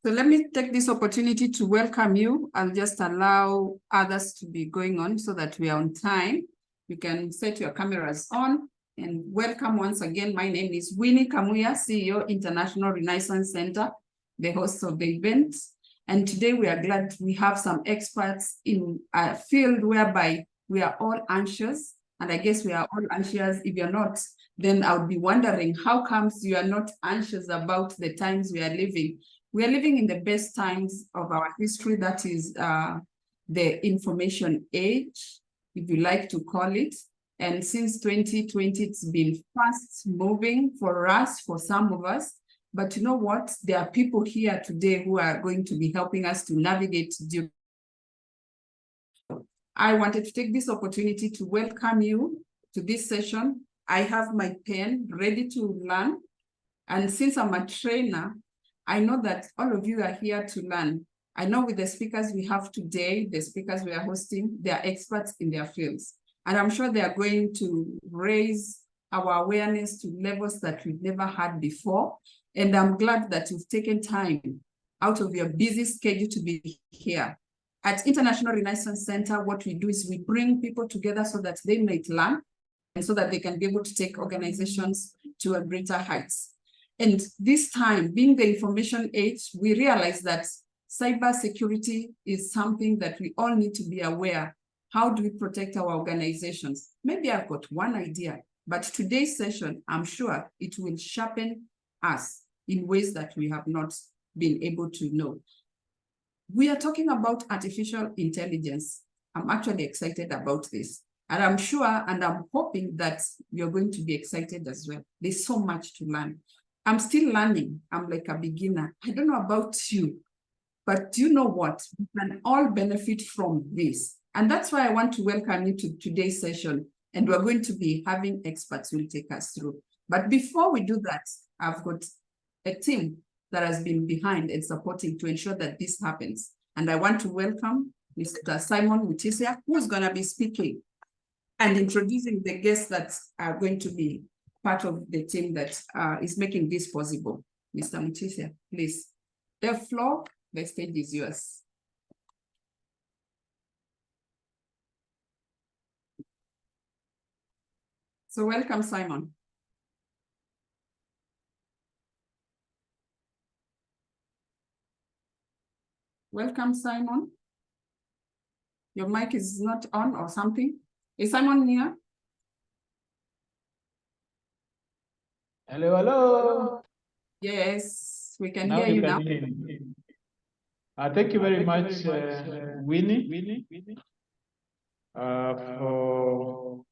So let me take this opportunity to welcome you. I'll just allow others to be going on so that we are on time. You can set your cameras on and welcome once again. My name is Winnie Kamuya, CEO, International Renaissance Center, the host of the event. And today we are glad we have some experts in a field whereby we are all anxious. And I guess we are all anxious. If you're not, then I would be wondering how comes you are not anxious about the times we are living. We are living in the best times of our history, that is the information age, if you like to call it. And since 2020, it's been fast moving for us, for some of us. But you know what? There are people here today who are going to be helping us to navigate. I wanted to take this opportunity to welcome you to this session. I have my pen ready to learn. And since I'm a trainer, I know that all of you are here to learn. I know with the speakers we have today, the speakers we are hosting, they are experts in their fields. And I'm sure they are going to raise our awareness to levels that we've never had before. And I'm glad that you've taken time out of your busy schedule to be here. At International Renaissance Center, what we do is we bring people together so that they might learn and so that they can be able to take organizations to a greater heights. And this time, being the information age, we realize that cybersecurity is something that we all need to be aware. How do we protect our organizations? Maybe I've got one idea, but today's session, I'm sure it will sharpen us in ways that we have not been able to know. We are talking about artificial intelligence. I'm actually excited about this. And I'm sure and I'm hoping that you're going to be excited as well. There's so much to learn. I'm still learning. I'm like a beginner. I don't know about you, but you know what? We can all benefit from this. And that's why I want to welcome you to today's session. And we're going to be having experts who will take us through. But before we do that, I've got a team that has been behind and supporting to ensure that this happens. And I want to welcome Mr. Simon Uchisia, who's going to be speaking and introducing the guests that are going to be part of the team that is making this possible. Mr. Uchisia, please. The floor, the stage is yours. So welcome, Simon. Welcome, Simon. Your mic is not on or something. Is Simon here? Hello, hello. Yes, we can hear you now. Thank you very much, Winnie, for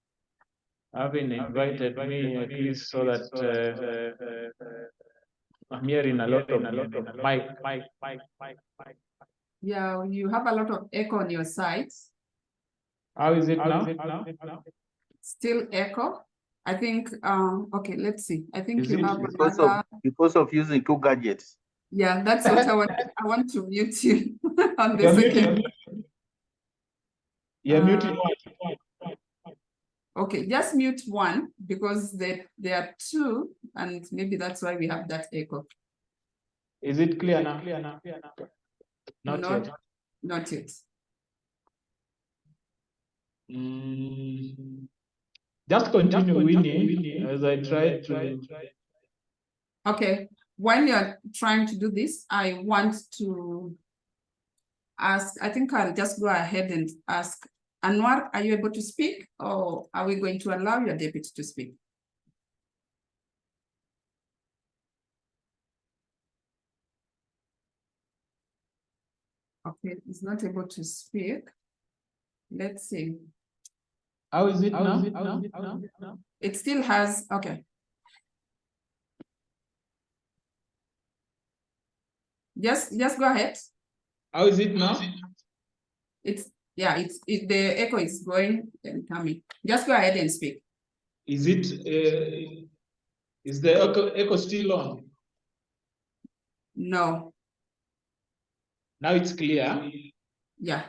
having invited me at least so that I'm hearing a lot of mic. Yeah, you have a lot of echo on your side. How is it now? Still echo? I think, okay, let's see. I think Is you it have because of using two gadgets. Yeah, that's what I want to mute you on the second. You're muting one. Okay, just mute one because there are two, and maybe that's why we have that echo. Is it clear now? Not yet. Not yet. Just continue, Winnie, as I try to. Okay, while you're trying to do this, I want to ask, I think I'll just go ahead and ask, Anwar, are you able to speak, or are we going to allow your deputy to speak? Okay, he's not able to speak. Let's see. How is it now? It still has, okay. Just go ahead. How is it now? The echo is going and coming. Just go ahead and speak. Is the echo still on? No. Now it's clear. Yeah.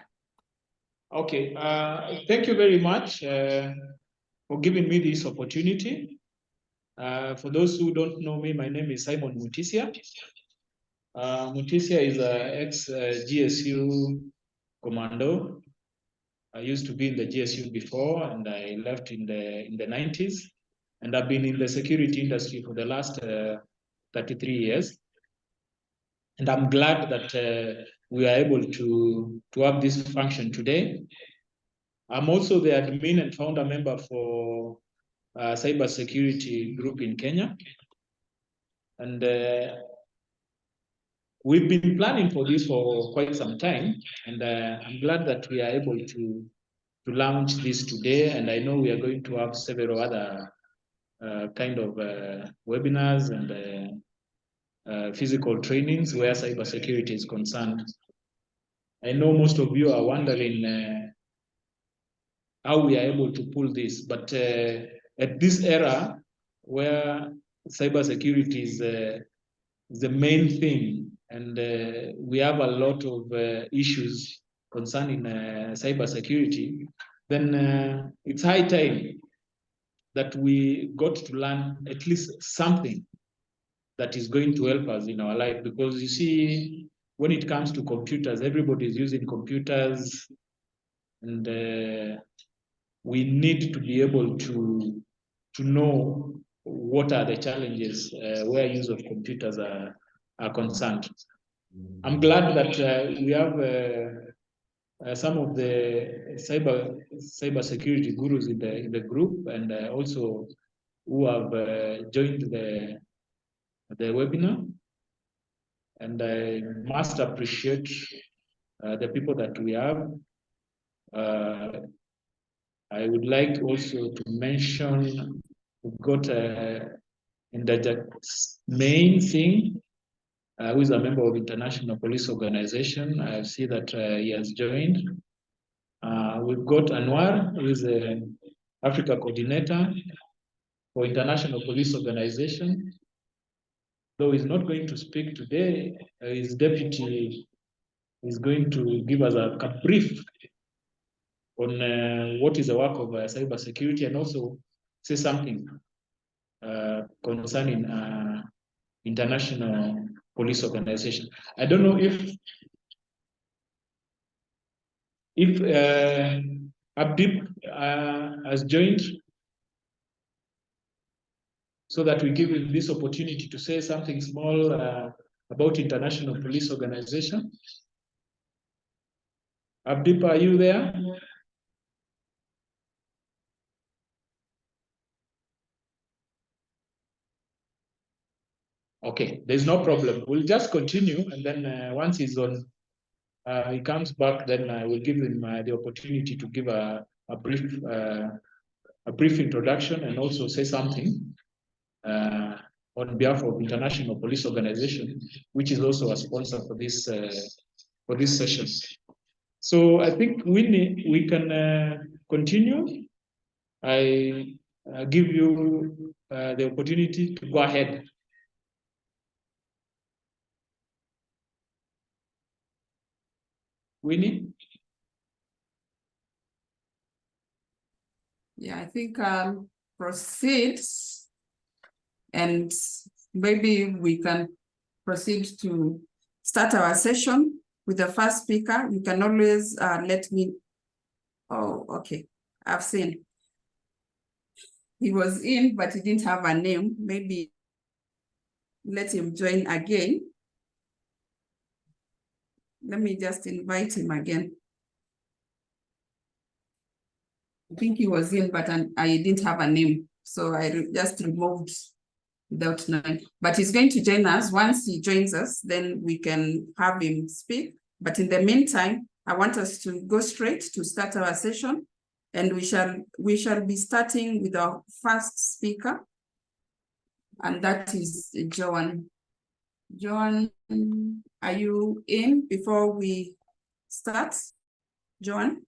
Okay. Thank you very much for giving me this opportunity. For those who don't know me, my name is Simon Uchisia. Uchisia is an ex-GSU commando. I used to be in the GSU before, and I left in the 90s. And I've been in the security industry for the last 33 years. And I'm glad that we are able to have this function today. I'm also the admin and founder member for Cybersecurity group in Kenya. And we've been planning for this for quite some time. And I'm glad that we are able to launch this today. And I know we are going to have several other kind of webinars and physical trainings where cybersecurity is concerned. I know most of you are wondering how we are able to pull this, but at this era where cybersecurity is the main thing, and we have a lot of issues concerning cybersecurity, then it's high time that we got to learn at least something that is going to help us in our life. Because you see, when it comes to computers, everybody is using computers, and we need to be able to know what are the challenges where use of computers are concerned. I'm glad that we have some of the cybersecurity gurus in the group, and also who have joined the webinar. And I must appreciate the people that we have. I would like also to mention we've got in the main thing, who is a member of International Police Organization. I see that he has joined. We've got Anwar, who is an Africa coordinator for International Police Organization. Though he's not going to speak today, his deputy is going to give us a brief on what is the work of cybersecurity, and also say something concerning International Police Organization. I don't know if Abdip has joined, so that we give him this opportunity to say something small about International Police Organization. Abdip, are you there? Okay, there's no problem. We'll just continue, and then once he's on, he comes back, then I will give him the opportunity to give a brief introduction, and also say something on behalf of International Police Organization, which is also a sponsor for this session. So I think we can continue. I give you the opportunity to go ahead. Winnie? Yeah, I think I'll proceed, and maybe we can proceed to start our session with the first speaker. You can always let me. Oh, okay. I've seen. He was in, but he didn't have a name. Maybe let him join again. Let me just invite him again. I think he was in, but I didn't have a name. So I just removed without name. But he's going to join us. Once he joins us, then we can have him speak. But in the meantime, I want us to go straight to start our session. And we shall be starting with our first speaker. And that is Joan. Joan, are you in before we start? Joan?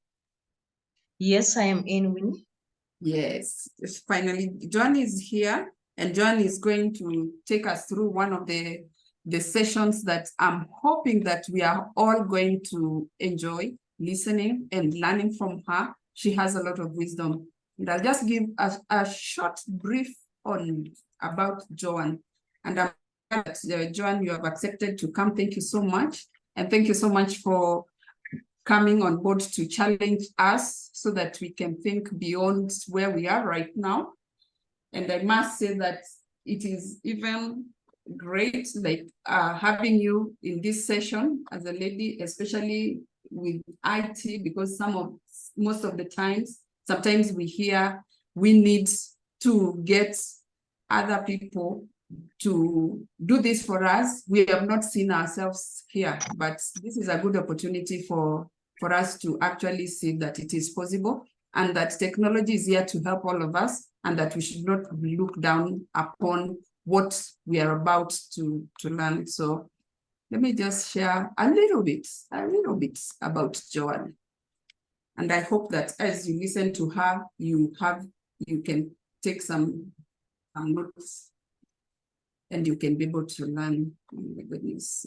Yes, I am in, Winnie. Yes, finally, Joan is here, and Joan is going to take us through one of the sessions that I'm hoping that we are all going to enjoy listening and learning from her. She has a lot of wisdom. And I'll just give a short brief about Joan. And I'm that, Joan, you have accepted to come. Thank you so much. And thank you so much for coming on board to challenge us so that we can think beyond where we are right now. And I must say that it is even great, like having you in this session as a lady, especially with IT, because most of the times, sometimes we hear we need to get other people to do this for us. We have not seen ourselves here, but this is a good opportunity for us to actually see that it is possible and that technology is here to help all of us, and that we should not look down upon what we are about to learn. So let me just share a little bit about Joan. And I hope that as you listen to her, you can take some notes and you can be able to learn. Oh my goodness.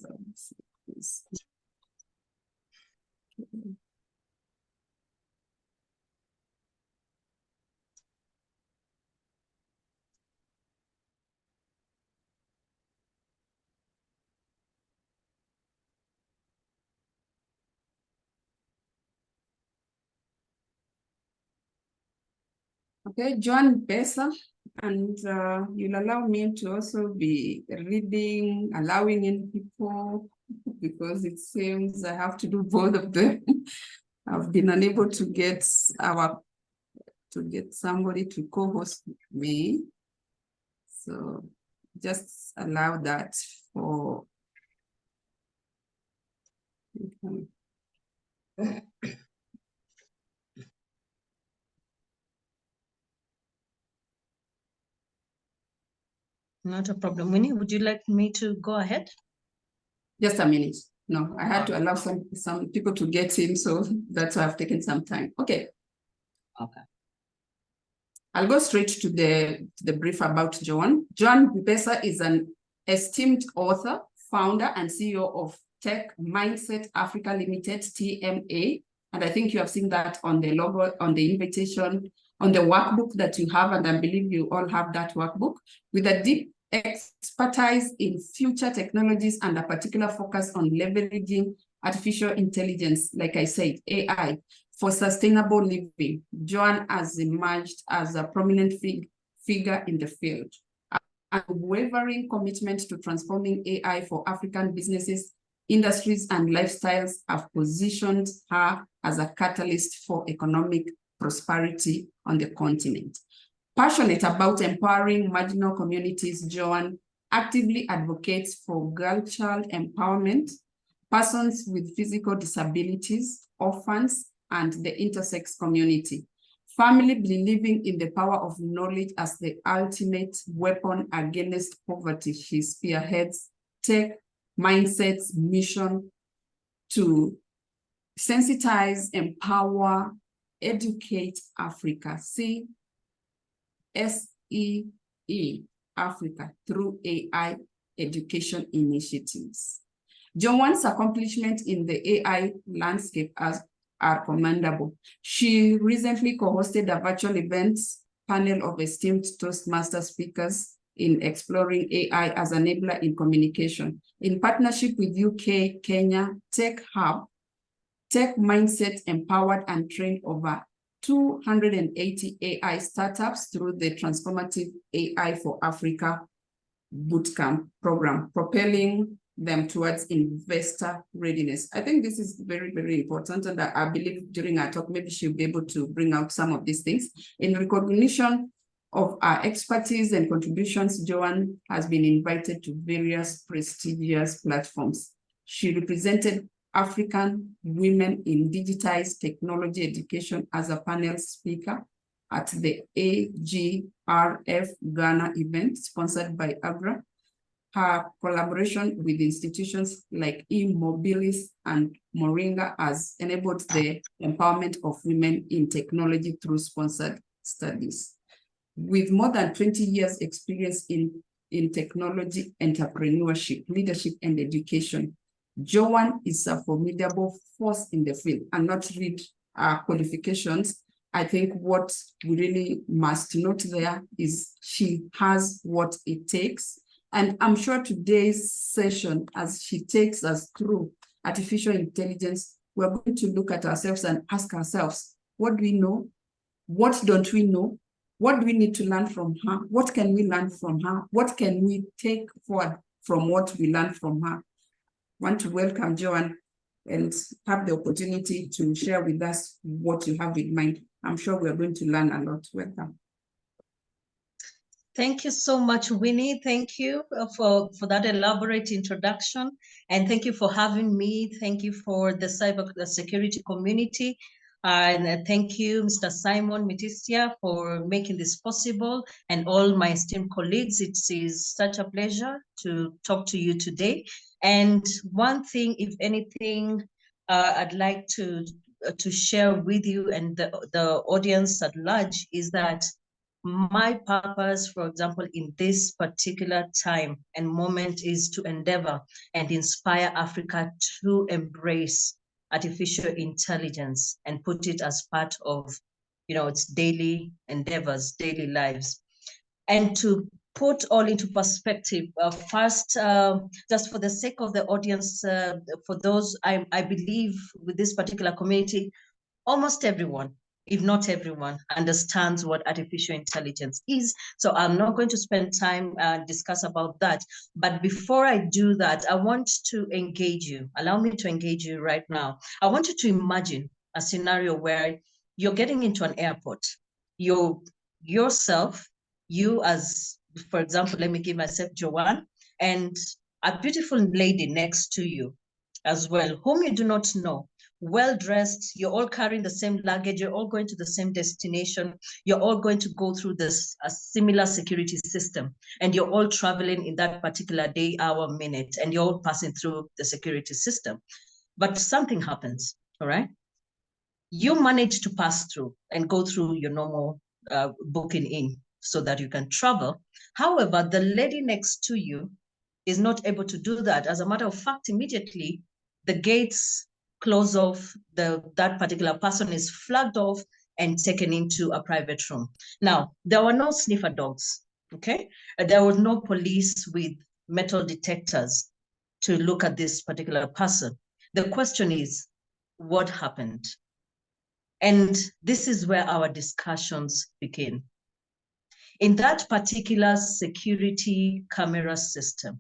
Okay, Joan Besa, and you'll allow me to also be reading, allowing in people, because it seems I have to do both of them. I've been unable to get somebody to co-host with me. So just allow that for Not a problem. Winnie, would you like me to go ahead? Just a minute. No, I had to allow some people to get in, so that's why I've taken some time. Okay. Okay. I'll go straight to the brief about Joan. Joan Besa is an esteemed author, founder, and CEO of Tech Mindset Africa Limited, TMA. And I think you have seen that on the logo, on the invitation, on the workbook that you have, and I believe you all have that workbook, with a deep expertise in future technologies and a particular focus on leveraging artificial intelligence, like I said, AI, for sustainable living. Joan has emerged as a prominent figure in the field. A unwavering commitment to transforming AI for African businesses, industries, and lifestyles have positioned her as a catalyst for economic prosperity on the continent. Passionate about empowering marginal communities, Joan actively advocates for girl-child empowerment, persons with physical disabilities, orphans, and the intersex community. Firmly believing in the power of knowledge as the ultimate weapon against poverty, she spearheads Tech Mindset's mission to sensitize, empower, educate Africa. SEE Africa through AI education initiatives. Joan's accomplishments in the AI landscape are commendable. She recently co-hosted a virtual event panel of esteemed Toastmaster speakers in exploring AI as an enabler in communication. In partnership with UK, Kenya, Tech Hub, Tech Mindset empowered and trained over 280 AI startups through the Transformative AI for Africa Bootcamp program, propelling them towards investor readiness. I think this is very, very important. And I believe during our talk, maybe she'll be able to bring out some of these things. In recognition of our expertise and contributions, Joan has been invited to various prestigious platforms. She represented African women in digitized technology education as a panel speaker at the AGRF Ghana event sponsored by AGRA. Her collaboration with institutions like eMobilis and Moringa has enabled the empowerment of women in technology through sponsored studies. With more than 20 years experience in technology, entrepreneurship, leadership, and education, Joan is a formidable force in the field. And not read qualifications. I think what we really must note there is she has what it takes, And I'm sure today's session, as she takes us through artificial intelligence, we're going to look at ourselves and ask ourselves, what do we know? What don't we know? What do we need to learn from her? What can we learn from her? What can we take forward from what we learned from her? I want to welcome Joanne and have the opportunity to share with us what you have in mind. I'm sure we're going to learn a lot. Welcome. Thank you so much, Winnie. Thank you for that elaborate introduction. And thank you for having me. Thank you for the cybersecurity community. And thank you, Mr. Simon Uchisia, for making this possible, and all my esteemed colleagues. It is such a pleasure to talk to you today. And one thing, if anything, I'd like to share with you and the audience at large is that my purpose, for example, in this particular time and moment is to endeavor and inspire Africa to embrace artificial intelligence and put it as part of, its daily endeavors, daily lives. And to put all into perspective, first, just for the sake of the audience, for those, I believe with this particular community, almost everyone, if not everyone, understands what artificial intelligence is. So I'm not going to spend time discuss about that. But before I do that, I want to engage you. Allow me to engage you right now. I want you to imagine a scenario where you're getting into an airport. Yourself, you as, for example, let me give myself Joanne, and a beautiful lady next to you as well, whom you do not know. Well-dressed, you're all carrying the same luggage, you're all going to the same destination, you're all going to go through this a similar security system, and you're all traveling in that particular day, hour, minute, and you're all passing through the security system. But something happens, all right? You manage to pass through and go through your normal booking in so that you can travel. However, the lady next to you is not able to do that. As a matter of fact, immediately the gates close off, that particular person is flagged off and taken into a private room. Now, there were no sniffer dogs, okay? There was no police with metal detectors to look at this particular person. The question is, what happened? And this is where our discussions begin. In that particular security camera system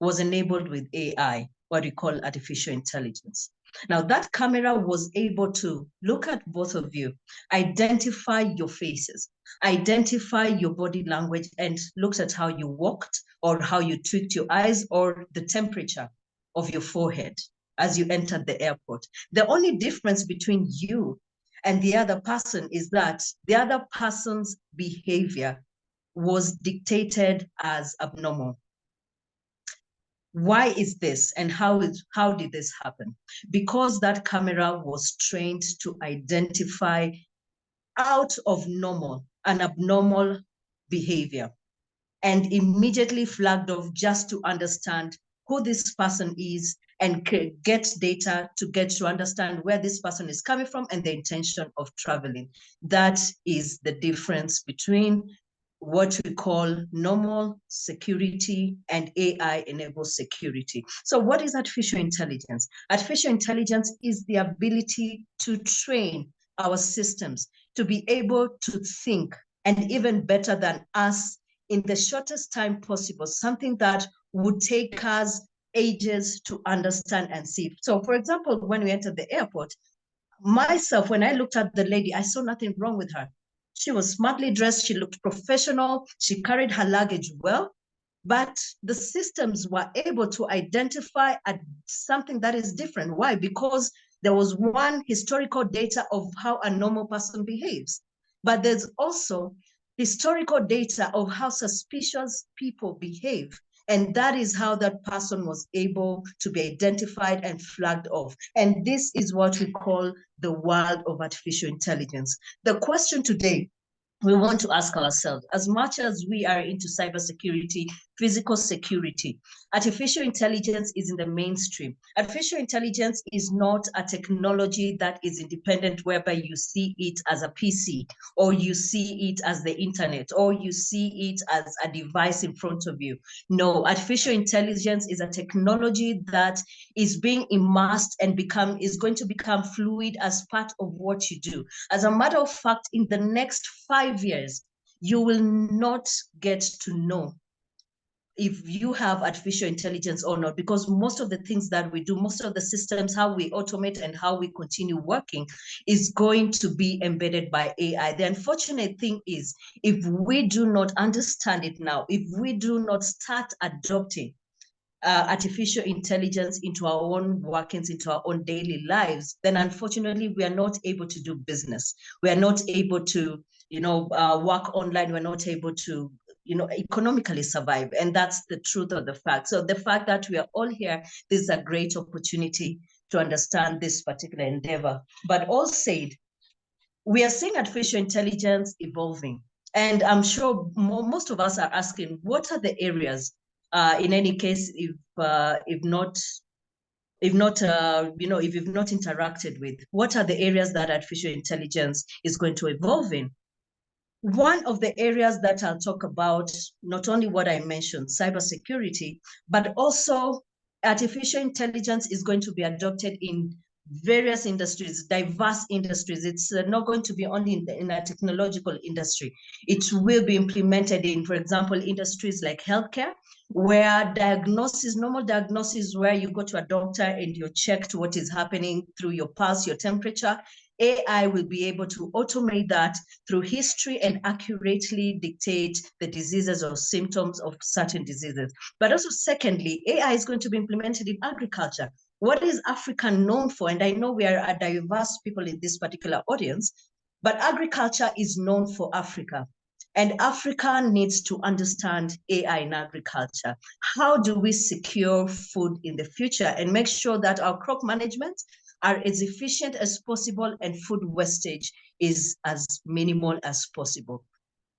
was enabled with AI, what we call artificial intelligence. Now that camera was able to look at both of you, identify your faces, identify your body language, and looked at how you walked or how you tweaked your eyes or the temperature of your forehead as you entered the airport. The only difference between you and the other person is that the other person's behavior was dictated as abnormal. Why is this and how did this happen? Because that camera was trained to identify out of normal an abnormal behavior and immediately flagged off just to understand who this person is and get data to get to understand where this person is coming from and the intention of traveling. That is the difference between what we call normal security and AI-enabled security. So what is artificial intelligence? Artificial intelligence is the ability to train our systems to be able to think, and even better than us, in the shortest time possible, something that would take us ages to understand and see. So for example, when we entered the airport, myself, when I looked at the lady, I saw nothing wrong with her. She was smartly dressed, she looked professional, she carried her luggage well, but the systems were able to identify something that is different. Why? Because there was one historical data of how a normal person behaves, but there's also historical data of how suspicious people behave. And that is how that person was able to be identified and flagged off. And this is what we call the world of artificial intelligence. The question today we want to ask ourselves, as much as we are into cybersecurity, physical security, artificial intelligence is in the mainstream. Artificial intelligence is not a technology that is independent, whereby you see it as a PC, or you see it as the internet, or you see it as a device in front of you. No, artificial intelligence is a technology that is being immersed and is going to become fluid as part of what you do. As a matter of fact, in the next 5 years, you will not get to know if you have artificial intelligence or not, because most of the things that we do, most of the systems, how we automate and how we continue working is going to be embedded by AI. The unfortunate thing is, if we do not understand it now, if we do not start adopting artificial intelligence into our own workings, into our own daily lives, then unfortunately we are not able to do business. We are not able to, work online. We're not able to, economically survive. And that's the truth of the fact. So the fact that we are all here, this is a great opportunity to understand this particular endeavor. But all said, we are seeing artificial intelligence evolving. And I'm sure most of us are asking, what are the areas, in any case, if you've not interacted with, what are the areas that artificial intelligence is going to evolve in? One of the areas that I'll talk about, not only what I mentioned, cybersecurity, but also artificial intelligence is going to be adopted in various industries, diverse industries. It's not going to be only in a technological industry. It will be implemented in, for example, industries like healthcare, where normal diagnosis, where you go to a doctor and you're checked what is happening through your pulse, your temperature. AI will be able to automate that through history and accurately dictate the diseases or symptoms of certain diseases. But also, secondly, AI is going to be implemented in agriculture. What is Africa known for? And I know we are a diverse people in this particular audience, but agriculture is known for Africa. And Africa needs to understand AI in agriculture. How do we secure food in the future and make sure that our crop management are as efficient as possible and food wastage is as minimal as possible?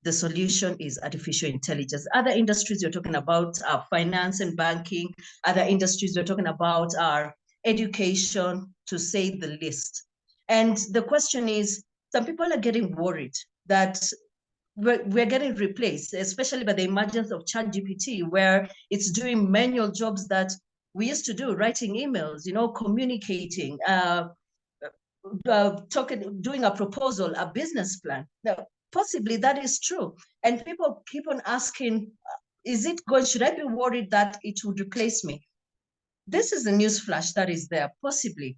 The solution is artificial intelligence. Other industries you're talking about are finance and banking. Other industries you're talking about are education, to say the least. And the question is, some people are getting worried that we're getting replaced, especially by the emergence of ChatGPT, where it's doing manual jobs that we used to do, writing emails, communicating, doing a proposal, a business plan. Now, possibly that is true. And people keep on asking, should I be worried that it would replace me? This is the news flash that is there. Possibly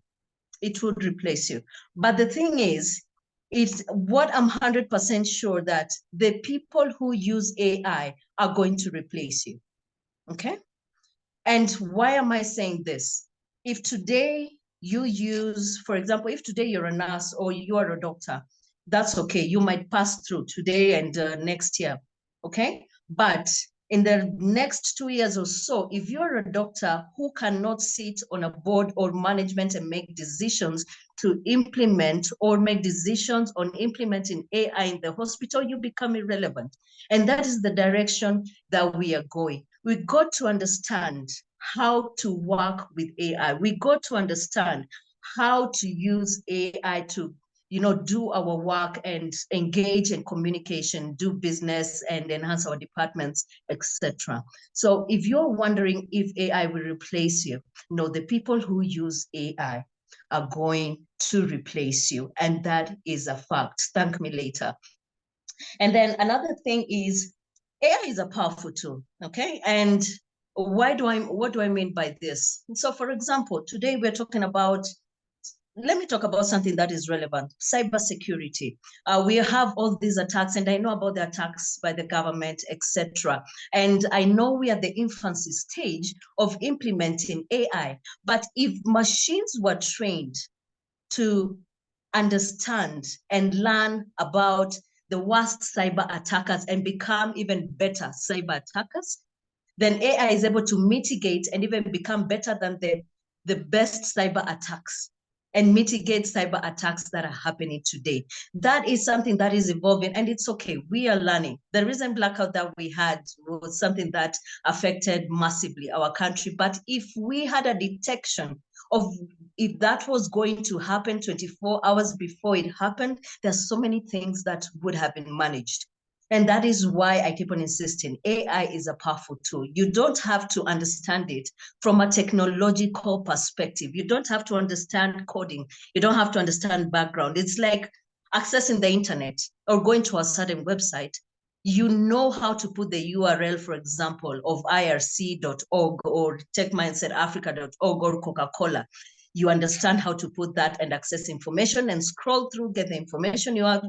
it would replace you. But the thing is, it's what I'm 100% sure that the people who use AI are going to replace you. Okay? And why am I saying this? If today you use, for example, if today you're a nurse or you are a doctor, that's okay. You might pass through today and next year. Okay? But in the next 2 years or so, if you're a doctor who cannot sit on a board or management and make decisions to implement or make decisions on implementing AI in the hospital, you become irrelevant. And that is the direction that we are going. We got to understand how to work with AI. We got to understand how to use AI to do our work and engage in communication, do business and enhance our departments, etc. So if you're wondering if AI will replace you, no, the people who use AI are going to replace you. And that is a fact. Thank me later. And then another thing is, AI is a powerful tool, okay? And what do I mean by this? So for example, today we're talking about, let me talk about something that is relevant, cybersecurity. We have all these attacks, and I know about the attacks by the government, etc. And I know we are at the infancy stage of implementing AI. But if machines were trained to understand and learn about the worst cyber attackers and become even better cyber attackers, then AI is able to mitigate and even become better than the best cyber attacks. and mitigate cyber attacks that are happening today. That is something that is evolving, and it's okay. We are learning. The recent blackout that we had was something that affected massively our country. But if we had a detection of if that was going to happen 24 hours before it happened, there's so many things that would have been managed. And that is why I keep on insisting AI is a powerful tool. You don't have to understand it from a technological perspective. You don't have to understand coding. You don't have to understand background. It's like accessing the internet or going to a certain website. You know how to put the URL, for example, of irc.org or techmindsetafrica.org or Coca-Cola. You understand how to put that and access information and scroll through, get the information you have.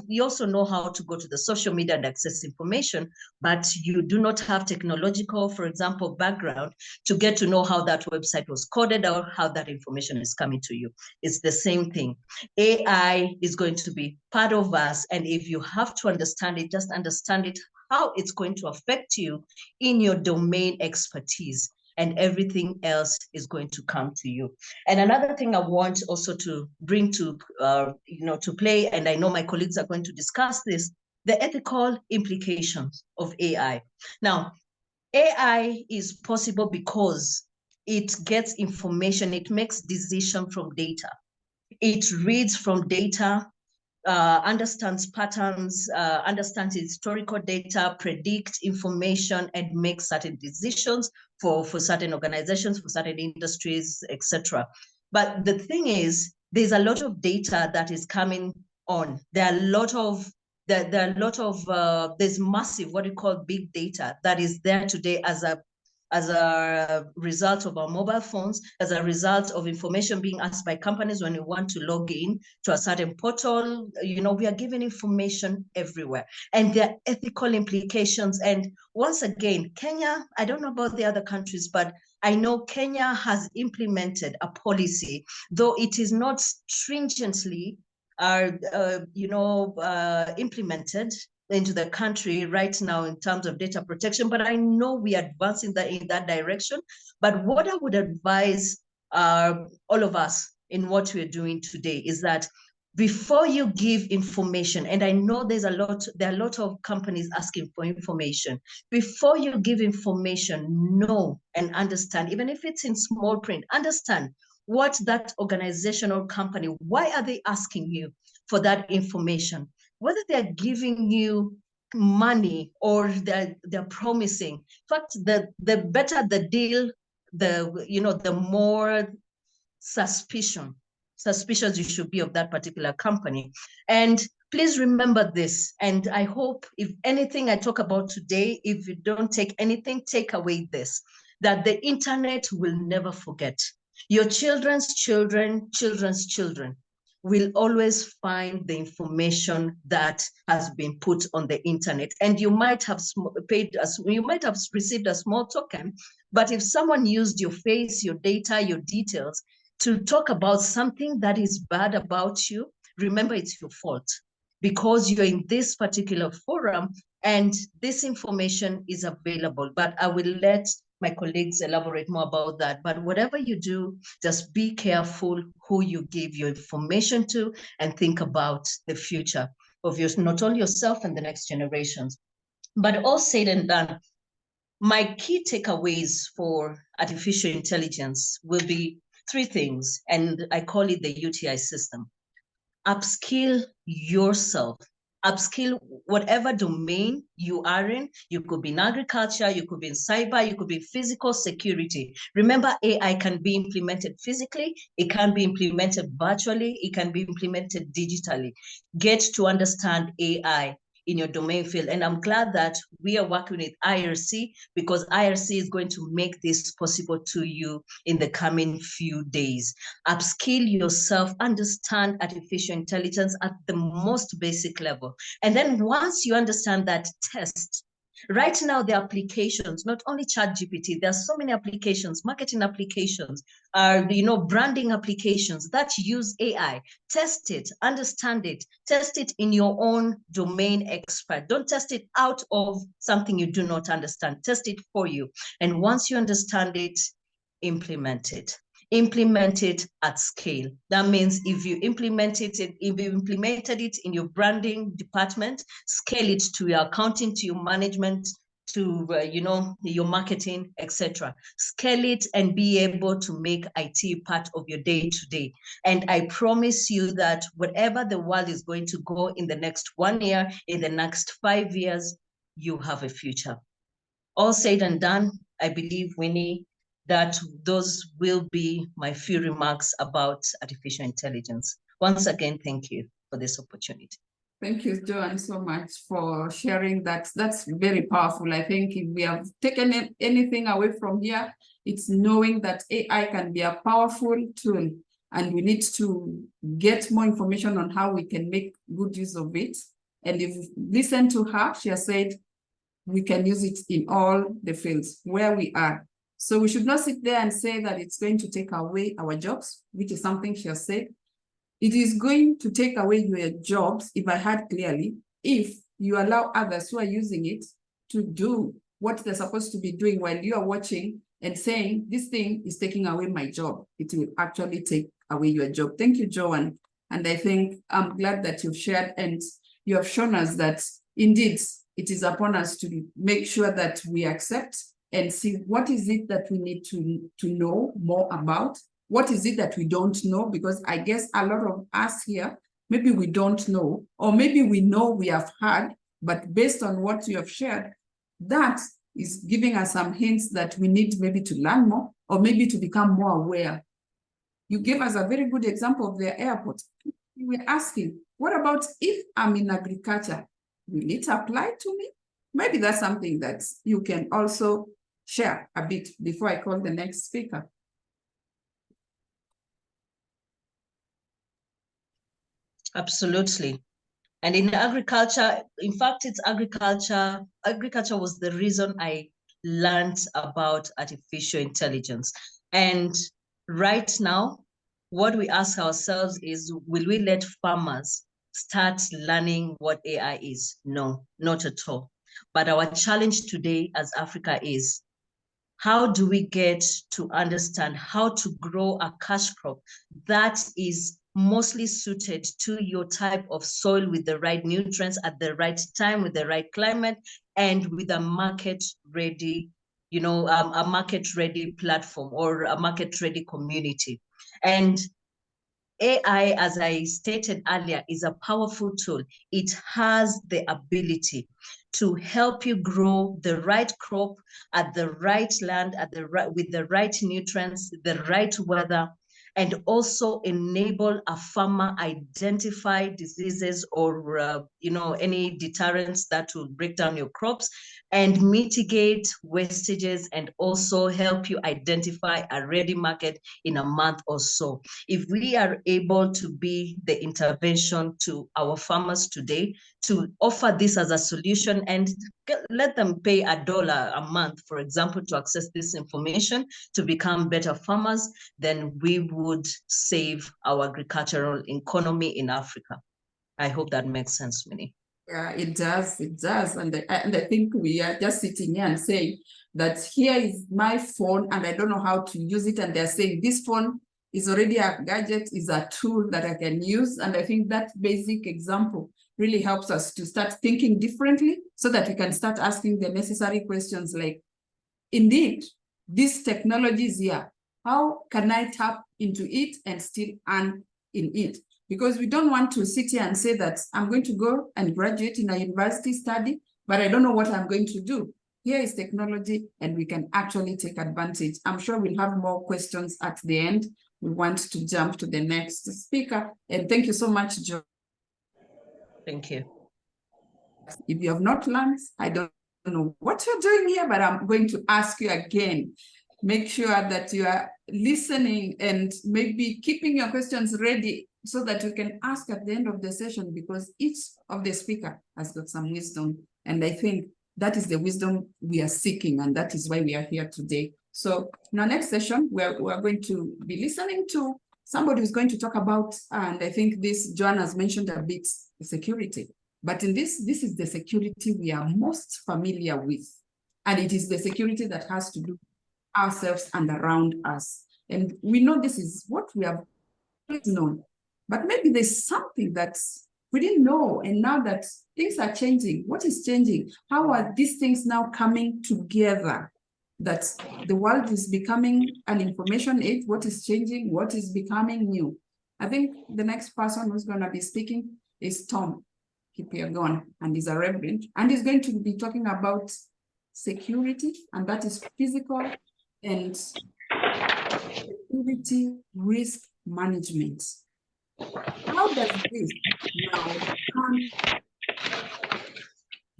You also know how to go to the social media and access information, but you do not have technological, for example, background to get to know how that website was coded or how that information is coming to you. It's the same thing. AI is going to be part of us, and if you have to understand it, just understand it, how it's going to affect you in your domain expertise, and everything else is going to come to you. And another thing I want also to bring to to play, and I know my colleagues are going to discuss this, the ethical implications of AI. Now, AI is possible because it gets information, it makes decisions from data. It reads from data, understands patterns, understands historical data, predict information, and make certain decisions for certain organizations, for certain industries, etc. But the thing is, there's a lot of data that is coming on. There's massive, what we call big data that is there today as a result of our mobile phones, as a result of information being asked by companies when we want to log in to a certain portal. We are given information everywhere, and there are ethical implications. And once again, Kenya, I don't know about the other countries, but I know Kenya has implemented a policy, though it is not stringently implemented into the country right now in terms of data protection, but I know we are advancing in that direction. But what I would advise all of us in what we're doing today is that before you give information, and I know there are a lot of companies asking for information, before you give information, know and understand, even if it's in small print, understand what that organization or company, why are they asking you for that information? Whether they're giving you money or they're promising. In fact, the better the deal, the more suspicious you should be of that particular company. And please remember this, and I hope if anything I talk about today, if you don't take anything, take away this, that the internet will never forget. Your children's children will always find the information that has been put on the internet. And you might have received a small token, but if someone used your face, your data, your details to talk about something that is bad about you, remember it's your fault, because you're in this particular forum and this information is available. But I will let my colleagues elaborate more about that. But whatever you do, just be careful who you give your information to, and think about the future of not only yourself and the next generations. But all said and done, my key takeaways for artificial intelligence will be 3 things, and I call it the UTI system. Upskill yourself. Upskill whatever domain you are in. You could be in agriculture, you could be in cyber, you could be in physical security. Remember, AI can be implemented physically, it can be implemented virtually, it can be implemented digitally. Get to understand AI in your domain field. And I'm glad that we are working with IRC, because IRC is going to make this possible to you in the coming few days. Upskill yourself, understand artificial intelligence at the most basic level. And then once you understand that, test. Right now, the applications, not only ChatGPT, there are so many applications, marketing applications, branding applications that use AI. Test it, understand it, test it in your own domain expert. Don't test it out of something you do not understand. Test it for you. And once you understand it, implement it. implement it at scale. That means if you implemented it in your branding department, scale it to your accounting, to your management, to your marketing, etc. Scale it and be able to make IT part of your day-to-day. And I promise you that whatever the world is going to go in the next 1 year, in the next 5 years, you have a future. All said and done, I believe, Winnie, that those will be my few remarks about artificial intelligence. Once again, thank you for this opportunity. Thank you, Joanne, so much for sharing that. That's very powerful. I think if we have taken anything away from here, it's knowing that AI can be a powerful tool, and we need to get more information on how we can make good use of it. And if you listen to her, she has said we can use it in all the fields where we are. So we should not sit there and say that it's going to take away our jobs, which is something she has said. It is going to take away your jobs, if I heard clearly, if you allow others who are using it to do what they're supposed to be doing while you are watching and saying, this thing is taking away my job. It will actually take away your job. Thank you, Joanne. And I think I'm glad that you've shared and you have shown us that indeed it is upon us to make sure that we accept and see what is it that we need to know more about. What is it that we don't know? Because I guess a lot of us here, maybe we don't know, or maybe we know we have heard, but based on what you have shared, that is giving us some hints that we need maybe to learn more, or maybe to become more aware. You gave us a very good example of the airport. We were asking, what about if I'm in agriculture? Will it apply to me? Maybe that's something that you can also share a bit before I call the next speaker. Absolutely. And in agriculture, in fact, it's agriculture. Agriculture was the reason I learned about artificial intelligence. And right now, what we ask ourselves is, will we let farmers start learning what AI is? No, not at all. But our challenge today as Africa is, how do we get to understand how to grow a cash crop that is mostly suited to your type of soil, with the right nutrients at the right time, with the right climate, and with a market-ready, a market-ready platform or a market-ready community. And AI, as I stated earlier, is a powerful tool. It has the ability to help you grow the right crop at the right land, with the right nutrients, the right weather, and also enable a farmer identify diseases or any deterrents that will break down your crops, and mitigate wastages, and also help you identify a ready market in a month or so. If we are able to be the intervention to our farmers today, to offer this as a solution and let them pay $1 a month, for example, to access this information, to become better farmers, then we would save our agricultural economy in Africa. I hope that makes sense, Winnie. Yeah, it does. And I think we are just sitting here and saying that here is my phone and I don't know how to use it. And they're saying this phone is already a gadget, is a tool that I can use. And I think that basic example really helps us to start thinking differently so that we can start asking the necessary questions like, indeed, this technology is here. How can I tap into it and still earn in it? Because we don't want to sit here and say that I'm going to go and graduate in a university study, but I don't know what I'm going to do. Here is technology and we can actually take advantage. I'm sure we'll have more questions at the end. We want to jump to the next speaker. And thank you so much, Joe. Thank you. If you have not learned, I don't know what you're doing here, but I'm going to ask you again. Make sure that you are listening and maybe keeping your questions ready so that you can ask at the end of the session, because each of the speaker has got some wisdom. And I think that is the wisdom we are seeking, and that is why we are here today. So in our next session, we're going to be listening to somebody who's going to talk about, and I think this Joanne has mentioned a bit, security. But in this is the security we are most familiar with. And it is the security that has to do ourselves and around us. And we know this is what we have always known. But maybe there's something that we didn't know. And now that things are changing, what is changing? How are these things now coming together? That the world is becoming an information age. What is changing? What is becoming new? I think the next person who's going to be speaking is Tom Kipiergon, and he's a reverend, and he's going to be talking about security, and that is physical and security risk management. How does this now come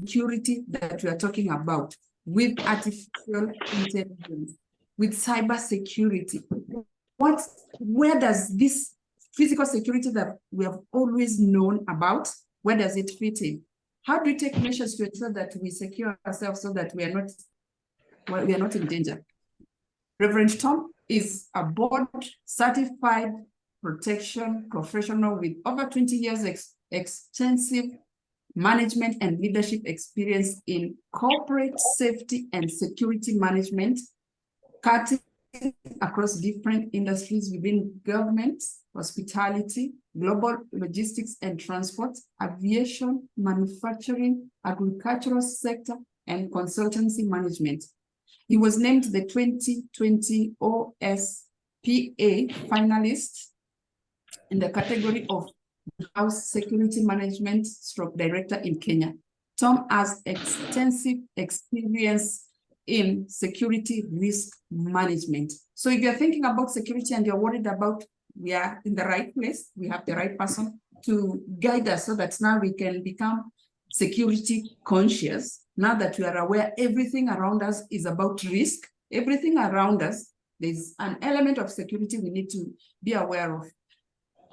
security that we are talking about with artificial intelligence, with cybersecurity? Where does this physical security that we have always known about, where does it fit in? How do we take measures to ensure that we secure ourselves so that we are not in danger? Reverend Tom is a board-certified protection professional with over 20 years extensive management and leadership experience in corporate safety and security management, cutting across different industries within government, hospitality, global logistics and transport, aviation, manufacturing, agricultural sector, and consultancy management. He was named the 2020 OSPA finalist in the category of House Security Management Stroke Director in Kenya. Tom has extensive experience in security risk management. So if you're thinking about security and you're worried about we are in the right place, we have the right person to guide us so that now we can become security conscious. Now that we are aware everything around us is about risk, everything around us, there's an element of security we need to be aware of.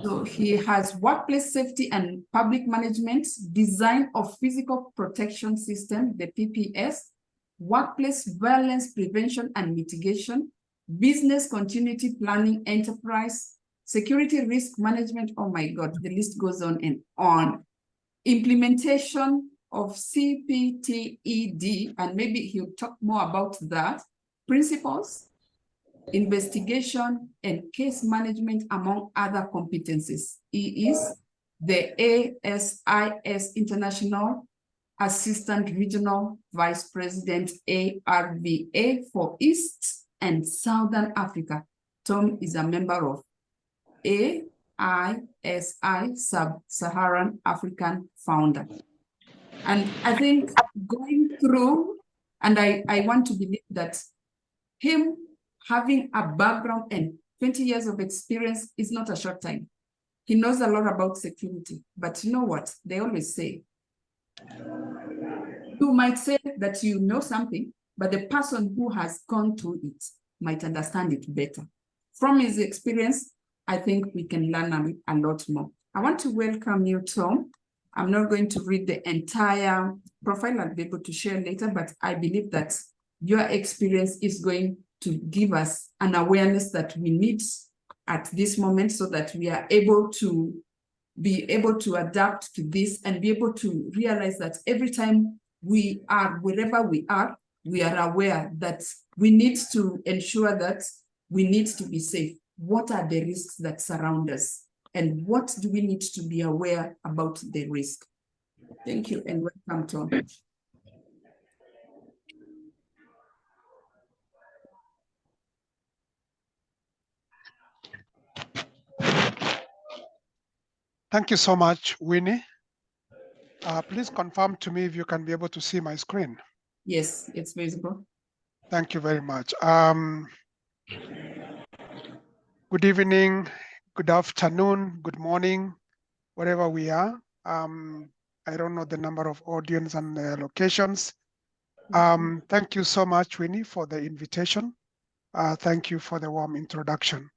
So he has workplace safety and public management, design of physical protection system, the PPS, workplace violence prevention and mitigation, business continuity planning, enterprise, security risk management, oh my God, the list goes on and on. Implementation of CPTED, and maybe he'll talk more about that, principles, investigation, and case management, among other competencies. He is the ASIS International Assistant Regional Vice President, ARVA, for East and Southern Africa. Tom is a member of AISI, Sub-Saharan African Founder. And I think going through, and I want to believe that him having a background and 20 years of experience is not a short time. He knows a lot about security, but you know what? They always say, you might say that you know something, but the person who has gone through it might understand it better. From his experience, I think we can learn a lot more. I want to welcome you, Tom. I'm not going to read the entire profile. I'll be able to share later, but I believe that your experience is going to give us an awareness that we need at this moment so that we are able to adapt to this and be able to realize that every time we are, wherever we are aware that we need to ensure that we need to be safe. What are the risks that surround us? And what do we need to be aware about the risk? Thank you and welcome, Tom. Thank you so much, Winnie. Please confirm to me if you can be able to see my screen. Yes, it's visible. Thank you very much. Good evening, good afternoon, good morning, wherever we are. I don't know the number of audience and locations. Thank you so much, Winnie, for the invitation. Thank you for the warm introduction.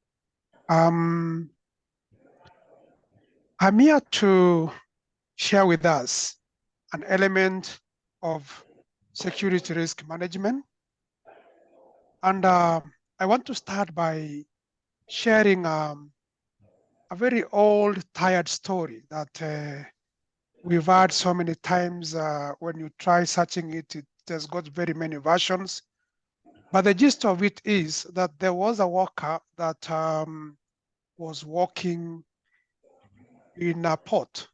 I'm here to share with us an element of security risk management. And I want to start by sharing a very old, tired story that we've heard so many times. When you try searching it, it has got very many versions. But the gist of it is that there was a worker that was working in a port,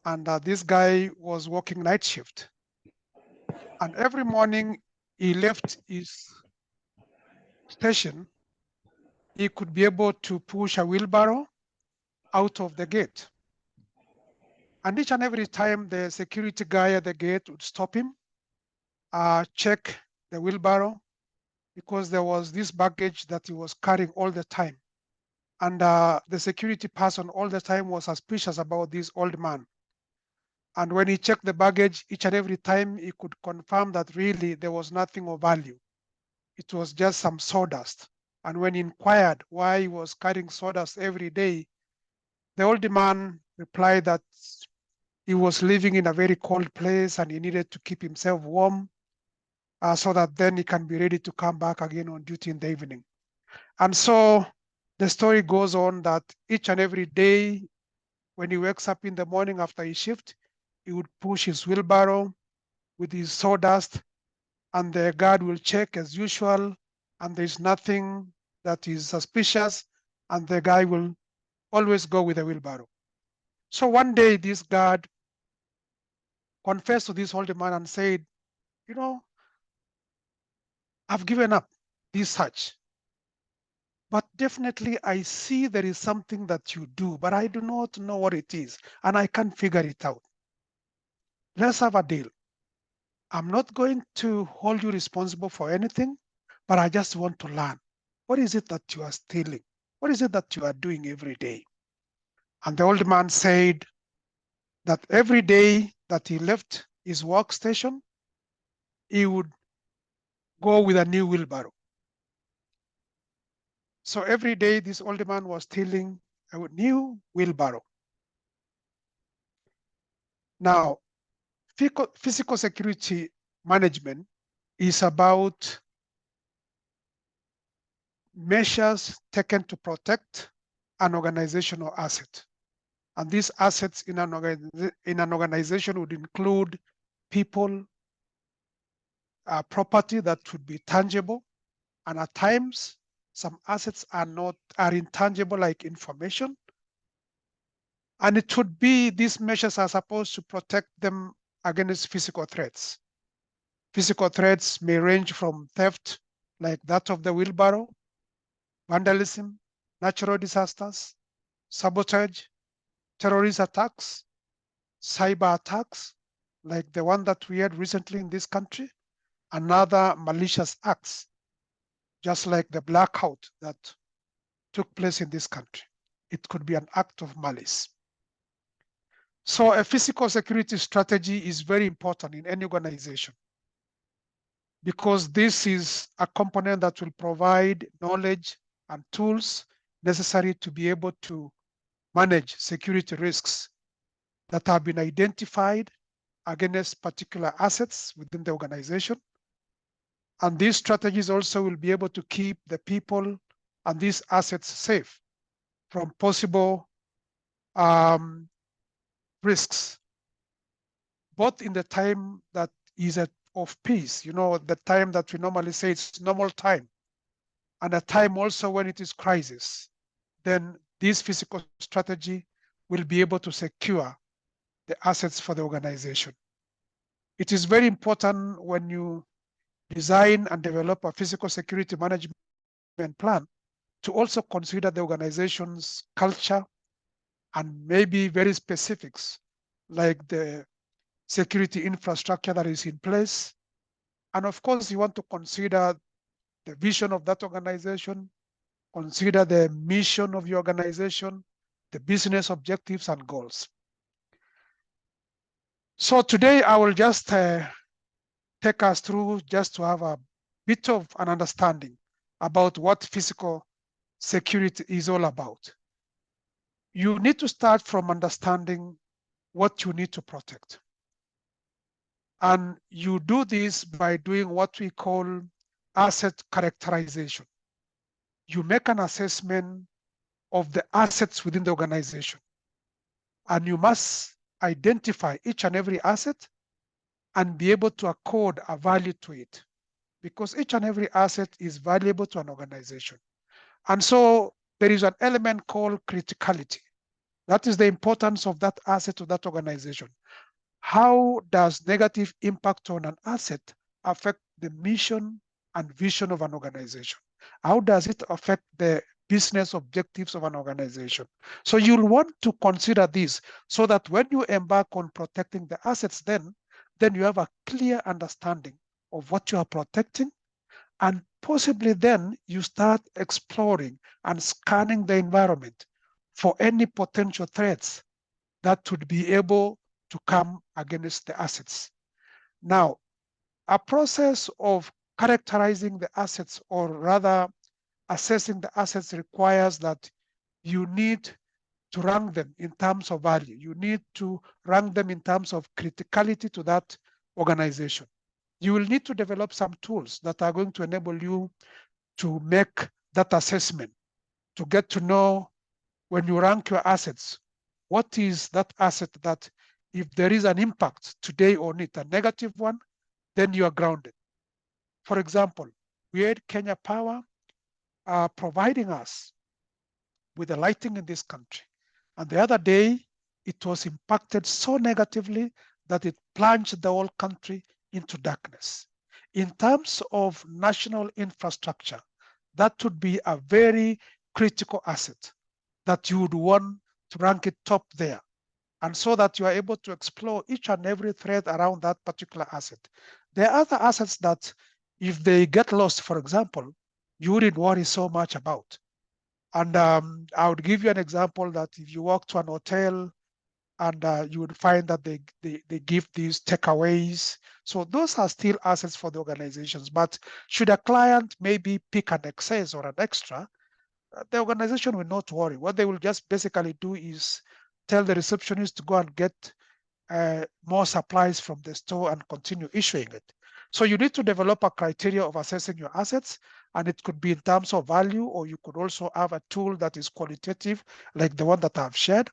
and this guy was working night shift. And every morning he left his station, he could be able to push a wheelbarrow out of the gate. And each and every time the security guy at the gate would stop him, check the wheelbarrow, because there was this baggage that he was carrying all the time. And the security person all the time was suspicious about this old man. And when he checked the baggage, each and every time he could confirm that really there was nothing of value. It was just some sawdust. And when he inquired why he was carrying sawdust every day, the old man replied that he was living in a very cold place and he needed to keep himself warm so that then he can be ready to come back again on duty in the evening. And so the story goes on that each and every day when he wakes up in the morning after his shift, he would push his wheelbarrow with his sawdust, and the guard will check as usual, and there's nothing that is suspicious, and the guy will always go with the wheelbarrow. So one day this guard confessed to this older man and said, you know, I've given up this search, but definitely I see there is something that you do, but I do not know what it is, and I can't figure it out. Let's have a deal. I'm not going to hold you responsible for anything, but I just want to learn. What is it that you are stealing? What is it that you are doing every day? And the old man said that every day that he left his workstation, he would go with a new wheelbarrow. So every day this old man was stealing a new wheelbarrow. Now, physical security management is about measures taken to protect an organizational asset. And these assets in an organization would include people, property that would be tangible, and at times some assets are intangible, like information. And it would be, these measures are supposed to protect them against physical threats. Physical threats may range from theft, like that of the wheelbarrow, vandalism, natural disasters, sabotage, terrorist attacks, cyber attacks, like the one that we had recently in this country, and other malicious acts, just like the blackout that took place in this country. It could be an act of malice. So a physical security strategy is very important in any organization, because this is a component that will provide knowledge and tools necessary to be able to manage security risks that have been identified against particular assets within the organization. And these strategies also will be able to keep the people and these assets safe from possible risks, both in the time that is of peace, the time that we normally say it's normal time, and a time also when it is crisis. Then this physical strategy will be able to secure the assets for the organization. It is very important when you design and develop a physical security management plan to also consider the organization's culture and maybe very specifics, like the security infrastructure that is in place. And of course, you want to consider the vision of that organization, consider the mission of your organization, the business objectives and goals. So today I will just take us through, just to have a bit of an understanding about what physical security is all about. You need to start from understanding what you need to protect. And you do this by doing what we call asset characterization. You make an assessment of the assets within the organization, and you must identify each and every asset and be able to accord a value to it. because each and every asset is valuable to an organization. And so there is an element called criticality. That is the importance of that asset to that organization. How does negative impact on an asset affect the mission and vision of an organization? How does it affect the business objectives of an organization? So you'll want to consider this so that when you embark on protecting the assets, then you have a clear understanding of what you are protecting, and possibly then you start exploring and scanning the environment for any potential threats that would be able to come against the assets. Now, a process of characterizing the assets, or rather assessing the assets, requires that you need to rank them in terms of value. You need to rank them in terms of criticality to that organization. You will need to develop some tools that are going to enable you to make that assessment, to get to know when you rank your assets, what is that asset that if there is an impact today on it, a negative one, then you are grounded. For example, we had Kenya Power providing us with the lighting in this country. And the other day, it was impacted so negatively that it plunged the whole country into darkness. In terms of national infrastructure, that would be a very critical asset that you would want to rank it top there. And so that you are able to explore each and every thread around that particular asset. There are other assets that if they get lost, for example, you wouldn't worry so much about. And I would give you an example that if you walk to an hotel and you would find that they give these takeaways. So those are still assets for the organizations. But should a client maybe pick an excess or an extra, the organization will not worry. What they will just basically do is tell the receptionist to go and get more supplies from the store and continue issuing it. So you need to develop a criteria of assessing your assets, and it could be in terms of value, or you could also have a tool that is qualitative, like the one that I've shared.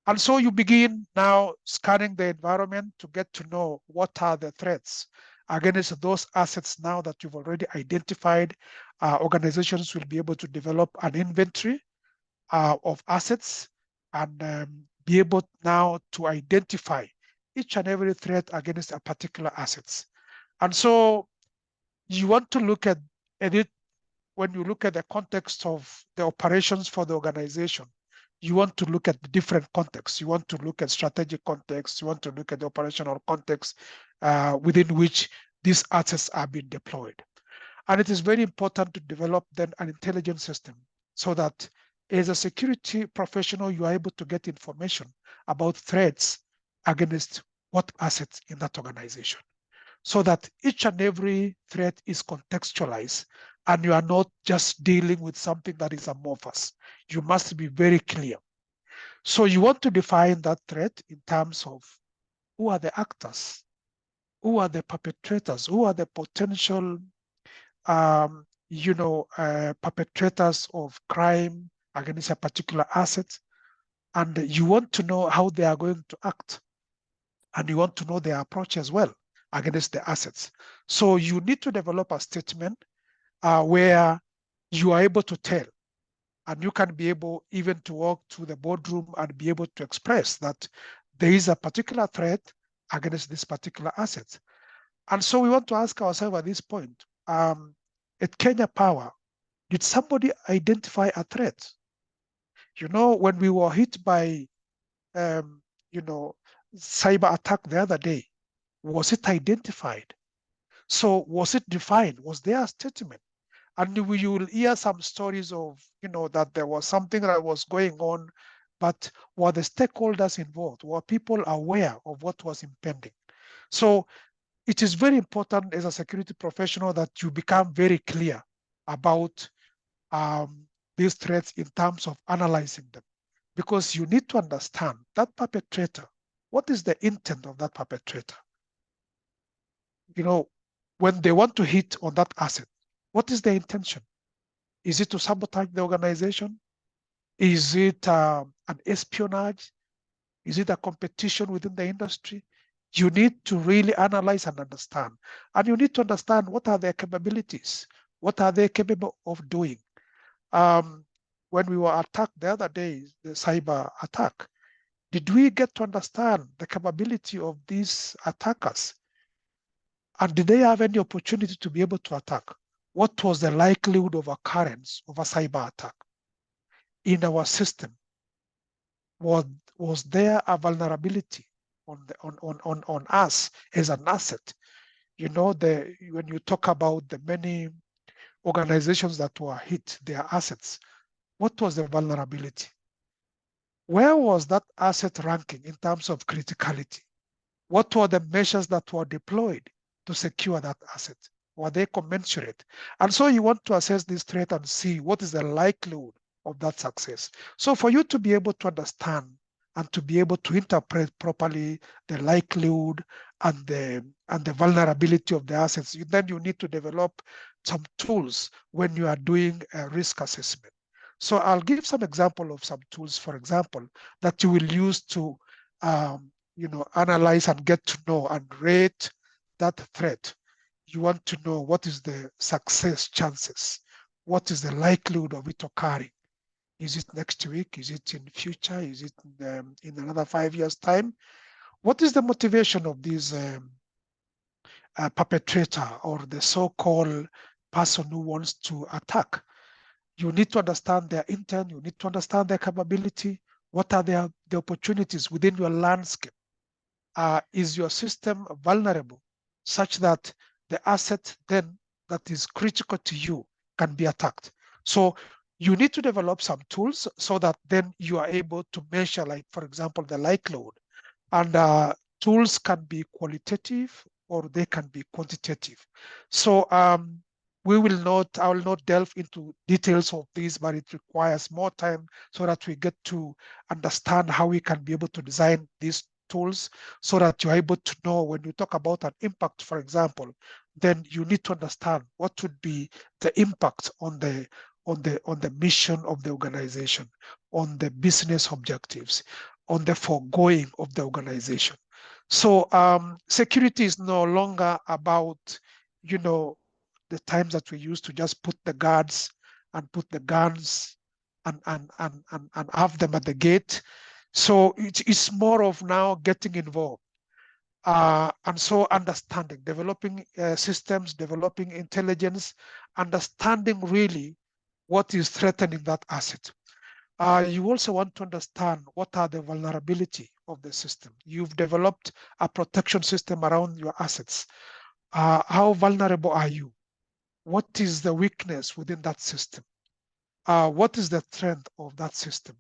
And so you begin now scanning the environment to get to know what are the threats against those assets now that you've already identified. Organizations will be able to develop an inventory of assets and be able now to identify each and every threat against a particular assets. And so you want to look at it when you look at the context of the operations for the organization. You want to look at the different contexts. You want to look at strategic context. You want to look at the operational context within which these assets are being deployed. And it is very important to develop then an intelligence system so that as a security professional, you are able to get information about threats against what assets in that organization, so that each and every threat is contextualized and you are not just dealing with something that is amorphous. You must be very clear. So you want to define that threat in terms of who are the actors, who are the perpetrators, who are the potential perpetrators of crime against a particular asset, and you want to know how they are going to act, and you want to know their approach as well against the assets. So you need to develop a statement where you are able to tell, and you can be able even to walk to the boardroom and be able to express that there is a particular threat against this particular asset. And so we want to ask ourselves at this point, at Kenya Power, did somebody identify a threat? You know, when we were hit by, cyber attack the other day, was it identified? So was it defined? Was there a statement? And you will hear some stories of, that there was something that was going on, but were the stakeholders involved? Were people aware of what was impending? So it is very important as a security professional that you become very clear about these threats in terms of analyzing them, because you need to understand that perpetrator. What is the intent of that perpetrator? When they want to hit on that asset, what is their intention? Is it to sabotage the organization? Is it an espionage? Is it a competition within the industry? You need to really analyze and understand. And you need to understand what are their capabilities, what are they capable of doing. When we were attacked the other day, the cyber attack, did we get to understand the capability of these attackers? And did they have any opportunity to be able to attack? What was the likelihood of occurrence of a cyber attack in our system? Was there a vulnerability on us as an asset? You know, when you talk about the many organizations that were hit, their assets, what was the vulnerability? Where was that asset ranking in terms of criticality? What were the measures that were deployed to secure that asset? Were they commensurate? And so you want to assess this threat and see what is the likelihood of that success. So for you to be able to understand and to be able to interpret properly the likelihood and the vulnerability of the assets, then you need to develop some tools when you are doing a risk assessment. So I'll give some example of some tools, for example, that you will use to analyze and get to know and rate that threat. You want to know what is the success chances, what is the likelihood of it occurring. Is it next week? Is it in future? Is it in another 5 years' time? What is the motivation of this perpetrator or the so-called person who wants to attack? You need to understand their intent. You need to understand their capability. What are the opportunities within your landscape? Is your system vulnerable such that the asset then that is critical to you can be attacked? So you need to develop some tools so that then you are able to measure, like, for example, the likelihood. And tools can be qualitative or they can be quantitative. So I will not delve into details of this, but it requires more time so that we get to understand how we can be able to design these tools so that you're able to know when you talk about an impact, for example, then you need to understand what would be the impact on the mission of the organization, on the business objectives, on the foregoing of the organization. So security is no longer about, the times that we used to just put the guards and put the guns and have them at the gate. So it's more of now getting involved. And so understanding, developing systems, developing intelligence, understanding really what is threatening that asset. You also want to understand what are the vulnerability of the system. You've developed a protection system around your assets. How vulnerable are you? What is the weakness within that system? What is the strength of that system?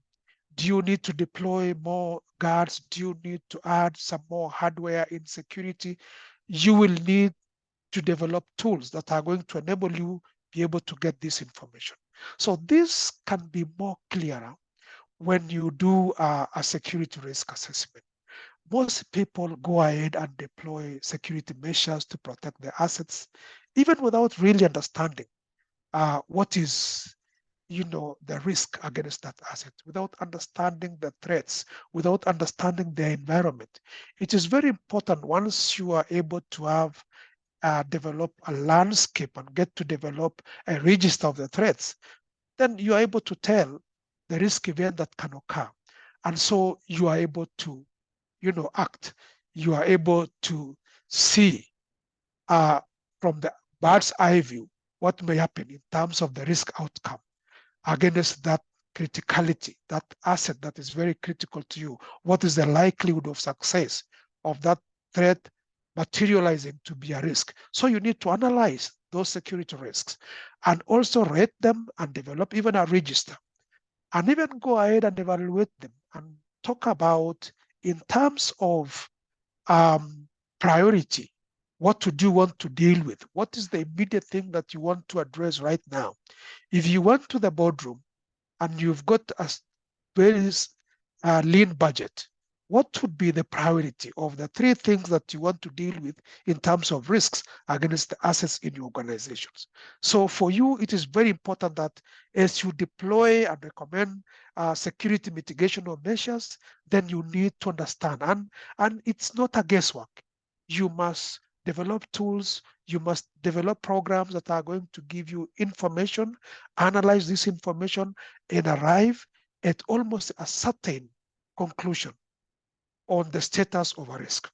Do you need to deploy more guards? Do you need to add some more hardware in security? You will need to develop tools that are going to enable you be able to get this information. So this can be more clearer when you do a security risk assessment. Most people go ahead and deploy security measures to protect their assets, even without really understanding what is the risk against that asset, without understanding the threats, without understanding the environment. It is very important once you are able to have develop a landscape and get to develop a register of the threats, then you are able to tell the risk event that can occur. And so you are able to, act. You are able to see from the bird's eye view what may happen in terms of the risk outcome against that criticality, that asset that is very critical to you. What is the likelihood of success of that threat materializing to be a risk? So you need to analyze those security risks and also rate them and develop even a register and even go ahead and evaluate them and talk about in terms of priority, what do you want to deal with? What is the immediate thing that you want to address right now? If you went to the boardroom and you've got a very lean budget, what would be the priority of the three things that you want to deal with in terms of risks against the assets in your organizations. So for you, it is very important that as you deploy and recommend security mitigation or measures, then you need to understand. And it's not a guesswork. You must develop tools, you must develop programs that are going to give you information, analyze this information, and arrive at almost a certain conclusion on the status of a risk.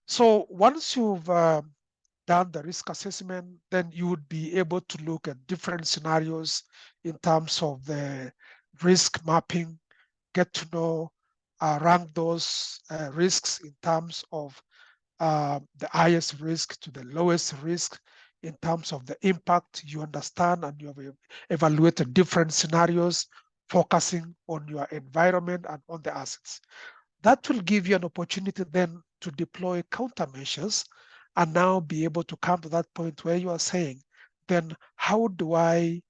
So once you've done the risk assessment, then you would be able to look at different scenarios in terms of the risk mapping, get to know, rank those risks in terms of the highest risk to the lowest risk in terms of the impact. You understand and you have evaluated different scenarios, focusing on your environment and on the assets. That will give you an opportunity then to deploy countermeasures and now be able to come to that point where you are saying, then how do I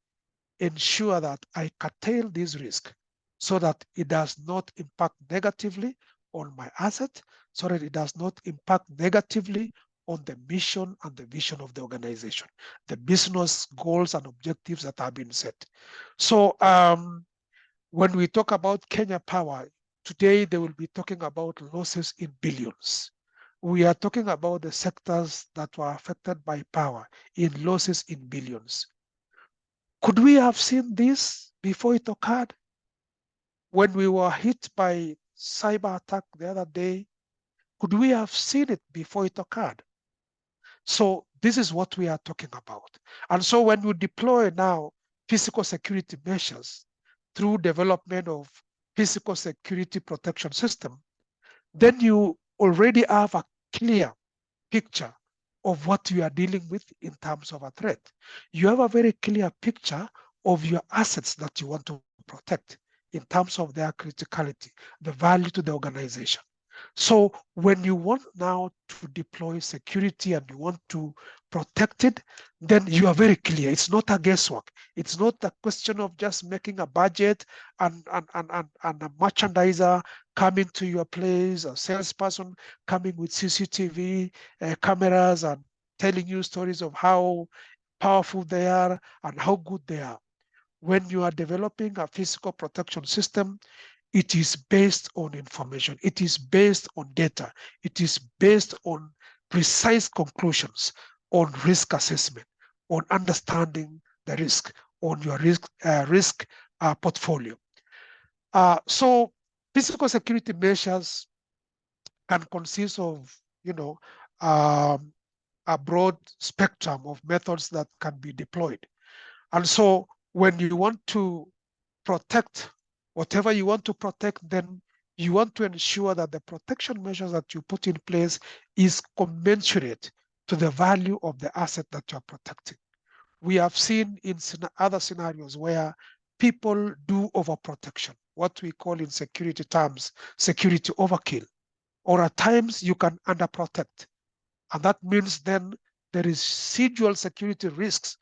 ensure that I curtail this risk so that it does not impact negatively on my asset, so that it does not impact negatively on the mission and the vision of the organization, the business goals and objectives that have been set. So when we talk about Kenya Power, today they will be talking about losses in billions. We are talking about the sectors that were affected by power in losses in billions. Could we have seen this before it occurred? When we were hit by cyber attack the other day, could we have seen it before it occurred? So this is what we are talking about. And so when we deploy now physical security measures through development of physical security protection system, then you already have a clear picture of what you are dealing with in terms of a threat. You have a very clear picture of your assets that you want to protect in terms of their criticality, the value to the organization. So when you want now to deploy security and you want to protect it, then you are very clear. It's not a guesswork. It's not a question of just making a budget and a merchandiser coming to your place, a salesperson coming with CCTV cameras and telling you stories of how powerful they are and how good they are. When you are developing a physical protection system, it is based on information. It is based on data. It is based on precise conclusions, on risk assessment, on understanding the risk, on your risk portfolio. So physical security measures can consist of, a broad spectrum of methods that can be deployed. And so when you want to protect whatever you want to protect, then you want to ensure that the protection measures that you put in place is commensurate to the value of the asset that you're protecting. We have seen in other scenarios where people do overprotection, what we call in security terms, security overkill, or at times you can underprotect. And that means then the residual security risks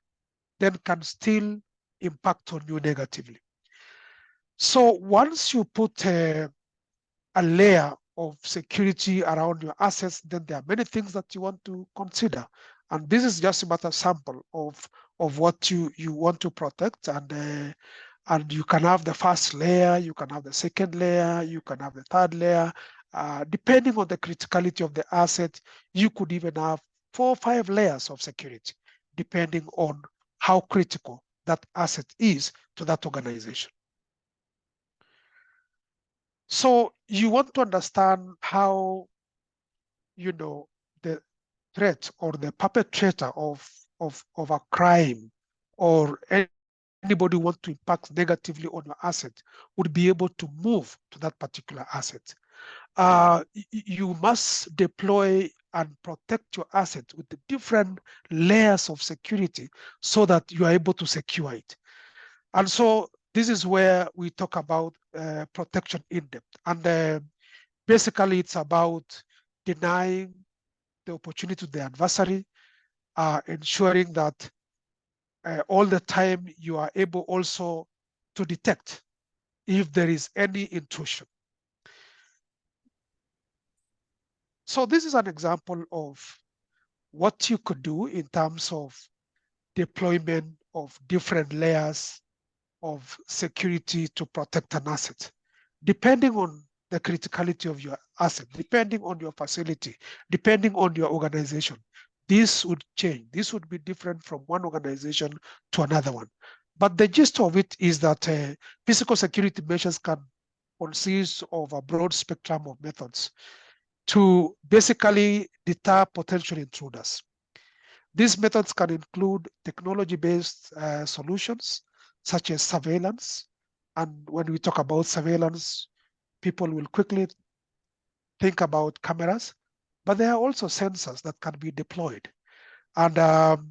then can still impact on you negatively. So once you put a layer of security around your assets, then there are many things that you want to consider. And this is just about a sample of what you want to protect. And you can have the first layer, you can have the second layer, you can have the third layer. Depending on the criticality of the asset, you could even have 4 or 5 layers of security, depending on how critical that asset is to that organization. So you want to understand how, the threat or the perpetrator of a crime or anybody who wants to impact negatively on your asset would be able to move to that particular asset. You must deploy and protect your asset with the different layers of security so that you are able to secure it. And so this is where we talk about protection in depth. And basically it's about denying the opportunity to the adversary, ensuring that all the time you are able also to detect if there is any intrusion. So this is an example of what you could do in terms of deployment of different layers of security to protect an asset, depending on the criticality of your asset, depending on your facility, depending on your organization. This would change. This would be different from one organization to another one. But the gist of it is that physical security measures can consist of a broad spectrum of methods to basically deter potential intruders. These methods can include technology-based solutions, such as surveillance. And when we talk about surveillance, people will quickly think about cameras, but there are also sensors that can be deployed. And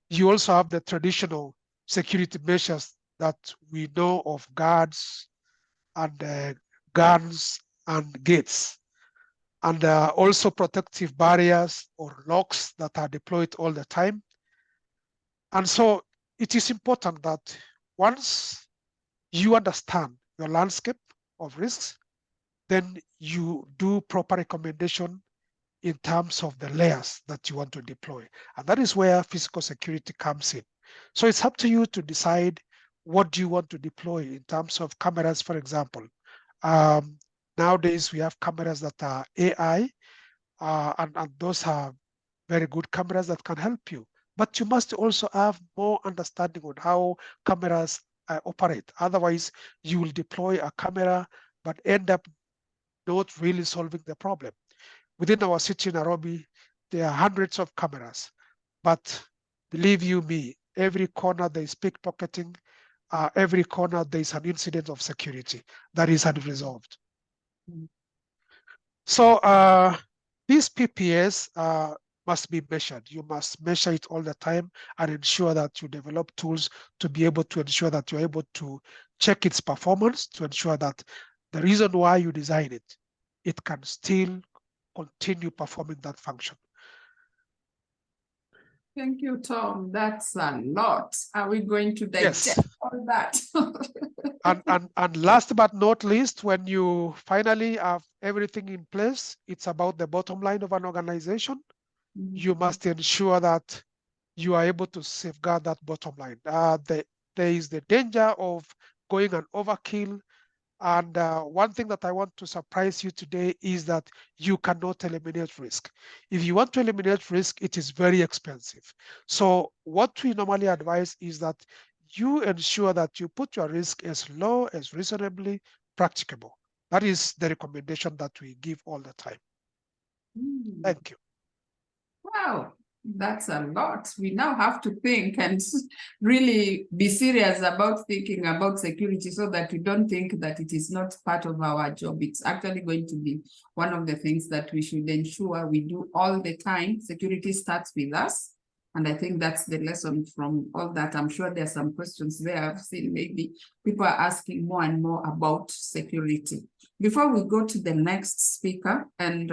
you also have the traditional security measures that we know of, guards and guns and gates, and also protective barriers or locks that are deployed all the time. And so it is important that once you understand your landscape of risks, then you do proper recommendation in terms of the layers that you want to deploy. And that is where physical security comes in. So it's up to you to decide what do you want to deploy in terms of cameras, for example. Nowadays, we have cameras that are AI, and those are very good cameras that can help you. But you must also have more understanding on how cameras operate. Otherwise, you will deploy a camera, but end up not really solving the problem. Within our city, Nairobi, there are hundreds of cameras, but believe you me, every corner there is pickpocketing, every corner there is an incident of security that is unresolved. So these PPS must be measured. You must measure it all the time and ensure that you develop tools to be able to ensure that you're able to check its performance, to ensure that the reason why you design it, it can still continue performing that function. Thank you, Tom. That's a lot. Are we going to digest all that? and last but not least, when you finally have everything in place, it's about the bottom line of an organization. You must ensure that you are able to safeguard that bottom line. There is the danger of going an overkill. And one thing that I want to surprise you today is that you cannot eliminate risk. If you want to eliminate risk, it is very expensive. So what we normally advise is that you ensure that you put your risk as low as reasonably practicable. That is the recommendation that we give all the time. Thank you. Wow, that's a lot. We now have to think and really be serious about thinking about security so that we don't think that it is not part of our job. It's actually going to be one of the things that we should ensure we do all the time. Security starts with us. And I think that's the lesson from all that. I'm sure there are some questions there. I've seen maybe people are asking more and more about security. Before we go to the next speaker, and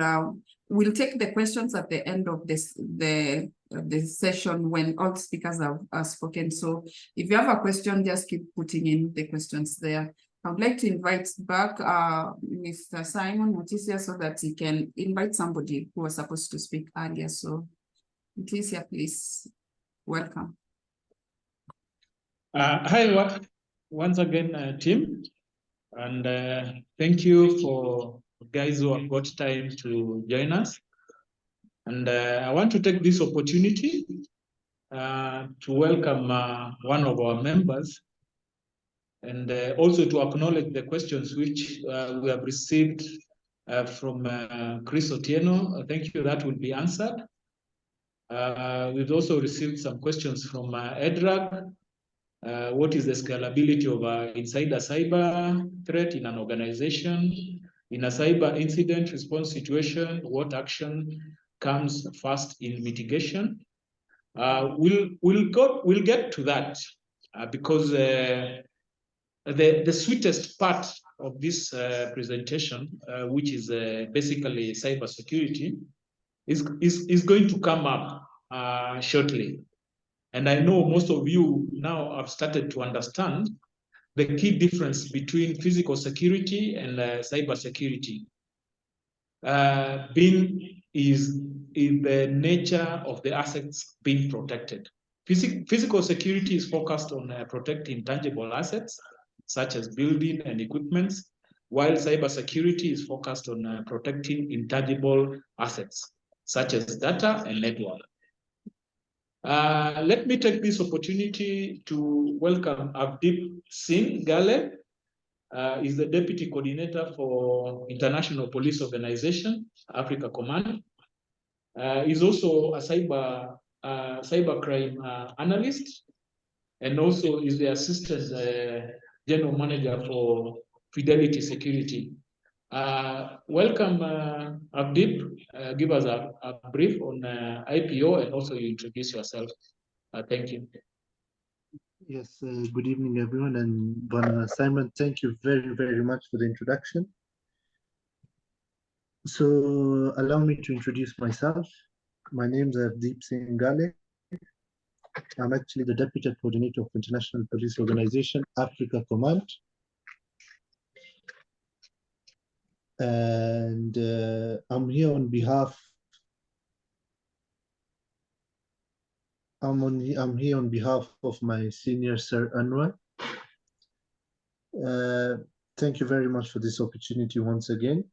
we'll take the questions at the end of the session when all speakers have spoken. So if you have a question, just keep putting in the questions there. I would like to invite back Mr. Simon Uchisia so that he can invite somebody who was supposed to speak earlier. So Uchisia, please, welcome. Hi, once again, team, and thank you for guys who have got time to join us. And I want to take this opportunity to welcome one of our members, and also to acknowledge the questions which we have received from Chris Otieno. Thank you, that will be answered. We've also received some questions from EDRAG. What is the scalability of inside a cyber threat in an organization? In a cyber incident response situation, what action comes first in mitigation? We'll get to that because the sweetest part of this presentation, which is basically cybersecurity, is going to come up shortly. And I know most of you now have started to understand the key difference between physical security and cyber security. Being is the nature of the assets being protected. Physical security is focused on protecting tangible assets, such as building and equipments, while cybersecurity is focused on protecting intangible assets, such as data and network. Let me take this opportunity to welcome Avdeep Singh Gale. Is the Deputy Coordinator for International Police Organization, Africa Command. He's also a cybercrime analyst, and also is the Assistant General Manager for Fidelity Security. Welcome, Avdeep. Give us a brief on IPO, and also you introduce yourself. Thank you. Yes, good evening, everyone. And Simon, thank you very, very much for the introduction. So allow me to introduce myself. My name is Avdeep Singh Gale. I'm actually the Deputy Coordinator of International Police Organization, Africa Command. And I'm here on behalf I'm here on behalf of my senior, Sir Anwar. Thank you very much for this opportunity once again.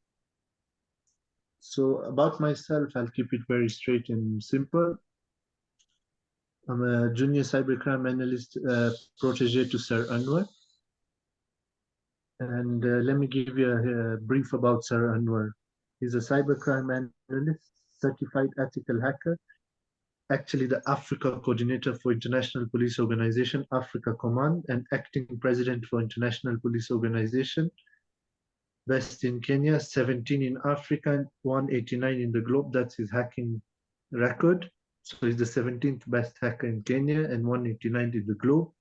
So about myself, I'll keep it very straight and simple. I'm a junior cybercrime analyst, protege to Sir Anwar. And let me give you a brief about Sir Anwar. He's a cybercrime analyst, certified ethical hacker, actually the Africa coordinator for International Police Organization, Africa Command, and acting president for International Police Organization, based in Kenya, 17 in Africa, 189 in the globe. That's his hacking record. So he's the 17th best hacker in Kenya and 189 in the globe.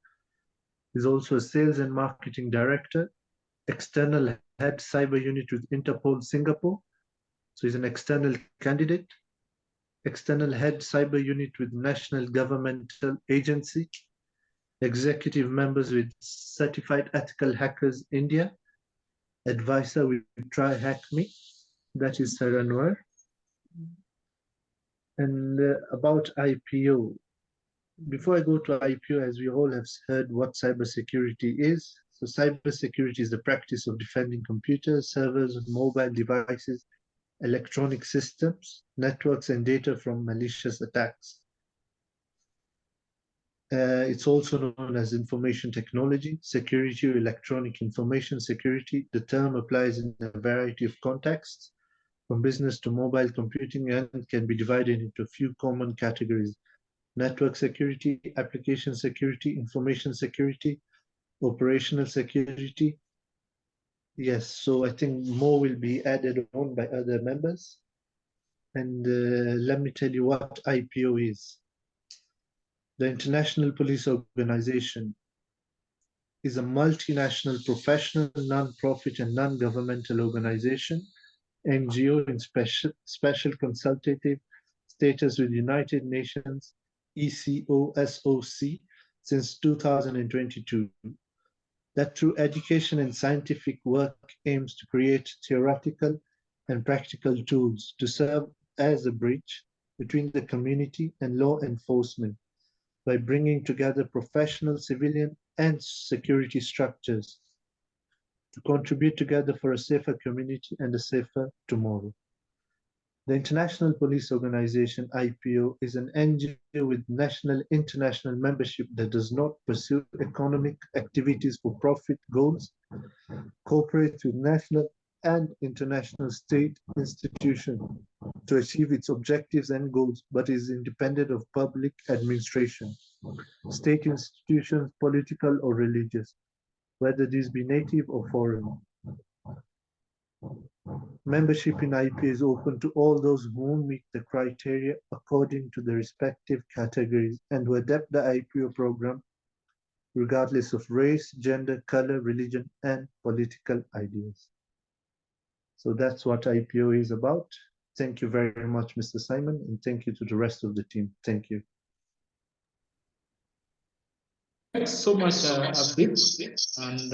He's also a sales and marketing director, external head cyber unit with Interpol Singapore. So he's an external candidate, external head cyber unit with National Governmental Agency, executive members with Certified Ethical Hackers India, advisor with Try Hack Me, that is Sir Anwar. And about IPO, before I go to IPO, as we all have heard what cybersecurity is. So cybersecurity is the practice of defending computers, servers, mobile devices, electronic systems, networks, and data from malicious attacks. It's also known as information technology, security, or electronic information security. The term applies in a variety of contexts, from business to mobile computing, and can be divided into a few common categories: network security, application security, information security, operational security. Yes, so I think more will be added on by other members. And let me tell you what IPO is. The International Police Organization is a multinational professional, non-profit and non-governmental organization, NGO in special consultative status with United Nations, ECOSOC, since 2022. That through education and scientific work aims to create theoretical and practical tools to serve as a bridge between the community and law enforcement by bringing together professional, civilian, and security structures to contribute together for a safer community and a safer tomorrow. The International Police Organization, IPO, is an NGO with national international membership that does not pursue economic activities for profit goals, cooperates with national and international state institutions to achieve its objectives and goals, but is independent of public administration, state institutions, political or religious, whether these be native or foreign. Membership in IPO is open to all those who meet the criteria according to the respective categories and who adapt the IPO program regardless of race, gender, color, religion, and political ideas. So that's what IPO is about. Thank you very much, Mr. Simon, and thank you to the rest of the team. Thank you. Thanks so much, Avdeep, and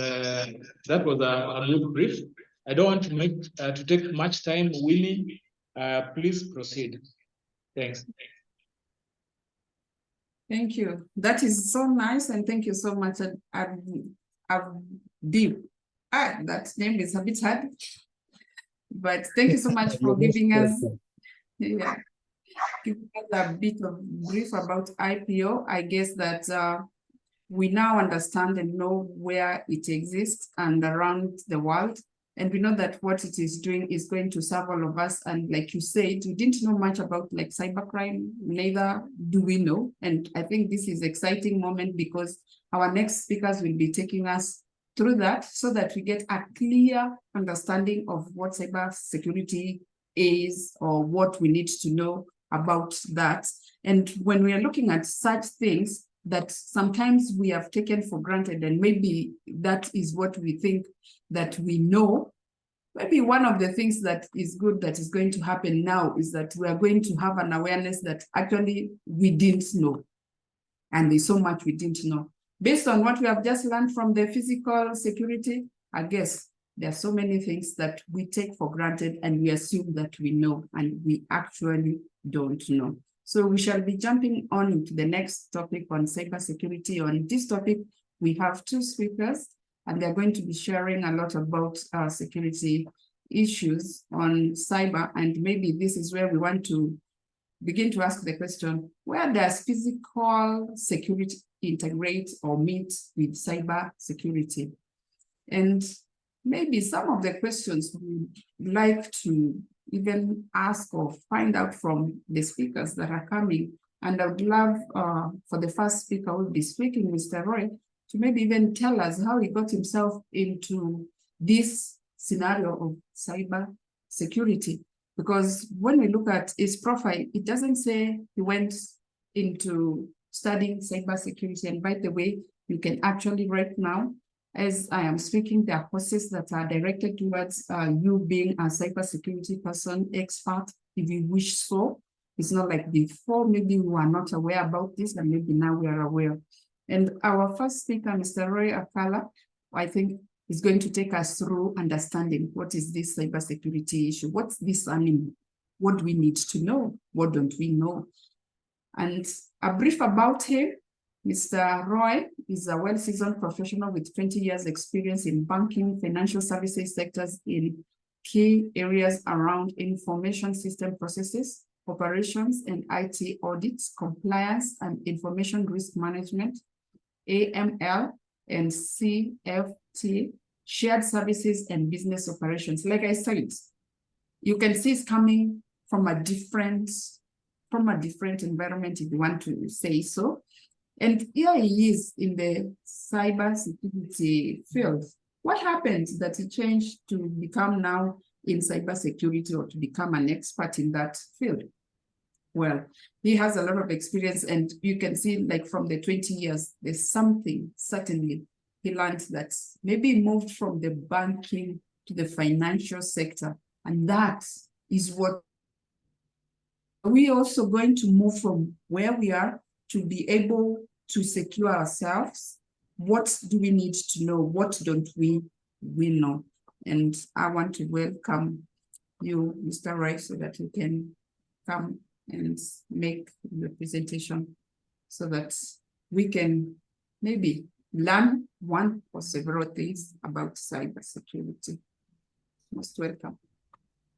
that was a good brief. I don't want to take much time. Willie, Please proceed. Thanks. Thank you. That is so nice, and thank you so much, Abdi. That name is a bit hard, but thank you so much for giving us, giving us a bit of brief about IPO. I guess that we now understand and know where it exists and around the world. And we know that what it is doing is going to serve all of us. And like you said, we didn't know much about like cybercrime, neither do we know. And I think this is an exciting moment because our next speakers will be taking us through that so that we get a clear understanding of what cybersecurity is or what we need to know about that. And when we are looking at such things that sometimes we have taken for granted, and maybe that is what we think that we know, maybe one of the things that is good that is going to happen now is that we are going to have an awareness that actually we didn't know. And there's so much we didn't know. Based on what we have just learned from the physical security, I guess there are so many things that we take for granted and we assume that we know, and we actually don't know. So we shall be jumping on to the next topic on cybersecurity. On this topic, we have two speakers, and they're going to be sharing a lot about security issues on cyber. And maybe this is where we want to begin to ask the question, where does physical security integrate or meet with cyber security? And maybe some of the questions we'd like to even ask or find out from the speakers that are coming. And I would love for the first speaker who will be speaking, Mr. Roy, to maybe even tell us how he got himself into this scenario of cyber security. Because when we look at his profile, it doesn't say he went into studying cybersecurity. And by the way, you can actually right now, as I am speaking, there are courses that are directed towards you being a cybersecurity person, expert, if you wish so. It's not like before, maybe we were not aware about this, and maybe now we are aware. And our first speaker, Mr. Roy Akala, I think is going to take us through understanding what is this cybersecurity issue, what's this animal, what do we need to know, what don't we know. And a brief about him. Mr. Roy is a well-seasoned professional with 20 years experience in banking, financial services sectors in key areas around information system processes, operations and IT audits, compliance and information risk management, AML and CFT, shared services and business operations. Like I said, you can see it's coming from a different environment, if you want to say so. And here he is in the cybersecurity field. What happened that he changed to become now in cybersecurity or to become an expert in that field? Well, he has a lot of experience, and you can see like from the 20 years, there's something certainly he learned that maybe moved from the banking to the financial sector. And that is what we also going to move from where we are to be able to secure ourselves. What do we need to know? What don't we know? And I want to welcome you, Mr. Roy, so that you can come and make the presentation so that we can maybe learn one or several things about cybersecurity. Most welcome.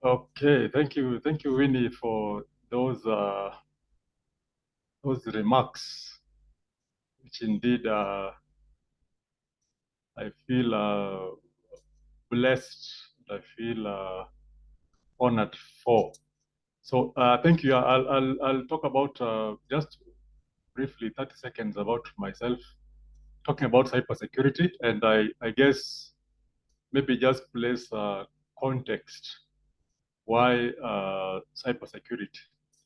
Okay, thank you, Winnie, for those remarks, which indeed I feel blessed. I feel honored for. So thank you. I'll talk about just briefly 30 seconds about myself, talking about cybersecurity, and I guess maybe just place context why cybersecurity.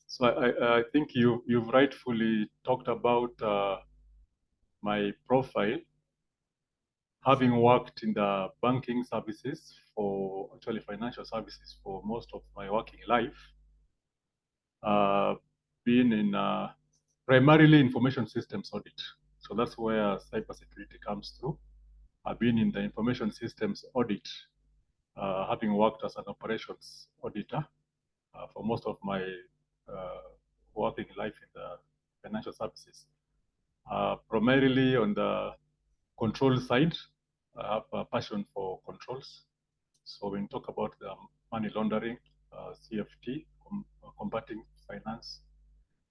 So I think you've rightfully talked about my profile, having worked in the banking services for actually financial services for most of my working life, being in primarily information systems audit. So that's where cybersecurity comes through. I've been in the information systems audit, having worked as an operations auditor, for most of my working life in the financial services. Primarily on the control side, I have a passion for controls. So when we talk about the money laundering, CFT, combating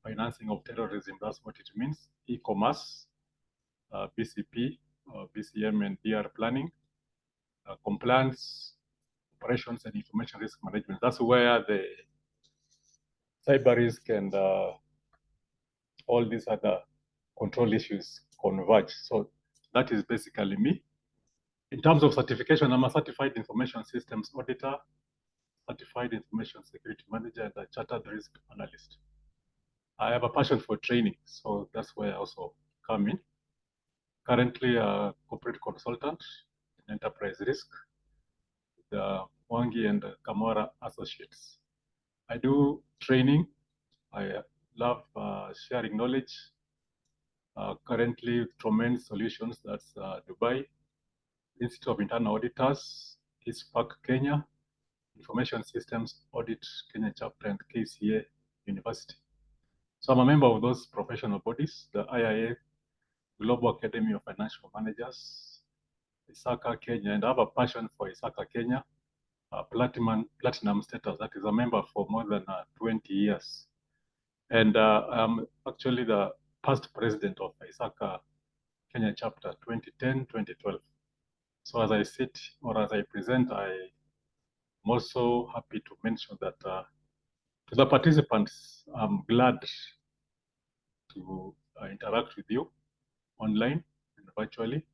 financing of terrorism, that's what it means. E-commerce, BCP, BCM and DR planning, compliance, operations and information risk management. That's where the cyber risk and all these other control issues converge. So that is basically me. In terms of certification, I'm a certified information systems auditor, certified information security manager, and a chartered risk analyst. I have a passion for training, so that's where I also come in. Currently a corporate consultant in enterprise risk, the Wangi and Kamara Associates. I do training. I love sharing knowledge. Currently, Tromen Solutions, that's Dubai, Institute of Internal Auditors, ISPAC Kenya, Information Systems Audit Kenya Chapter, and KCA University. So I'm a member of those professional bodies, the IIA, Global Academy of Financial Managers, ISACA Kenya, and I have a passion for ISACA Kenya, platinum status, that is a member for more than 20 years. And I'm actually the past president of ISACA Kenya chapter 2010-2012. So as I sit or as I present, I'm also happy to mention that to the participants, I'm glad to interact with you online and virtually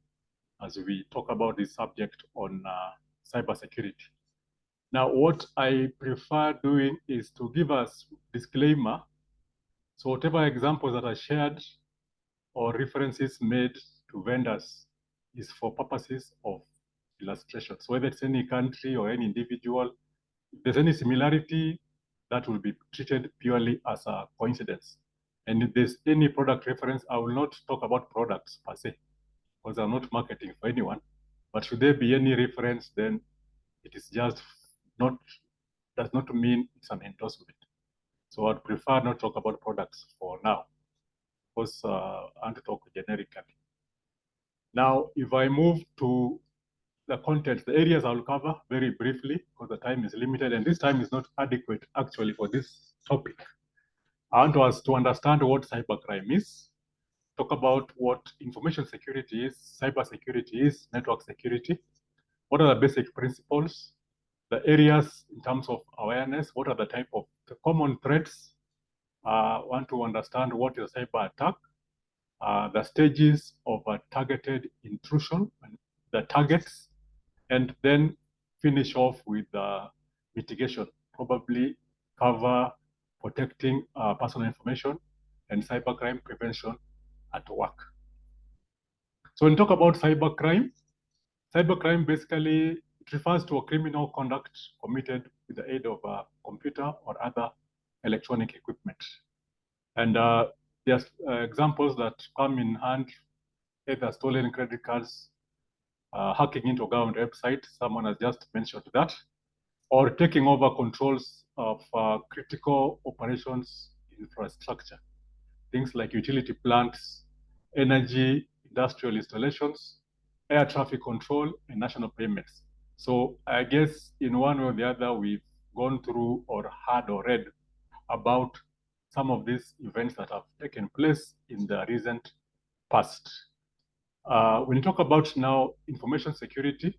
as we talk about this subject on cybersecurity. Now, what I prefer doing is to give us disclaimer. So whatever examples that are shared or references made to vendors is for purposes of illustration. So whether it's any country or any individual, if there's any similarity, that will be treated purely as a coincidence. And if there's any product reference, I will not talk about products per se, because I'm not marketing for anyone. But should there be any reference, then it is just not, does not mean it's an endorsement. So I'd prefer not talk about products for now, because I want to talk generically. Now, if I move to the content, the areas I'll cover very briefly, because the time is limited, and this time is not adequate actually for this topic. I want us to understand what cybercrime is, talk about what information security is, cybersecurity is, network security, what are the basic principles, the areas in terms of awareness, what are the type of the common threats, want to understand what is a cyber attack, the stages of a targeted intrusion, and the targets, and then finish off with mitigation, probably cover protecting personal information and cybercrime prevention at work. So when we talk about cybercrime basically it refers to a criminal conduct committed with the aid of a computer or other electronic equipment. And there's examples that come in hand, either stolen credit cards, hacking into a government website, someone has just mentioned that, or taking over controls of critical operations infrastructure, things like utility plants, energy, industrial installations, air traffic control, and national payments. So I guess in one way or the other, we've gone through or heard or read about some of these events that have taken place in the recent past. When you talk about now information security,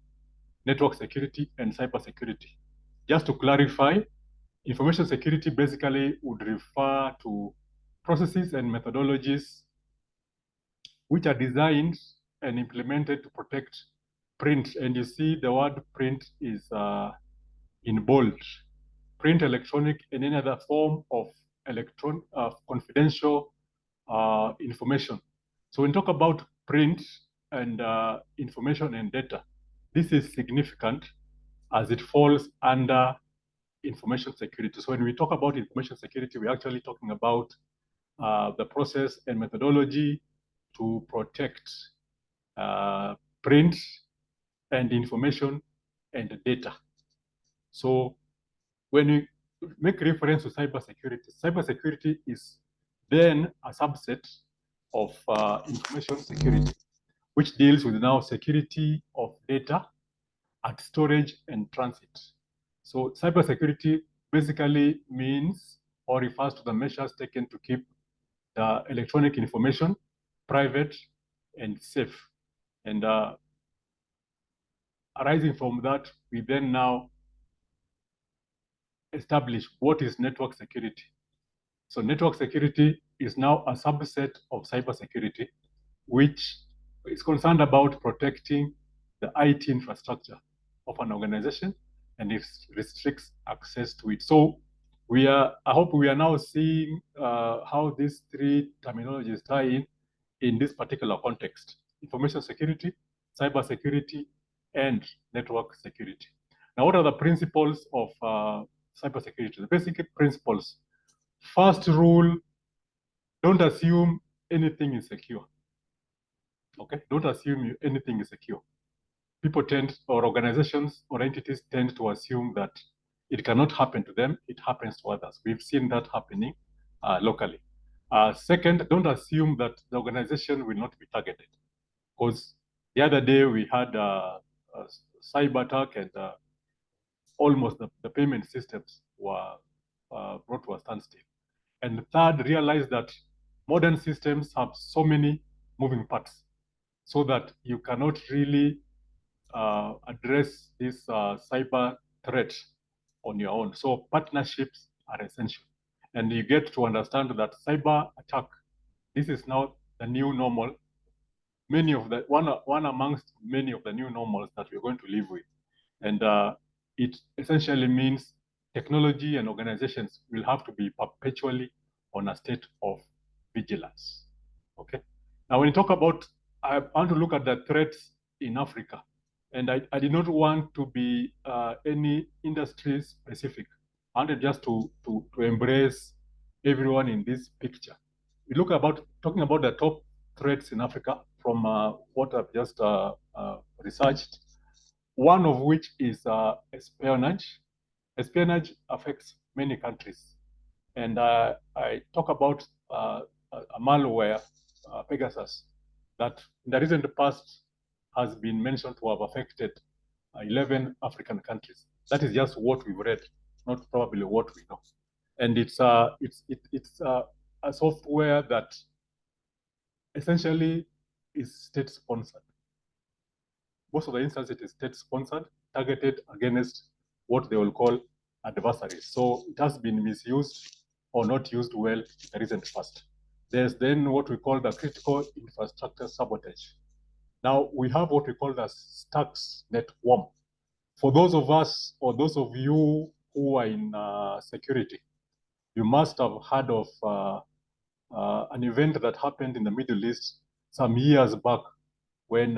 network security, and cybersecurity, just to clarify, information security basically would refer to processes and methodologies which are designed and implemented to protect print. And you see the word print is in bold. Print, electronic, and any other form of confidential information. So when we talk about print and information and data, this is significant as it falls under information security. So when we talk about information security, we're actually talking about the process and methodology to protect print and information and data. So when we make reference to cybersecurity. Cybersecurity is then a subset of information security, which deals with now security of data at storage and transit. So cybersecurity basically means or refers to the measures taken to keep the electronic information private and safe. And arising from that, we then now establish what is network security. So network security is now a subset of cybersecurity, which is concerned about protecting the IT infrastructure of an organization, and it restricts access to it. So I hope we are now seeing how these three terminologies tie in this particular context: information security, cybersecurity, and network security. Now, what are the principles of cybersecurity? The basic principles. First rule, don't assume anything is secure. Okay, don't assume anything is secure. People tend, or organizations or entities tend to assume that it cannot happen to them, it happens to others. We've seen that happening locally. Second, don't assume that the organization will not be targeted. Because the other day we had a cyber attack, and almost the payment systems were brought to a standstill. And third, realize that modern systems have so many moving parts, so that you cannot really address this cyber threat on your own. So partnerships are essential. And you get to understand that cyber attack, this is now the new normal. Many of the, one amongst many of the new normals that we're going to live with. And it essentially means technology and organizations will have to be perpetually on a state of vigilance. Okay. Now, when you talk about, I want to look at the threats in Africa, and I did not want to be any industry specific. I wanted just to embrace everyone in this picture. We look about talking about the top threats in Africa from what I've just researched. One of which is espionage. Espionage affects many countries. And I talk about a malware, Pegasus, that in the recent past has been mentioned to have affected 11 African countries. That is just what we've read, not probably what we know. And it's a software that essentially is state-sponsored. Most of the instances it is state-sponsored, targeted against what they will call adversaries. So it has been misused or not used well in the recent past. There's then what we call the critical infrastructure sabotage. Now we have what we call the Stuxnet worm. For those of us, or those of you who are in security, you must have heard of an event that happened in the Middle East some years back, when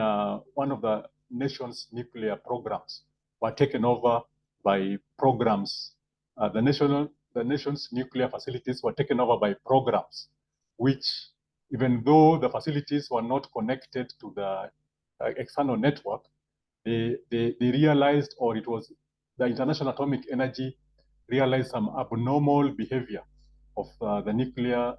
one of the nation's nuclear programs were taken over by programs. The nation's nuclear facilities were taken over by programs, which, even though the facilities were not connected to the external network, they realized, or it was the International Atomic Energy realized some abnormal behavior of the nuclear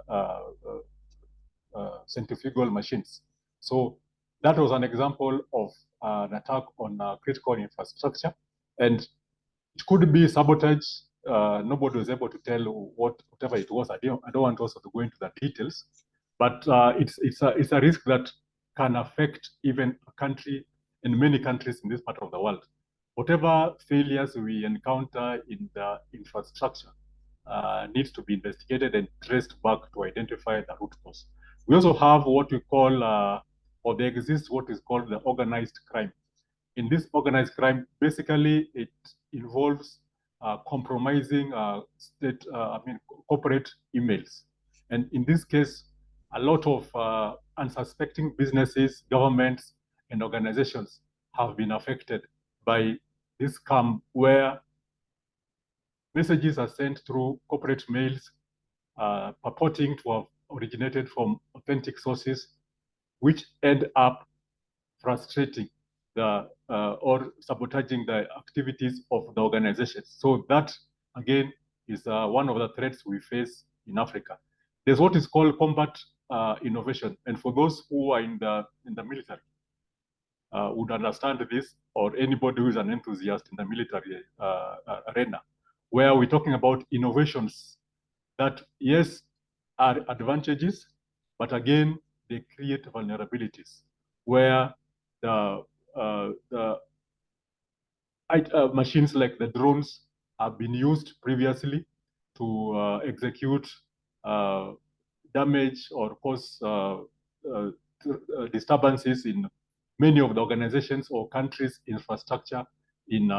centrifugal machines. So that was an example of an attack on critical infrastructure, and it could be sabotage. Nobody was able to tell whatever it was. I don't want also to go into the details, but it's a risk that can affect even a country and many countries in this part of the world. Whatever failures we encounter in the infrastructure needs to be investigated and traced back to identify the root cause. We also have what we call, or there exists what is called the organized crime. In this organized crime, basically it involves compromising corporate emails. And in this case, a lot of unsuspecting businesses, governments, and organizations have been affected by this scam, where messages are sent through corporate mails purporting to have originated from authentic sources, which end up frustrating or sabotaging the activities of the organization. So that, again, is one of the threats we face in Africa. There's what is called combat innovation, and for those who are in the military, would understand this, or anybody who is an enthusiast in the military arena, where we're talking about innovations that, yes, are advantages, but again, they create vulnerabilities, where the machines like the drones have been used previously to execute damage or cause disturbances in many of the organizations or countries' infrastructure in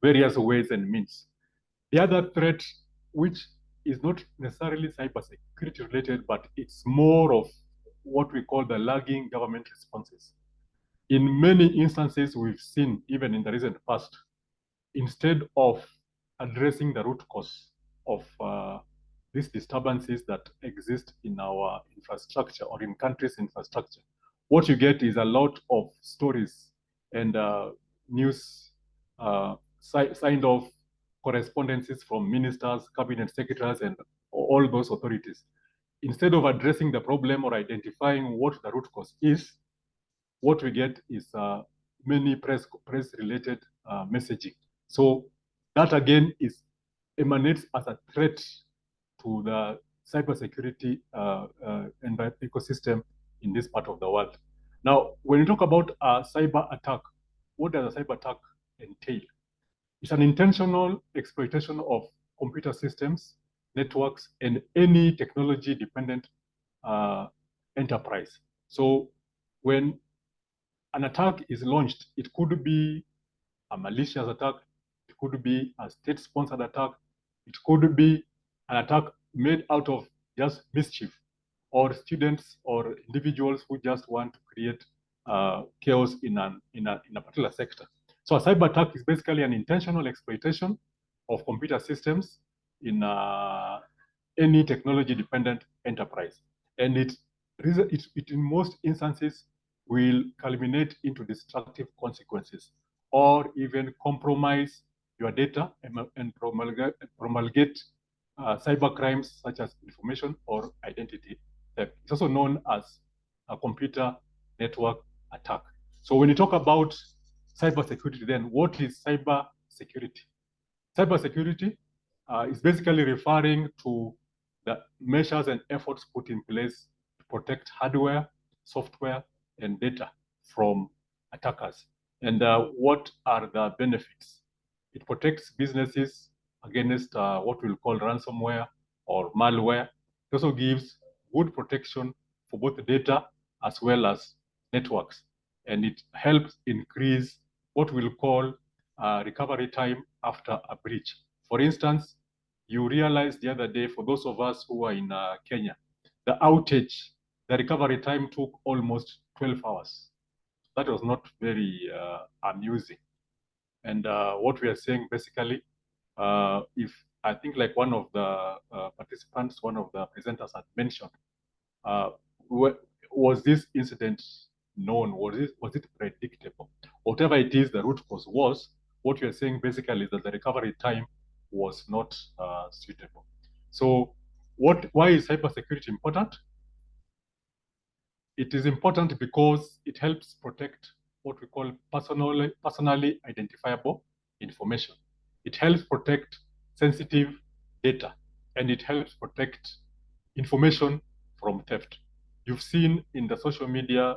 various ways and means. The other threat, which is not necessarily cybersecurity related, but it's more of what we call the lagging government responses. In many instances, we've seen, even in the recent past, instead of addressing the root cause of these disturbances that exist in our infrastructure or in countries' infrastructure, what you get is a lot of stories and news signed off correspondences from ministers, cabinet secretaries, and all those authorities. Instead of addressing the problem or identifying what the root cause is, what we get is many press-related messaging. So that again emanates as a threat to the cybersecurity and the ecosystem in this part of the world. Now, when you talk about a cyber attack, what does a cyber attack entail? It's an intentional exploitation of computer systems, networks, and any technology-dependent enterprise. So when an attack is launched, it could be a malicious attack, it could be a state-sponsored attack, it could be an attack made out of just mischief, or students or individuals who just want to create chaos in a particular sector. So a cyber attack is basically an intentional exploitation of computer systems in any technology-dependent enterprise, and it in most instances will culminate into destructive consequences, or even compromise your data and promulgate cyber crimes such as information or identity theft. It's also known as a computer network attack. So when you talk about cybersecurity, then what is cybersecurity? Cybersecurity is basically referring to the measures and efforts put in place to protect hardware, software, and data from attackers. And what are the benefits? It protects businesses against what we'll call ransomware or malware. It also gives good protection for both data as well as networks. And it helps increase what we'll call recovery time after a breach. For instance, you realized the other day, for those of us who are in Kenya, the outage, the recovery time took almost 12 hours. That was not very amusing. And what we are saying basically, if I think like one of the participants, one of the presenters had mentioned, was this incident known? Was it predictable? Whatever it is, the root cause was, what we are saying basically is that the recovery time was not suitable. So why is cybersecurity important? It is important because it helps protect what we call personally identifiable information. It helps protect sensitive data, and it helps protect information from theft. You've seen in the social media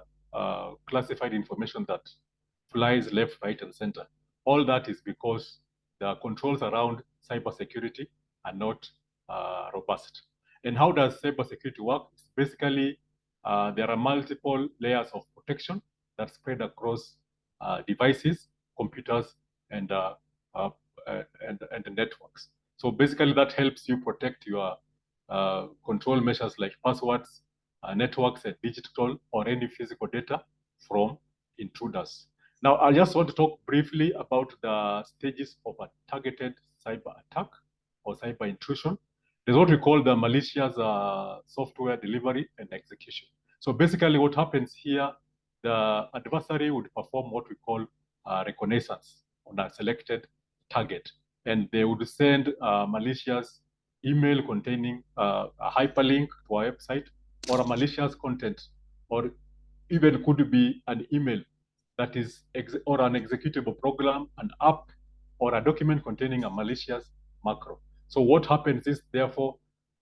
classified information that flies left, right, and center. All that is because the controls around cybersecurity are not robust. And how does cybersecurity work? It's basically, there are multiple layers of protection that spread across devices, computers, and networks. So basically, that helps you protect your control measures like passwords, networks, and digital or any physical data from intruders. Now, I just want to talk briefly about the stages of a targeted cyber attack or cyber intrusion. There's what we call the malicious software delivery and execution. So basically what happens here, the adversary would perform what we call reconnaissance on a selected target. and they would send a malicious email containing a hyperlink to our website, or a malicious content, or even could be an email that is, or an executable program, an app, or a document containing a malicious macro. So what happens is, therefore,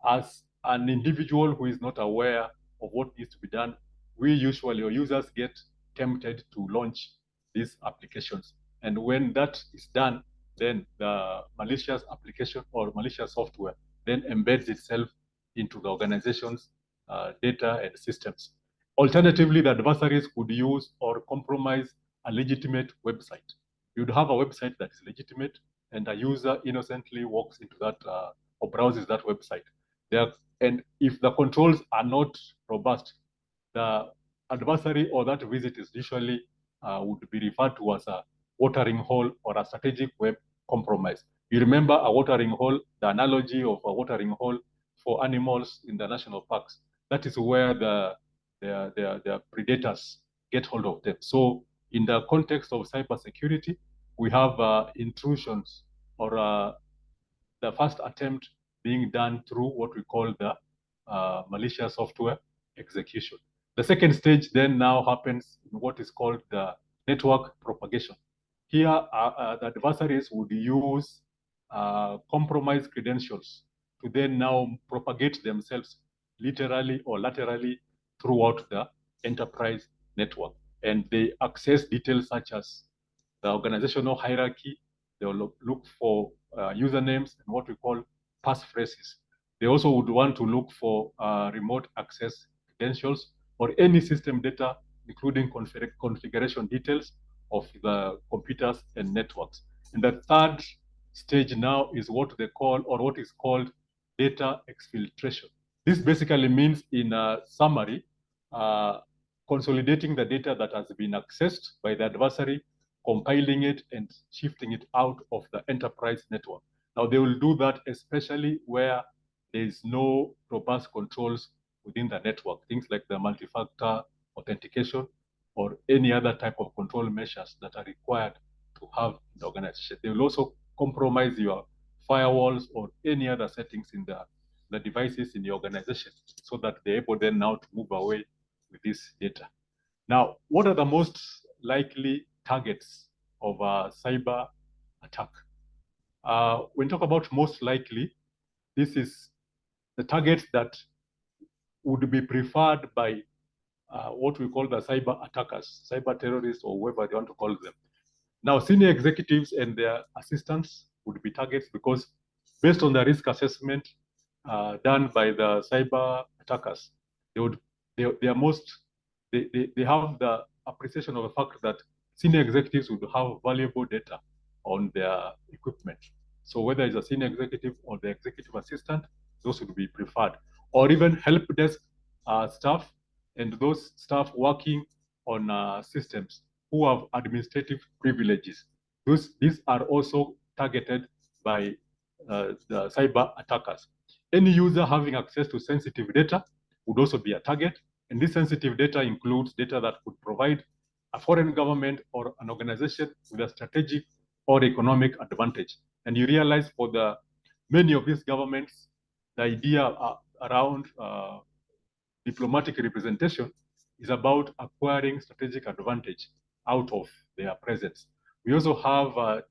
as an individual who is not aware of what needs to be done, we usually, or users, get tempted to launch these applications. And when that is done, then the malicious application or malicious software then embeds itself into the organization's data and systems. Alternatively, the adversaries could use or compromise a legitimate website. You'd have a website that is legitimate, and a user innocently walks into that or browses that website. And if the controls are not robust, the adversary or that visit is usually would be referred to as a watering hole or a strategic web compromise. You remember a watering hole, the analogy of a watering hole for animals in the national parks. That is where the predators get hold of them. So in the context of cybersecurity, we have intrusions or the first attempt being done through what we call the malicious software execution. The second stage then now happens in what is called the network propagation. Here, the adversaries would use compromised credentials to then now propagate themselves literally or laterally throughout the enterprise network. And they access details such as the organizational hierarchy. They will look for usernames and what we call passphrases. They also would want to look for remote access credentials or any system data, including configuration details of the computers and networks. And the third stage now is what they call, or what is called, data exfiltration. This basically means, in a summary, consolidating the data that has been accessed by the adversary, compiling it and shifting it out of the enterprise network. Now, they will do that especially where there is no robust controls within the network, things like the multi-factor authentication or any other type of control measures that are required to have in the organization. They will also compromise your firewalls or any other settings in the devices in the organization so that they're able then now to move away with this data. Now, what are the most likely targets of a cyber attack? When we talk about most likely, this is the targets that would be preferred by what we call the cyber attackers, cyber terrorists, or whoever they want to call them. Now, senior executives and their assistants would be targets because, based on the risk assessment done by the cyber attackers, they have the appreciation of the fact that senior executives would have valuable data on their equipment. So whether it's a senior executive or the executive assistant, those would be preferred. Or even help desk staff and those staff working on systems who have administrative privileges. These are also targeted by the cyber attackers. Any user having access to sensitive data would also be a target. And this sensitive data includes data that could provide a foreign government or an organization with a strategic or economic advantage. And you realize for many of these governments, the idea around diplomatic representation is about acquiring strategic advantage out of their presence. We also have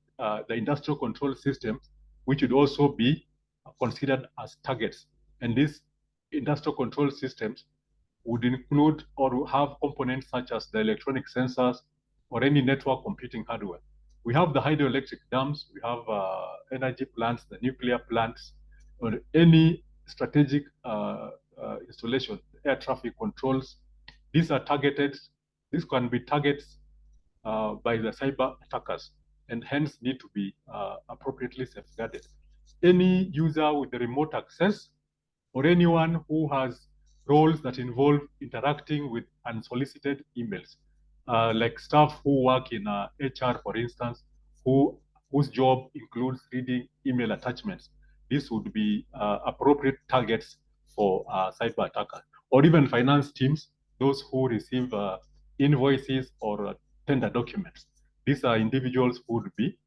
the industrial control systems, which would also be considered as targets. And these industrial control systems would include or have components such as the electronic sensors or any network computing hardware. We have the hydroelectric dams, we have energy plants, the nuclear plants, or any strategic installation, air traffic controls. These are targeted, these can be targets by the cyber attackers and hence need to be appropriately safeguarded. Any user with the remote access or anyone who has roles that involve interacting with unsolicited emails, like staff who work in HR, for instance, whose job includes reading email attachments. This would be appropriate targets for cyber attackers, or even finance teams, those who receive invoices or tender documents. These are individuals who would be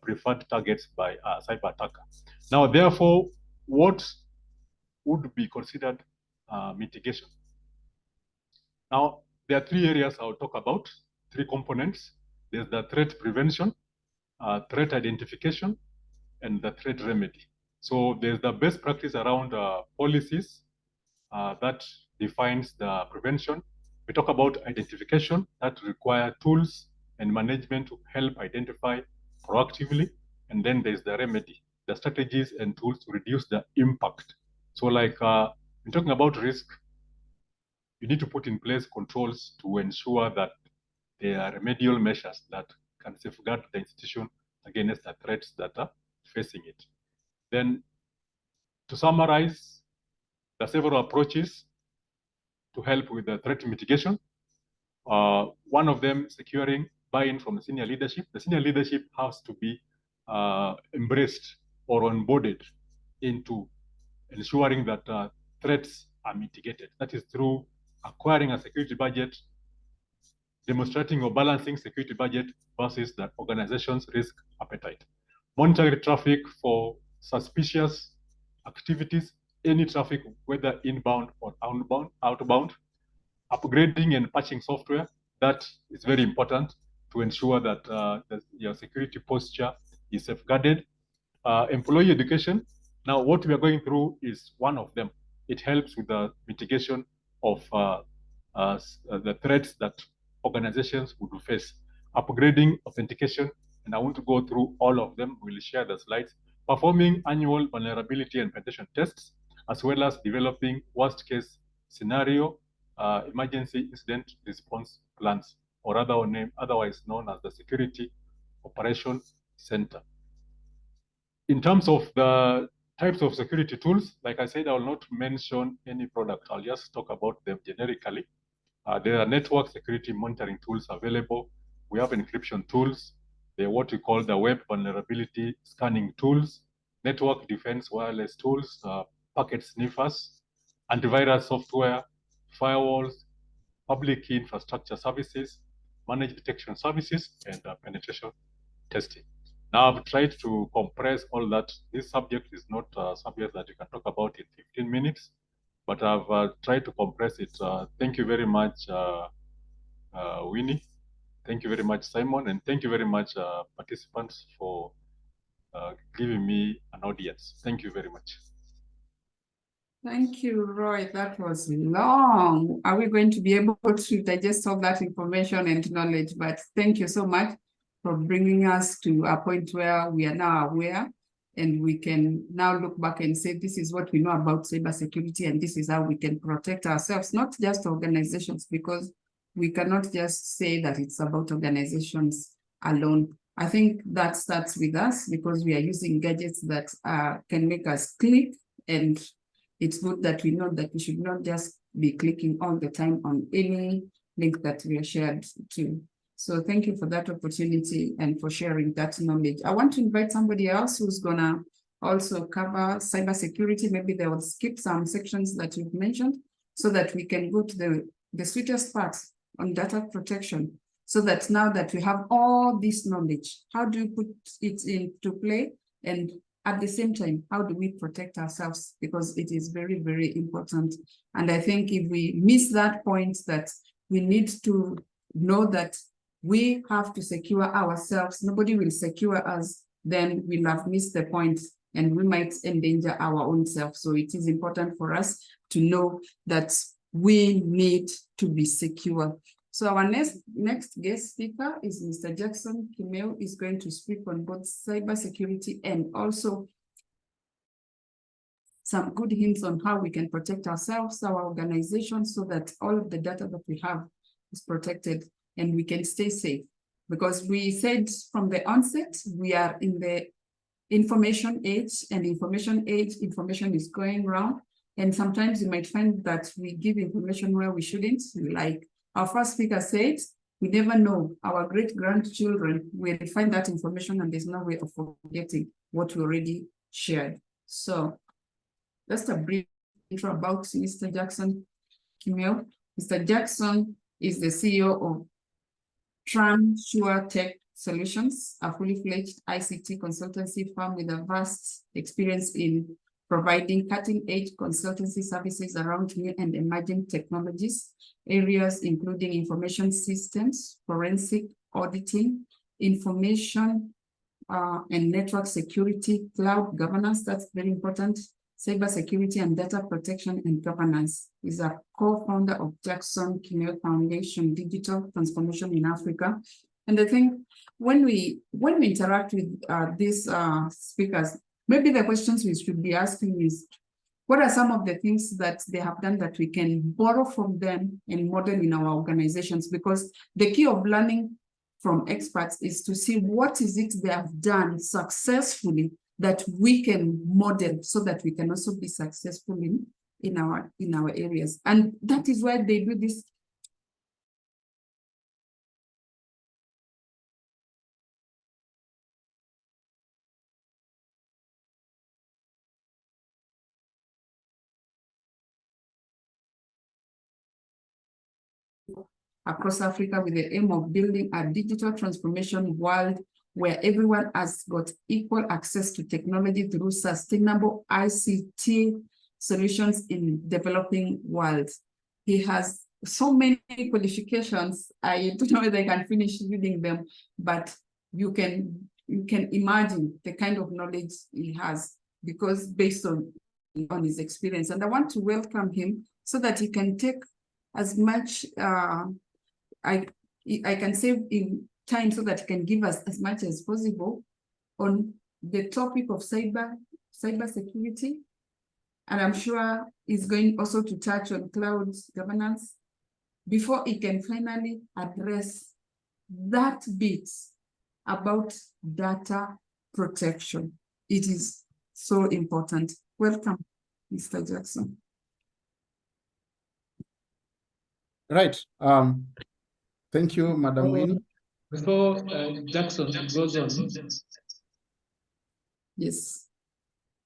preferred targets by a cyber attacker. Now, therefore, what would be considered mitigation? Now, there are three areas I'll talk about, three components. There's the threat prevention, threat identification, and the threat remedy. So there's the best practice around policies that defines the prevention. We talk about identification that require tools and management to help identify proactively. And then there's the remedy, the strategies and tools to reduce the impact. So like we're talking about risk, you need to put in place controls to ensure that there are remedial measures that can safeguard the institution against the threats that are facing it. Then to summarize, the several approaches to help with the threat mitigation. One of them, securing buy-in from the senior leadership. The senior leadership has to be embraced or onboarded into ensuring that threats are mitigated. That is through acquiring a security budget, demonstrating or balancing security budget versus the organization's risk appetite. Monitoring traffic for suspicious activities, any traffic, whether inbound or outbound. Upgrading and patching software, that is very important to ensure that your security posture is safeguarded. Employee education. Now, what we are going through is one of them. It helps with the mitigation of the threats that organizations would face. Upgrading, authentication, and I want to go through all of them. We'll share the slides. Performing annual vulnerability and penetration tests, as well as developing worst-case scenario emergency incident response plans, or otherwise known as the Security Operation Center. In terms of the types of security tools, like I said, I will not mention any product. I'll just talk about them generically. There are network security monitoring tools available. We have encryption tools. They're what we call the web vulnerability scanning tools, network defense wireless tools, packet sniffers, antivirus software, firewalls, public key infrastructure services, managed detection services, and penetration testing. Now, I've tried to compress all that. This subject is not a subject that you can talk about in 15 minutes, but I've tried to compress it. Thank you very much, Winnie. Thank you very much, Simon, and thank you very much, participants, for giving me an audience. Thank you very much. Thank you, Roy. That was long. Are we going to be able to digest all that information and knowledge? But thank you so much for bringing us to a point where we are now aware and we can now look back and say, this is what we know about cybersecurity and this is how we can protect ourselves, not just organizations, because we cannot just say that it's about organizations alone. I think that starts with us because we are using gadgets that can make us click, and it's good that we know that we should not just be clicking all the time on any link that we are shared to. So thank you for that opportunity and for sharing that knowledge. I want to invite somebody else who's gonna also cover cybersecurity. Maybe they will skip some sections that you've mentioned so that we can go to the sweetest parts on data protection. So that now that we have all this knowledge, how do you put it into play? And at the same time, how do we protect ourselves? Because it is very, very important. And I think if we miss that point, that we need to know that we have to secure ourselves, nobody will secure us, then we'll have missed the point and we might endanger our own self. So it is important for us to know that we need to be secure. So our next guest speaker is Mr. Jackson Kimeu. Is going to speak on both cybersecurity and also some good hints on how we can protect ourselves, our organization, so that all of the data that we have is protected and we can stay safe. Because we said from the onset, we are in the information age, and information is going around. And sometimes you might find that we give information where we shouldn't, like our first speaker said, we never know. Our great-grandchildren will find that information and there's no way of forgetting what we already shared. So just a brief intro about Mr. Jackson Kimeu. Mr. Jackson is the CEO of TransSure Tech Solutions, a fully-fledged ICT consultancy firm with a vast experience in providing cutting-edge consultancy services around new and emerging technologies, areas including information systems, forensic auditing, information and network security, cloud governance, that's very important, cybersecurity and data protection and governance. Is a co-founder of Jackson Kimeu Foundation Digital Transformation in Africa. And I think when we interact with these speakers, maybe the questions we should be asking is, what are some of the things that they have done that we can borrow from them and model in our organizations? Because the key of learning from experts is to see what is it they have done successfully that we can model so that we can also be successful in our areas. And that is why they do this. Across Africa with the aim of building a digital transformation world where everyone has got equal access to technology through sustainable ICT solutions in developing worlds. He has so many qualifications. I don't know whether I can finish reading them, but you can imagine the kind of knowledge he has, because based on his experience. And I want to welcome him so that he can take as much I can save in time so that he can give us as much as possible on the topic of cybersecurity. And I'm sure he's going also to touch on cloud governance before he can finally address that bit about data protection. It is so important. Welcome, Mr. Jackson. Right. Thank you, Madam Winnie. Before Jackson goes on, yes.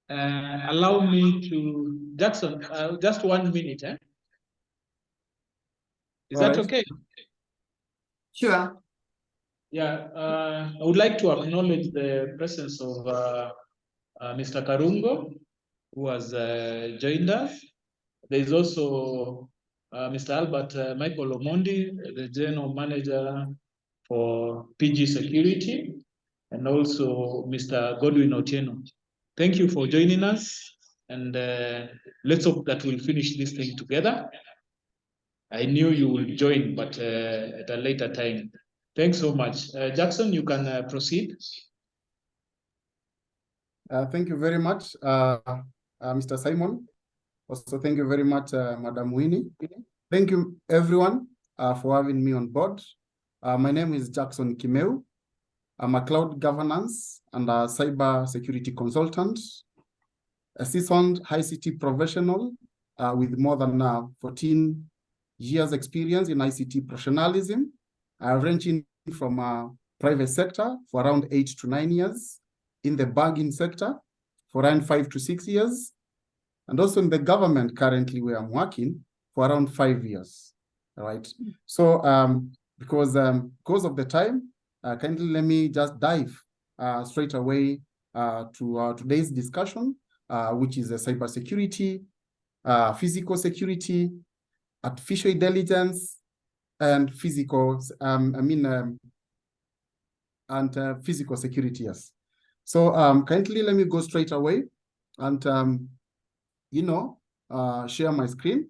Allow me to, Jackson, just 1 minute. Is that okay? Sure. Yeah, I would like to acknowledge the presence of Mr. Karungo, who has joined us. There is also Mr. Albert Michael Omondi, the General Manager for PG Security, and also Mr. Godwin Otieno. Thank you for joining us, and let's hope that we'll finish this thing together. I knew you will join, but at a later time. Thanks so much. Jackson, you can proceed. Thank you very much, Mr. Simon. Also, thank you very much, Madam Winnie. Thank you, everyone, for having me on board. My name is Jackson Kimeu. I'm a cloud governance and a cyber security consultant, a seasoned ICT professional with more than 14 years experience in ICT professionalism, ranging from private sector for around 8 to 9 years, in the banking sector for around 5 to 6 years, and also in the government currently where I'm working for around 5 years. All right. So because of the time, kindly let me just dive straight away to today's discussion, which is cybersecurity, physical security, artificial intelligence, and physical, physical security, yes. So kindly let me go straight away and, share my screen.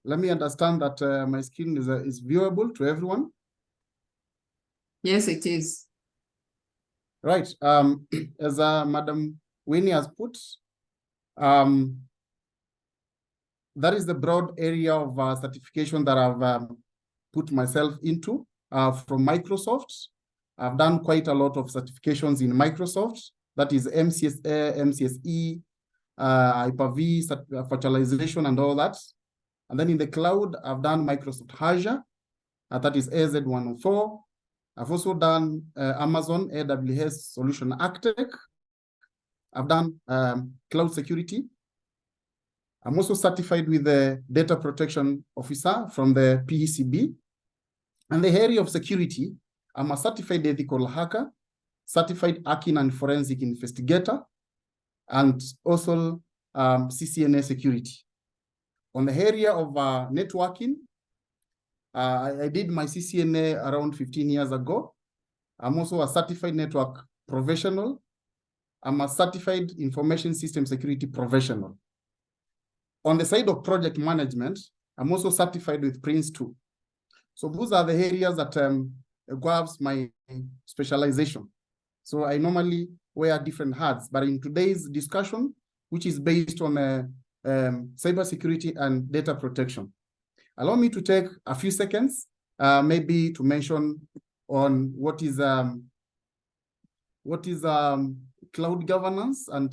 Let me understand that my screen is viewable to everyone. Yes, it is. Right. As Madam Winnie has put, that is the broad area of certification that I've put myself into from Microsoft. I've done quite a lot of certifications in Microsoft. That is MCSA, MCSE, Hyper-V, virtualization, and all that. And then in the cloud, I've done Microsoft Azure, that is AZ-104. I've also done Amazon AWS Solution Architect. I've done cloud security. I'm also certified with the data protection officer from the PECB. And the area of security, I'm a certified ethical hacker, certified hacking and forensic investigator, and also CCNA security. On the area of networking, I did my CCNA around 15 years ago. I'm also a certified network professional. I'm a certified information system security professional. On the side of project management, I'm also certified with Prince2. So those are the areas that grabs my specialization. So I normally wear different hats, but in today's discussion, which is based on cybersecurity and data protection, allow me to take a few seconds, maybe to mention on what is cloud governance, and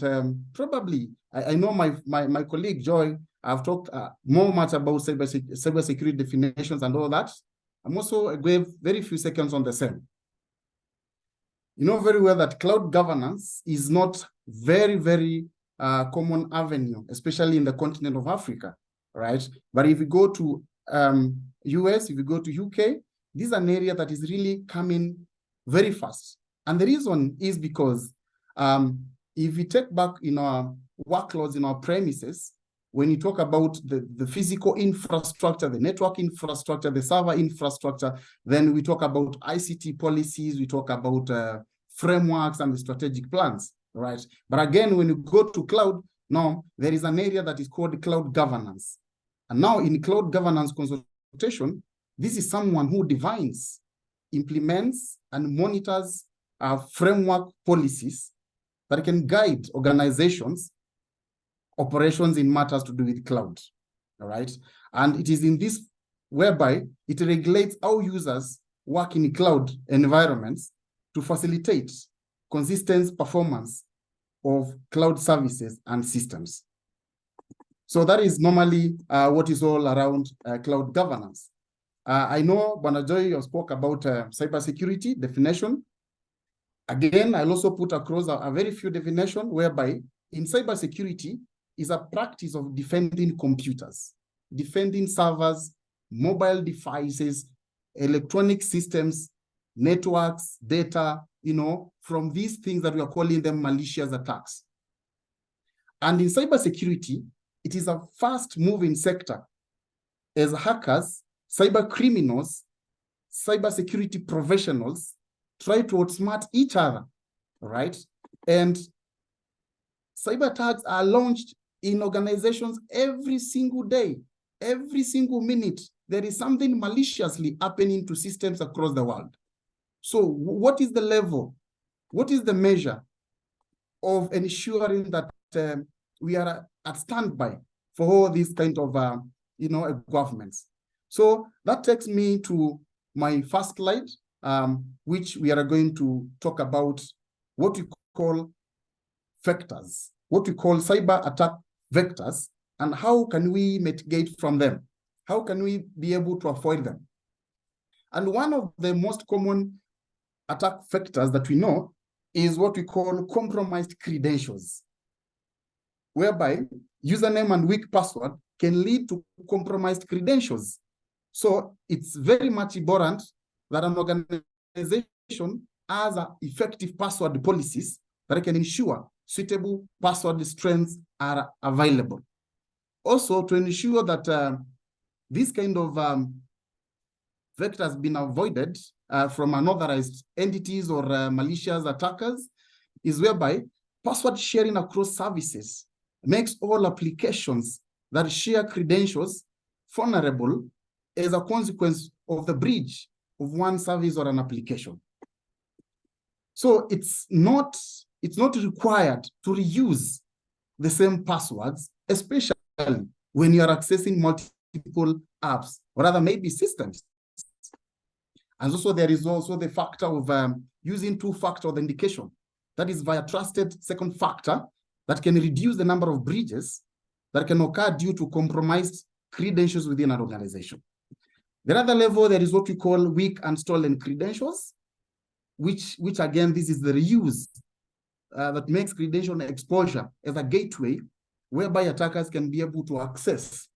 probably I know my colleague Joy have talked much about cybersecurity definitions and all that. I'm also gave very few seconds on the same. You know very well that cloud governance is not very common avenue, especially in the continent of Africa, right? But if you go to US, if you go to UK, this is an area that is really coming very fast. And the reason is because if we take back in our workloads in our premises, when you talk about the physical infrastructure, the network infrastructure, the server infrastructure, then we talk about ICT policies, we talk about frameworks and the strategic plans, right? But again, when you go to cloud, now there is an area that is called cloud governance. And now in cloud governance consultation, this is someone who defines, implements, and monitors framework policies that can guide organizations' operations in matters to do with cloud, all right? And it is in this whereby it regulates how users work in cloud environments to facilitate consistent performance of cloud services and systems. So that is normally what is all around cloud governance. I know Banajoy spoke about cybersecurity definition. Again, I'll also put across a very few definition whereby in cybersecurity is a practice of defending computers, defending servers, mobile devices, electronic systems, networks, data, you know, from these things that we are calling them malicious attacks. And in cybersecurity, it is a fast-moving sector as hackers, cyber criminals, cybersecurity professionals try to outsmart each other, right? And cyber attacks are launched in organizations every single day, every single minute. There is something maliciously happening to systems across the world. So what is the level? What is the measure of ensuring that we are at standby for all these kind of governments? So that takes me to my first slide, which we are going to talk about what we call vectors, what we call cyber attack vectors, and how can we mitigate from them? How can we be able to avoid them? And one of the most common attack vectors that we know is what we call compromised credentials, whereby username and weak password can lead to compromised credentials. So it's very much important that an organization has effective password policies that can ensure suitable password strengths are available. Also, to ensure that this kind of vectors been avoided from unauthorized entities or malicious attackers is whereby password sharing across services makes all applications that share credentials vulnerable as a consequence of the breach of one service or an application. So it's not required to reuse the same passwords, especially when you are accessing multiple apps or rather maybe systems. And also there is also the factor of using two-factor authentication. That is via trusted second factor that can reduce the number of breaches that can occur due to compromised credentials within an organization. The other level, there is what we call weak and stolen credentials, which again, this is the reuse that makes credential exposure as a gateway whereby attackers can be able to access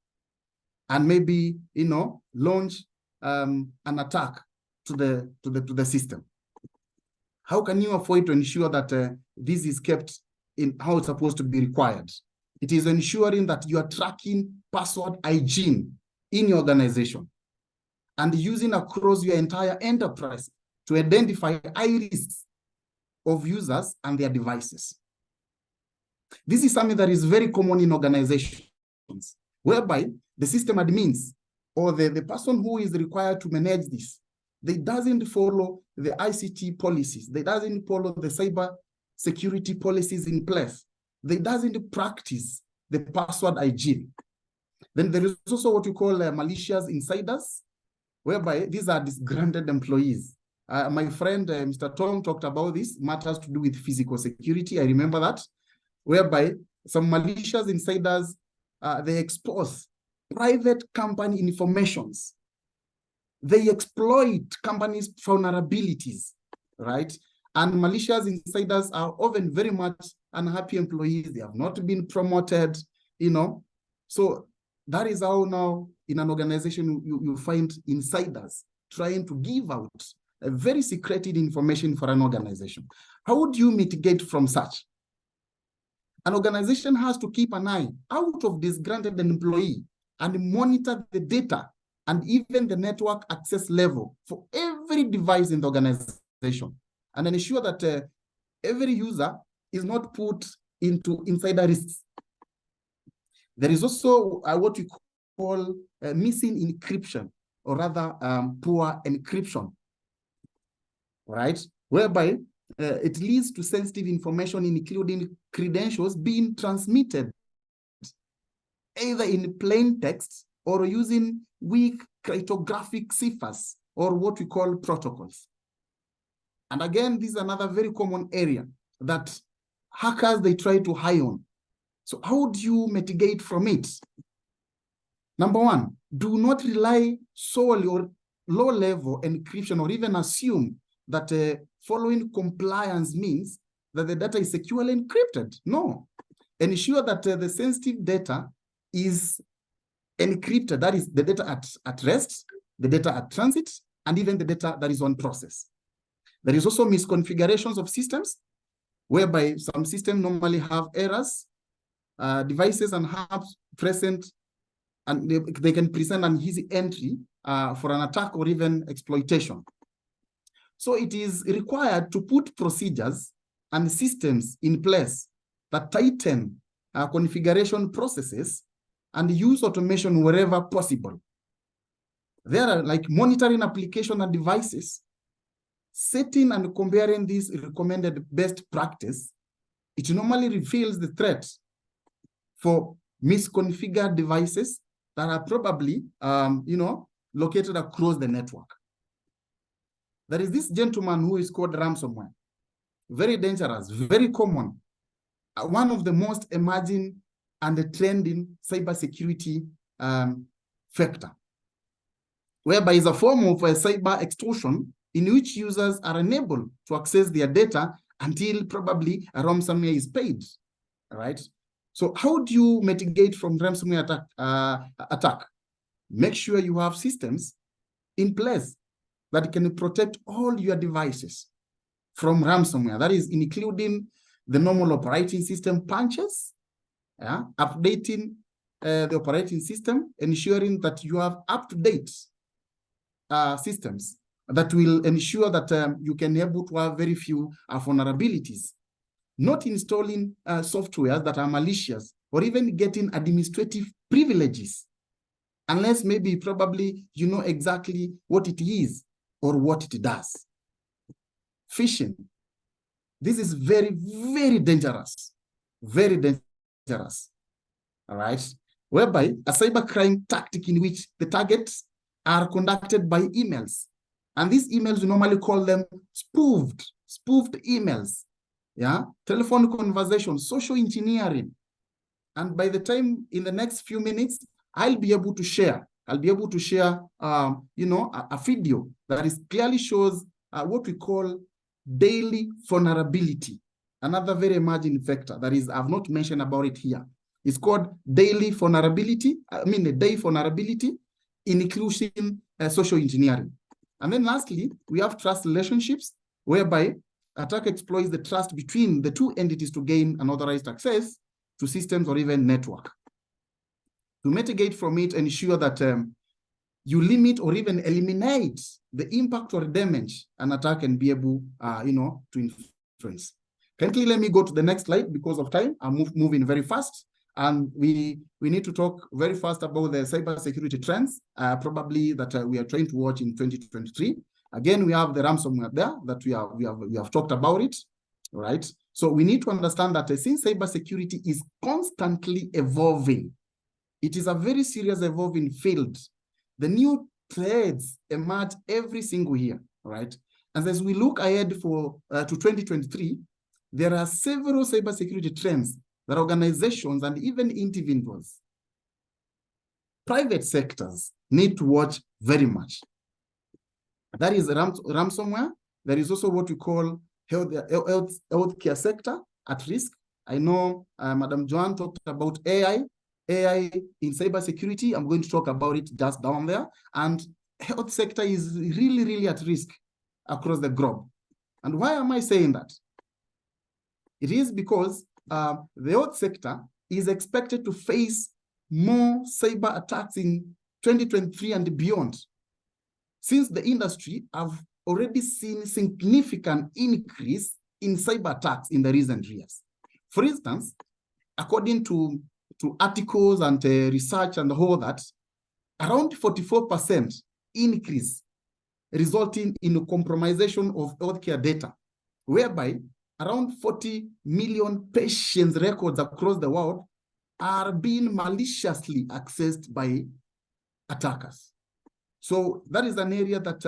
and maybe, launch an attack to the system. How can you avoid to ensure that this is kept in how it's supposed to be required? It is ensuring that you are tracking password hygiene in your organization and using across your entire enterprise to identify high risks of users and their devices. This is something that is very common in organizations, whereby the system admins or the person who is required to manage this, they doesn't follow the ICT policies. They doesn't follow the cyber security policies in place. They doesn't practice the password hygiene. Then there is also what we call malicious insiders, whereby these are disgruntled employees. My friend, Mr. Tom, talked about this, matters to do with physical security. I remember that, whereby some malicious insiders, they expose private company informations. They exploit companies' vulnerabilities, right? And malicious insiders are often very much unhappy employees. They have not been promoted, So that is how now in an organization you find insiders trying to give out a very secreted information for an organization. How would you mitigate from such? An organization has to keep an eye out of disgruntled employee and monitor the data and even the network access level for every device in the organization, and ensure that every user is not put into insider risks. There is also what we call missing encryption, or rather poor encryption, right? Whereby it leads to sensitive information, including credentials, being transmitted either in plain text or using weak cryptographic ciphers, or what we call protocols. And again, this is another very common area that hackers, they try to hide on. So how do you mitigate from it? Number one, do not rely solely on low-level encryption or even assume that following compliance means that the data is securely encrypted. No. Ensure that the sensitive data is encrypted. That is the data at rest, the data at transit, and even the data that is on process. There is also misconfigurations of systems, whereby some systems normally have errors, devices and apps present, and they can present an easy entry for an attack or even exploitation. So it is required to put procedures and systems in place that tighten configuration processes and use automation wherever possible. There are like monitoring application and devices, setting and comparing these recommended best practice. It normally reveals the threat for misconfigured devices that are probably, located across the network. There is this gentleman who is called ransomware. Very dangerous, very common. One of the most emerging and trending cybersecurity factor, whereby it's a form of a cyber extortion in which users are unable to access their data until probably a ransomware is paid, all right? So how do you mitigate from ransomware attack? Make sure you have systems in place that can protect all your devices from ransomware. That is including the normal operating system patches, updating the operating system, ensuring that you have up-to-date systems that will ensure that you can be able to have very few vulnerabilities. Not installing softwares that are malicious or even getting administrative privileges, unless maybe probably you know exactly what it is or what it does. Phishing. This is very, very dangerous. Very dangerous. All right. Whereby a cybercrime tactic in which the targets are conducted by emails. And these emails, we normally call them spoofed emails. Yeah, telephone conversations, social engineering. And by the time in the next few minutes, I'll be able to share a video that is clearly shows what we call daily vulnerability. Another very emerging factor that is, I've not mentioned about it here. It's called daily vulnerability. A day vulnerability in inclusion social engineering. And then lastly, we have trust relationships, whereby attack exploits the trust between the two entities to gain unauthorized access to systems or even network. To mitigate from it, ensure that you limit or even eliminate the impact or damage an attack can be able, to influence. Currently, let me go to the next slide because of time. I'm moving very fast. And we need to talk very fast about the cybersecurity trends, probably that we are trying to watch in 2023. Again, we have the ransomware there that we have talked about it, right? So we need to understand that since cybersecurity is constantly evolving, it is a very serious evolving field. The new threats emerge every single year, right? And as we look ahead to 2023, there are several cybersecurity trends that organizations and even individuals, private sectors need to watch very much. That is ransomware. There is also what we call healthcare sector at risk. I know Madam Joanne talked about AI in cybersecurity. I'm going to talk about it just down there. And health sector is really, really at risk across the globe. And why am I saying that? It is because the health sector is expected to face more cyber attacks in 2023 and beyond, since the industry have already seen significant increase in cyber attacks in the recent years. For instance, according to articles and research and all that, around 44% increase, resulting in a compromisation of healthcare data, whereby around 40 million patients' records across the world are being maliciously accessed by attackers. So that is an area that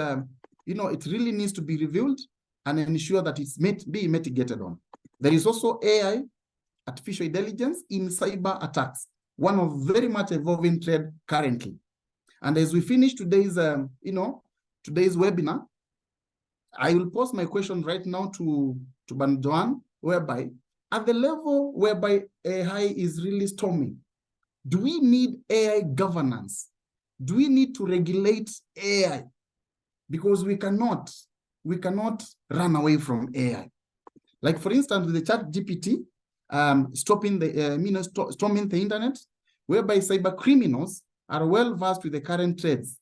it really needs to be revealed and ensure that it's be mitigated on. There is also AI, artificial intelligence, in cyber attacks, one of very much evolving trend currently. And as we finish today's today's webinar, I will pose my question right now to Ban Joan, whereby at the level whereby AI is really storming, do we need AI governance? Do we need to regulate AI? Because we cannot run away from AI. Like for instance, with the ChatGPT storming the internet, whereby cyber criminals are well versed with the current threats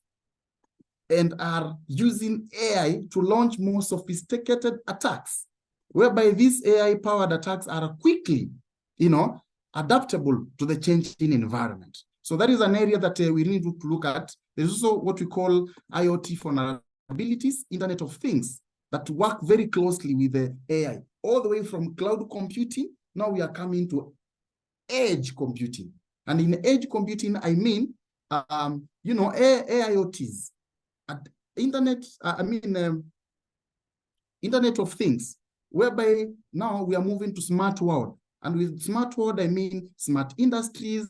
and are using AI to launch more sophisticated attacks, whereby these AI-powered attacks are quickly, adaptable to the changing environment. So that is an area that we need to look at. There's also what we call IoT vulnerabilities, Internet of Things, that work very closely with the AI, all the way from cloud computing. Now we are coming to edge computing. And in edge computing, I mean, AIoTs, Internet of Things, whereby now we are moving to smart world. And with smart world, I mean smart industries,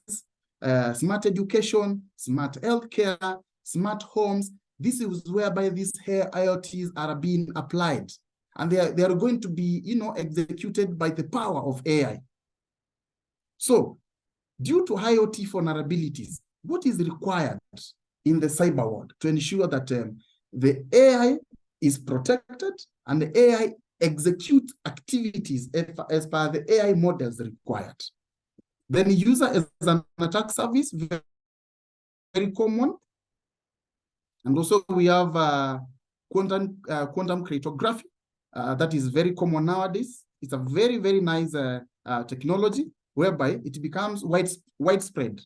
smart education, smart healthcare, smart homes. This is whereby these IoTs are being applied. And they are going to be, executed by the power of AI. So, due to IoT vulnerabilities, what is required in the cyber world to ensure that the AI is protected and the AI execute activities as per the AI models required? Then user as an attack service, very common. And also we have quantum cryptography. That is very common nowadays. It's a very, very nice technology whereby it becomes widespread.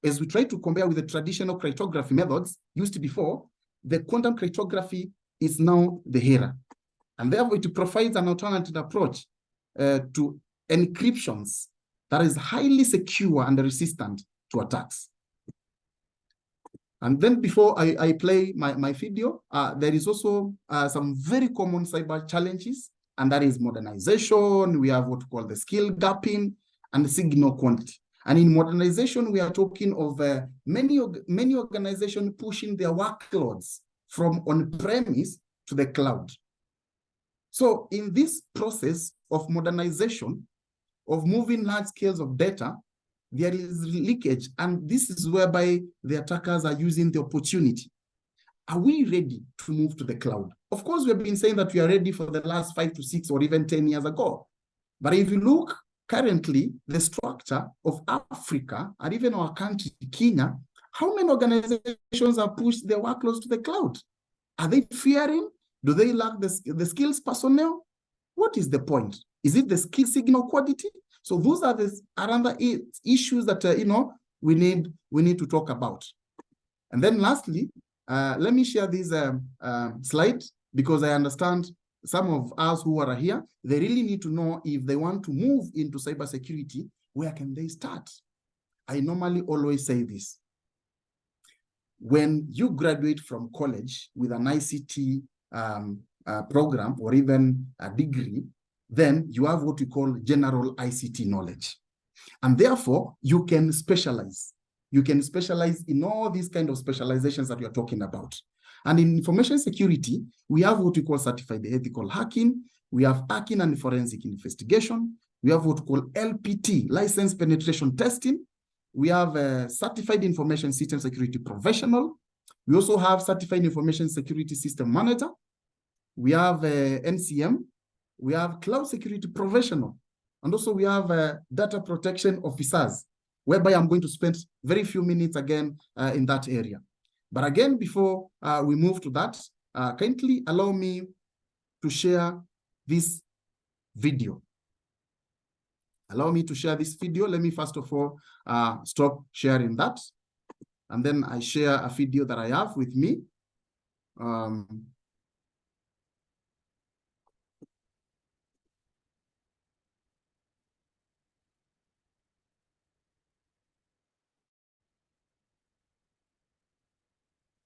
As we try to compare with the traditional cryptography methods used before, the quantum cryptography is now the era. And therefore it provides an alternative approach to encryptions that is highly secure and resistant to attacks. And then before I play my video, there is also some very common cyber challenges, and that is modernization. We have what we call the skill gapping and the signal quantity. And in modernization, we are talking of many organizations pushing their workloads from on-premise to the cloud. So in this process of modernization, of moving large scales of data, there is leakage, and this is whereby the attackers are using the opportunity. Are we ready to move to the cloud? Of course, we've been saying that we are ready for the last 5 to 6 or even 10 years ago. But if you look currently, the structure of Africa and even our country, Kenya, how many organizations have pushed their workloads to the cloud? Are they fearing? Do they lack the skills personnel? What is the point? Is it the skill signal quality? So those are the other issues that we need to talk about. And then lastly, let me share this slide, because I understand some of us who are here, they really need to know if they want to move into cybersecurity, where can they start? I normally always say this. When you graduate from college with an ICT program or even a degree, then you have what we call general ICT knowledge. And therefore, you can specialize. You can specialize in all these kind of specializations that you're talking about. And in information security, we have what we call certified ethical hacking. We have hacking and forensic investigation. We have what we call LPT, license penetration testing. We have a certified information system security professional. We also have certified information security system manager. We have NCM. We have cloud security professional. And also we have data protection officers, whereby I'm going to spend very few minutes again in that area. But again, before we move to that, kindly allow me to share this video. Allow me to share this video. Let me first of all stop sharing that. And then I share a video that I have with me.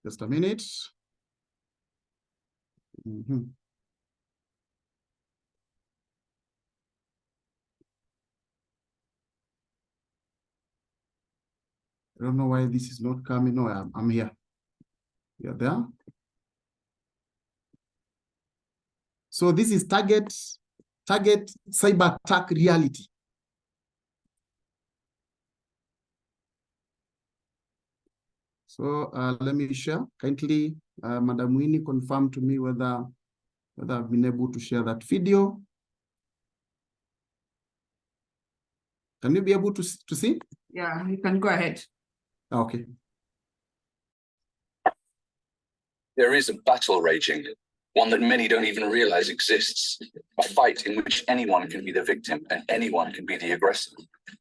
Just a minute. I don't know why this is not coming. No, I'm here. You're there. So this is target cyber attack reality. So let me share. Kindly, Madam Winnie, confirm to me whether I've been able to share that video. Can you be able to see? Yeah, you can go ahead. Okay. There is a battle raging, one that many don't even realize exists. A fight in which anyone can be the victim and anyone can be the aggressor.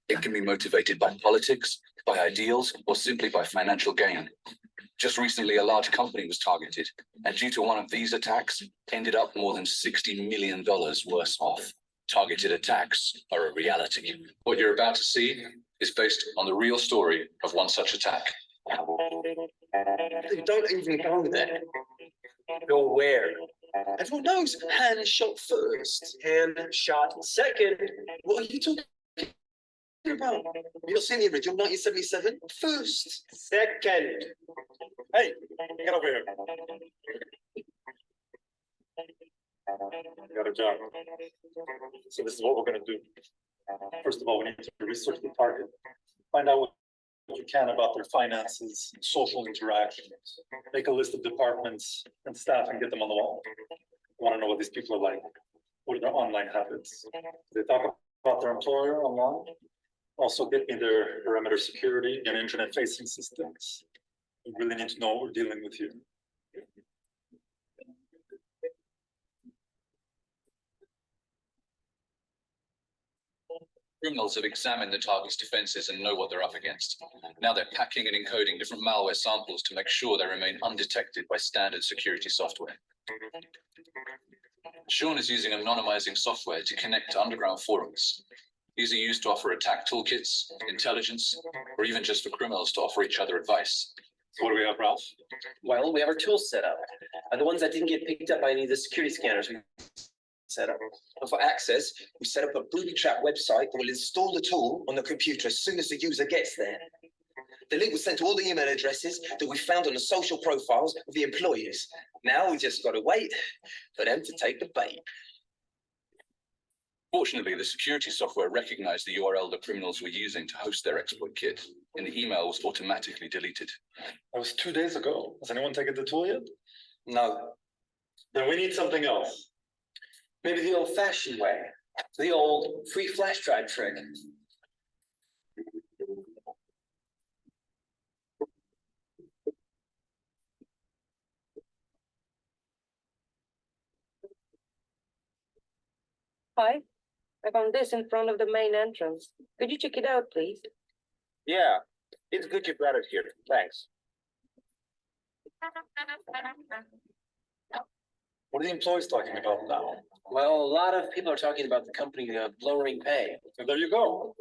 It can be motivated by politics, by ideals, or simply by financial gain. Just recently, a large company was targeted, and due to one of these attacks, ended up more than $60 million worse off. Targeted attacks are a reality. What you're about to see is based on the real story of one such attack. Don't even go there. Go where? Everyone knows hand shot first. Hand shot second. What are you talking about? You're seeing the original 1977? First. Second. Hey, get over here. Got a job. So this is what we're going to do. First of all, we need to research the target. Find out what you can about their finances, social interactions. Make a list of departments and staff and get them on the wall. I want to know what these people are like. What are their online habits? Do they talk about their employer online? Also get me their perimeter security and internet-facing systems. We really need to know what we're dealing with here. Criminals have examined the target's defenses and know what they're up against. Now they're packing and encoding different malware samples to make sure they remain undetected by standard security software. Sean is using anonymizing software to connect to underground forums. These are used to offer attack toolkits, intelligence, or even just for criminals to offer each other advice. So what do we have, Ralph? Well, we have our tools set up. And the ones that didn't get picked up by any of the security scanners we set up. And for access, we set up a booby trap website that will install the tool on the computer as soon as the user gets there. The link was sent to all the email addresses that we found on the social profiles of the employees. Now we just got to wait for them to take the bait. Fortunately, the security software recognized the URL the criminals were using to host their exploit kit, and the email was automatically deleted. That was 2 days ago. Has anyone taken the tool yet? No, Then we need something else. maybe the old-fashioned way, the old free flash drive trick. Hi, I found this in front of the main entrance. Could you check it out, please? Yeah, it's good you brought it here. Thanks. What are the employees talking about now? Well, a lot of people are talking about the company lowering pay. So there you go.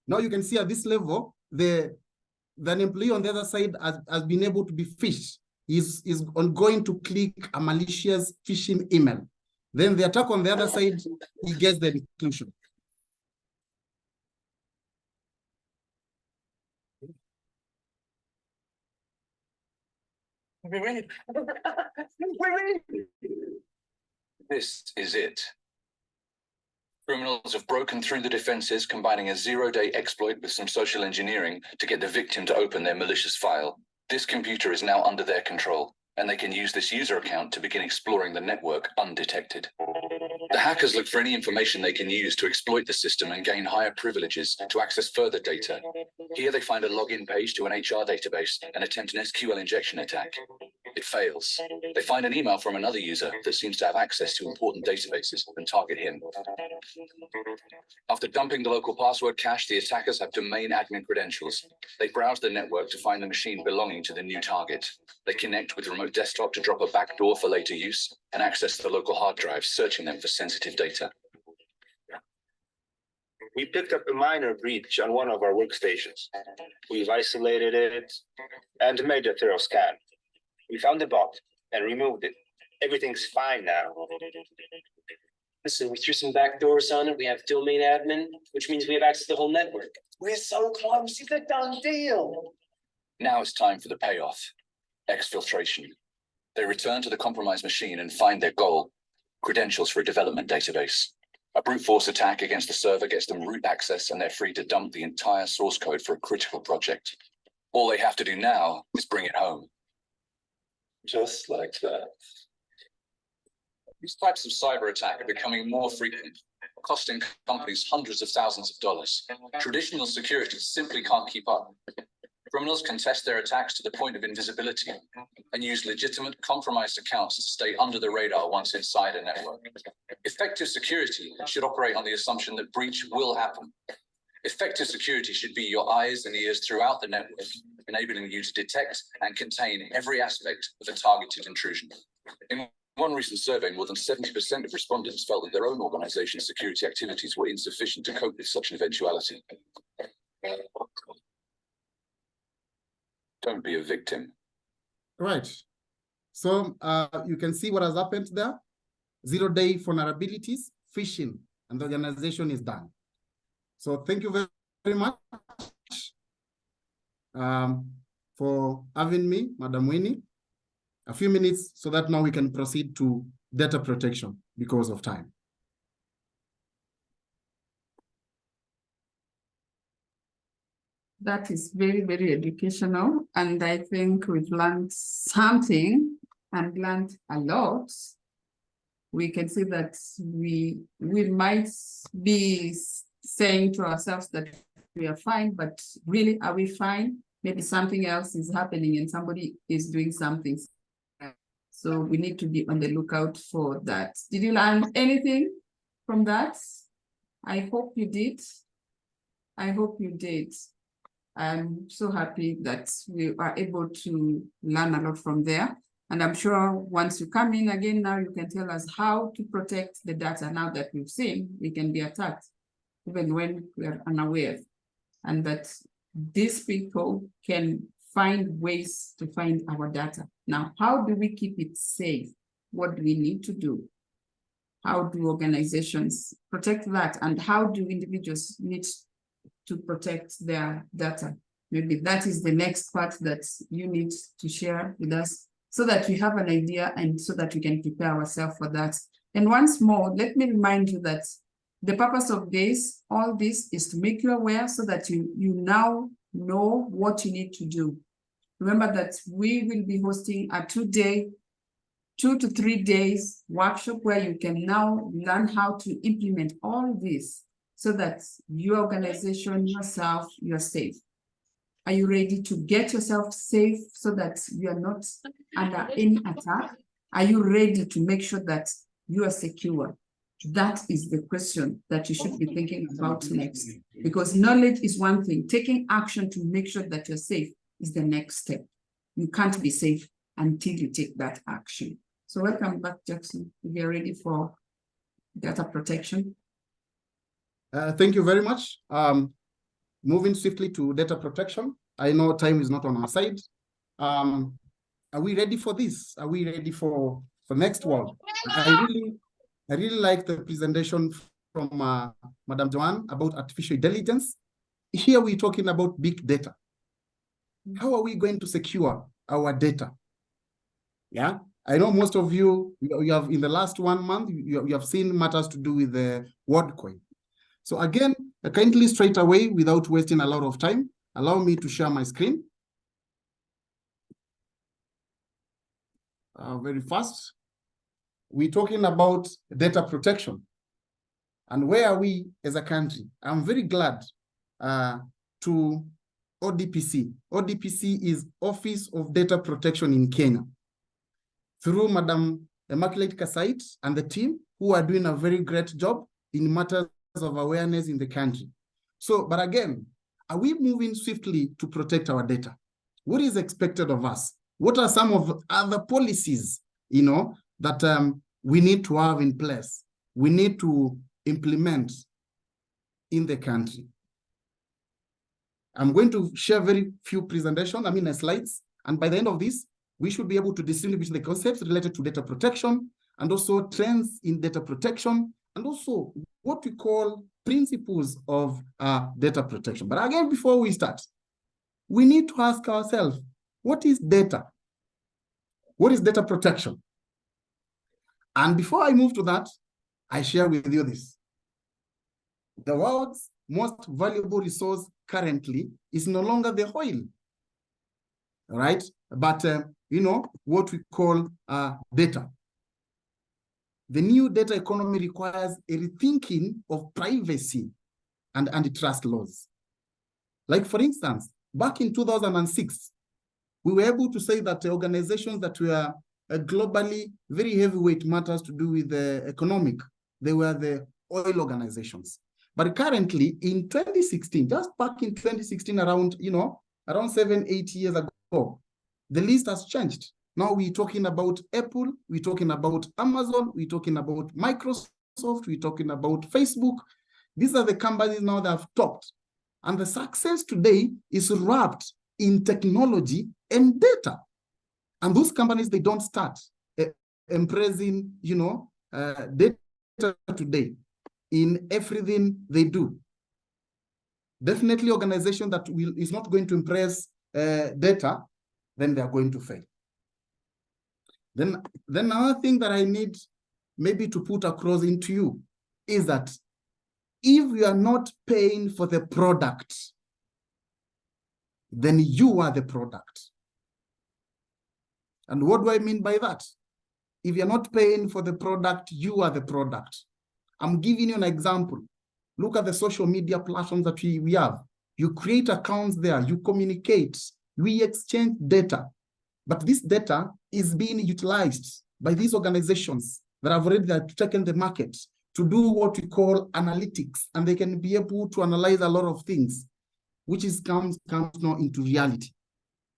Now you can see at this level, the employee on the other side has been able to be phished. Is going to click a malicious phishing email. Then the attack on the other side, he gets the inclusion. This is it. Criminals have broken through the defenses, combining a zero-day exploit with some social engineering to get the victim to open their malicious file. This computer is now under their control, and they can use this user account to begin exploring the network undetected. The hackers look for any information they can use to exploit the system and gain higher privileges to access further data. Here they find a login page to an HR database and attempt an SQL injection attack. It fails. They find an email from another user that seems to have access to important databases and target him. After dumping the local password cache, the attackers have domain admin credentials. They browse the network to find the machine belonging to the new target. They connect with remote desktop to drop a backdoor for later use and access the local hard drives, searching them for sensitive data. We picked up a minor breach on one of our workstations. We've isolated it and made a thorough scan. We found the bot and removed it. Everything's fine now. Listen, we threw some backdoors on it. We have domain admin, which means we have access to the whole network. We're so close. It's a done deal. Now it's time for the payoff. Exfiltration. They return to the compromised machine and find their goal, credentials for a development database. A brute force attack against the server gets them root access and they're free to dump the entire source code for a critical project. All they have to do now is bring it home. Just like that. These types of cyber attack are becoming more frequent, costing companies hundreds of thousands of dollars. Traditional security simply can't keep up. Criminals can test their attacks to the point of invisibility and use legitimate compromised accounts to stay under the radar once inside a network. Effective security should operate on the assumption that breach will happen. Effective security should be your eyes and ears throughout the network, enabling you to detect and contain every aspect of a targeted intrusion. In one recent survey, more than 70% of respondents felt that their own organization's security activities were insufficient to cope with such an eventuality. Don't be a victim. Right. So you can see what has happened there. 0-day vulnerabilities, phishing, and the organization is done. So thank you very much for having me, Madam Winnie. A few minutes so that now we can proceed to data protection because of time. That is very, very educational. And I think we've learned something and learned a lot. We can see that we might be saying to ourselves that we are fine, but really, are we fine? Maybe something else is happening and somebody is doing something. So we need to be on the lookout for that. Did you learn anything from that? I hope you did. I hope you did. I'm so happy that we are able to learn a lot from there. And I'm sure once you come in again, now you can tell us how to protect the data. Now that we've seen, we can be attacked, even when we are unaware. and that these people can find ways to find our data. Now, how do we keep it safe? What do we need to do? How do organizations protect that? And how do individuals need to protect their data? Maybe that is the next part that you need to share with us so that we have an idea and so that we can prepare ourselves for that. And once more, let me remind you that the purpose of this, all this, is to make you aware so that you now know what you need to do. Remember that we will be hosting a 2 to 3 days workshop where you can now learn how to implement all this so that your organization, yourself, you're safe. Are you ready to get yourself safe so that you are not under any attack? Are you ready to make sure that you are secure? That is the question that you should be thinking about next. Because knowledge is one thing. Taking action to make sure that you're safe is the next step. You can't be safe until you take that action. So welcome back, Jackson. We are ready for data protection. Thank you very much. Moving swiftly to data protection. I know time is not on our side. Are we ready for this? Are we ready for next world? I really like the presentation from Madam Joanne about artificial intelligence. Here we're talking about big data. How are we going to secure our data? Yeah, I know most of you have in the last 1 month, you have seen matters to do with the WorldCoin. So again, kindly straight away, without wasting a lot of time, allow me to share my screen. Very fast. We're talking about data protection. And where are we as a country? I'm very glad to ODPC. ODPC is Office of Data Protection in Kenya. Through Madam Immaculate Kasait and the team who are doing a very great job in matters of awareness in the country. So, but again, are we moving swiftly to protect our data? What is expected of us? What are some of the other policies, that we need to have in place? We need to implement in the country. I'm going to share very few presentations, slides. And by the end of this, we should be able to distinguish the concepts related to data protection and also trends in data protection and also what we call principles of data protection. But again, before we start, we need to ask ourselves, what is data? What is data protection? And before I move to that, I share with you this. The world's most valuable resource currently is no longer the oil, right? But, what we call data. The new data economy requires a rethinking of privacy and antitrust laws. Like, for instance, back in 2006, we were able to say that the organizations that were globally very heavyweight matters to do with the economic, they were the oil organizations. But currently in 2016, just back in 2016, around 7-8 years ago, the list has changed. Now we're talking about Apple, we're talking about Amazon, we're talking about Microsoft, we're talking about Facebook. These are the companies now that have topped. And the success today is wrapped in technology and data. And those companies, they don't start embracing, data today in everything they do. Definitely organization that is not going to embrace data, then they are going to fail. Then another thing that I need maybe to put across into you is that if you are not paying for the product, then you are the product. And what do I mean by that? If you're not paying for the product, you are the product. I'm giving you an example. Look at the social media platforms that we have. You create accounts there, you communicate, we exchange data. But this data is being utilized by these organizations that have already taken the market to do what we call analytics, and they can be able to analyze a lot of things, which comes now into reality.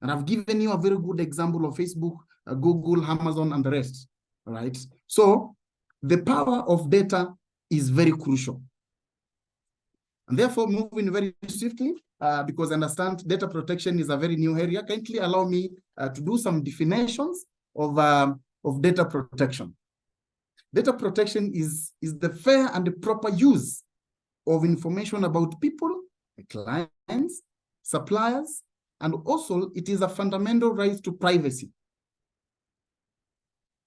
And I've given you a very good example of Facebook, Google, Amazon, and the rest, right? So the power of data is very crucial. And therefore, moving very swiftly, because I understand data protection is a very new area, kindly allow me to do some definitions of data protection. Data protection is the fair and the proper use of information about people, clients, suppliers, and also it is a fundamental right to privacy.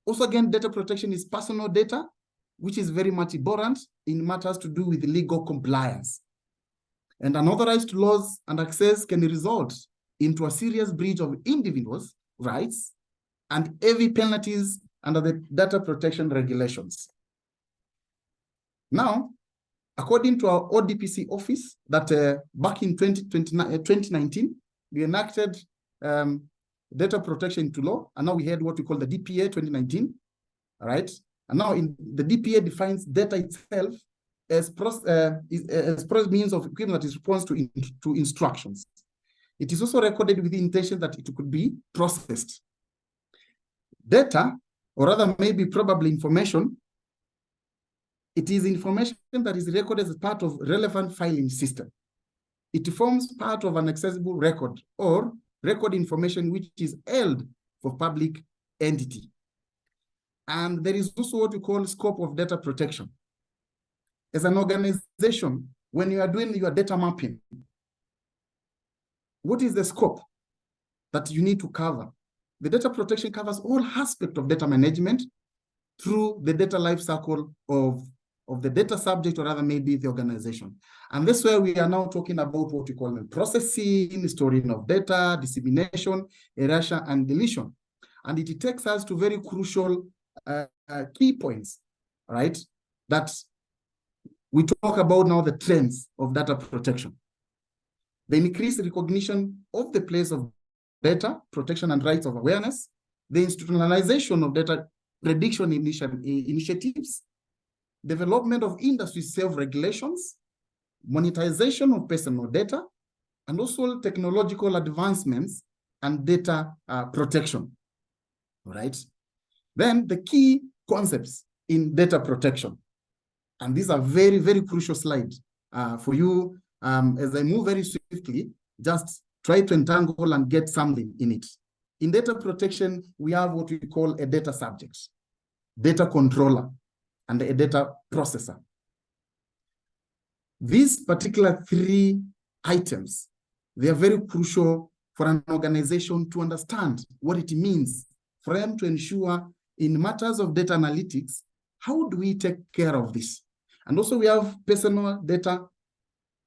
Also, again, data protection is personal data, which is very much important in matters to do with legal compliance. And unauthorized laws and access can result into a serious breach of individuals' rights and heavy penalties under the data protection regulations. Now, according to our ODPC office, that back in 2019, we enacted data protection into law, and now we had what we call the DPA 2019, all right? And now in the DPA defines data itself as means of equipment that is response to instructions. It is also recorded with the intention that it could be processed. Data, or rather maybe probably information, it is information that is recorded as part of relevant filing system. It forms part of an accessible record or record information which is held for public entity. And there is also what we call scope of data protection. As an organization, when you are doing your data mapping, what is the scope that you need to cover? The data protection covers all aspects of data management through the data lifecycle of the data subject, or rather maybe the organization. And this way we are now talking about what we call processing, storing of data, dissemination, erasure, and deletion. And it takes us to very crucial key points, right? That we talk about now the trends of data protection. The increased recognition of the place of data protection and rights of awareness, the institutionalization of data prediction initiatives, development of industry self-regulations, monetization of personal data, and also technological advancements and data protection, right? Then the key concepts in data protection, and these are very, very crucial slides for you. As I move very swiftly, just try to entangle and get something in it. In data protection, we have what we call a data subject, data controller, and a data processor. These particular three items, they are very crucial for an organization to understand what it means for them to ensure in matters of data analytics, how do we take care of this? And also we have personal data,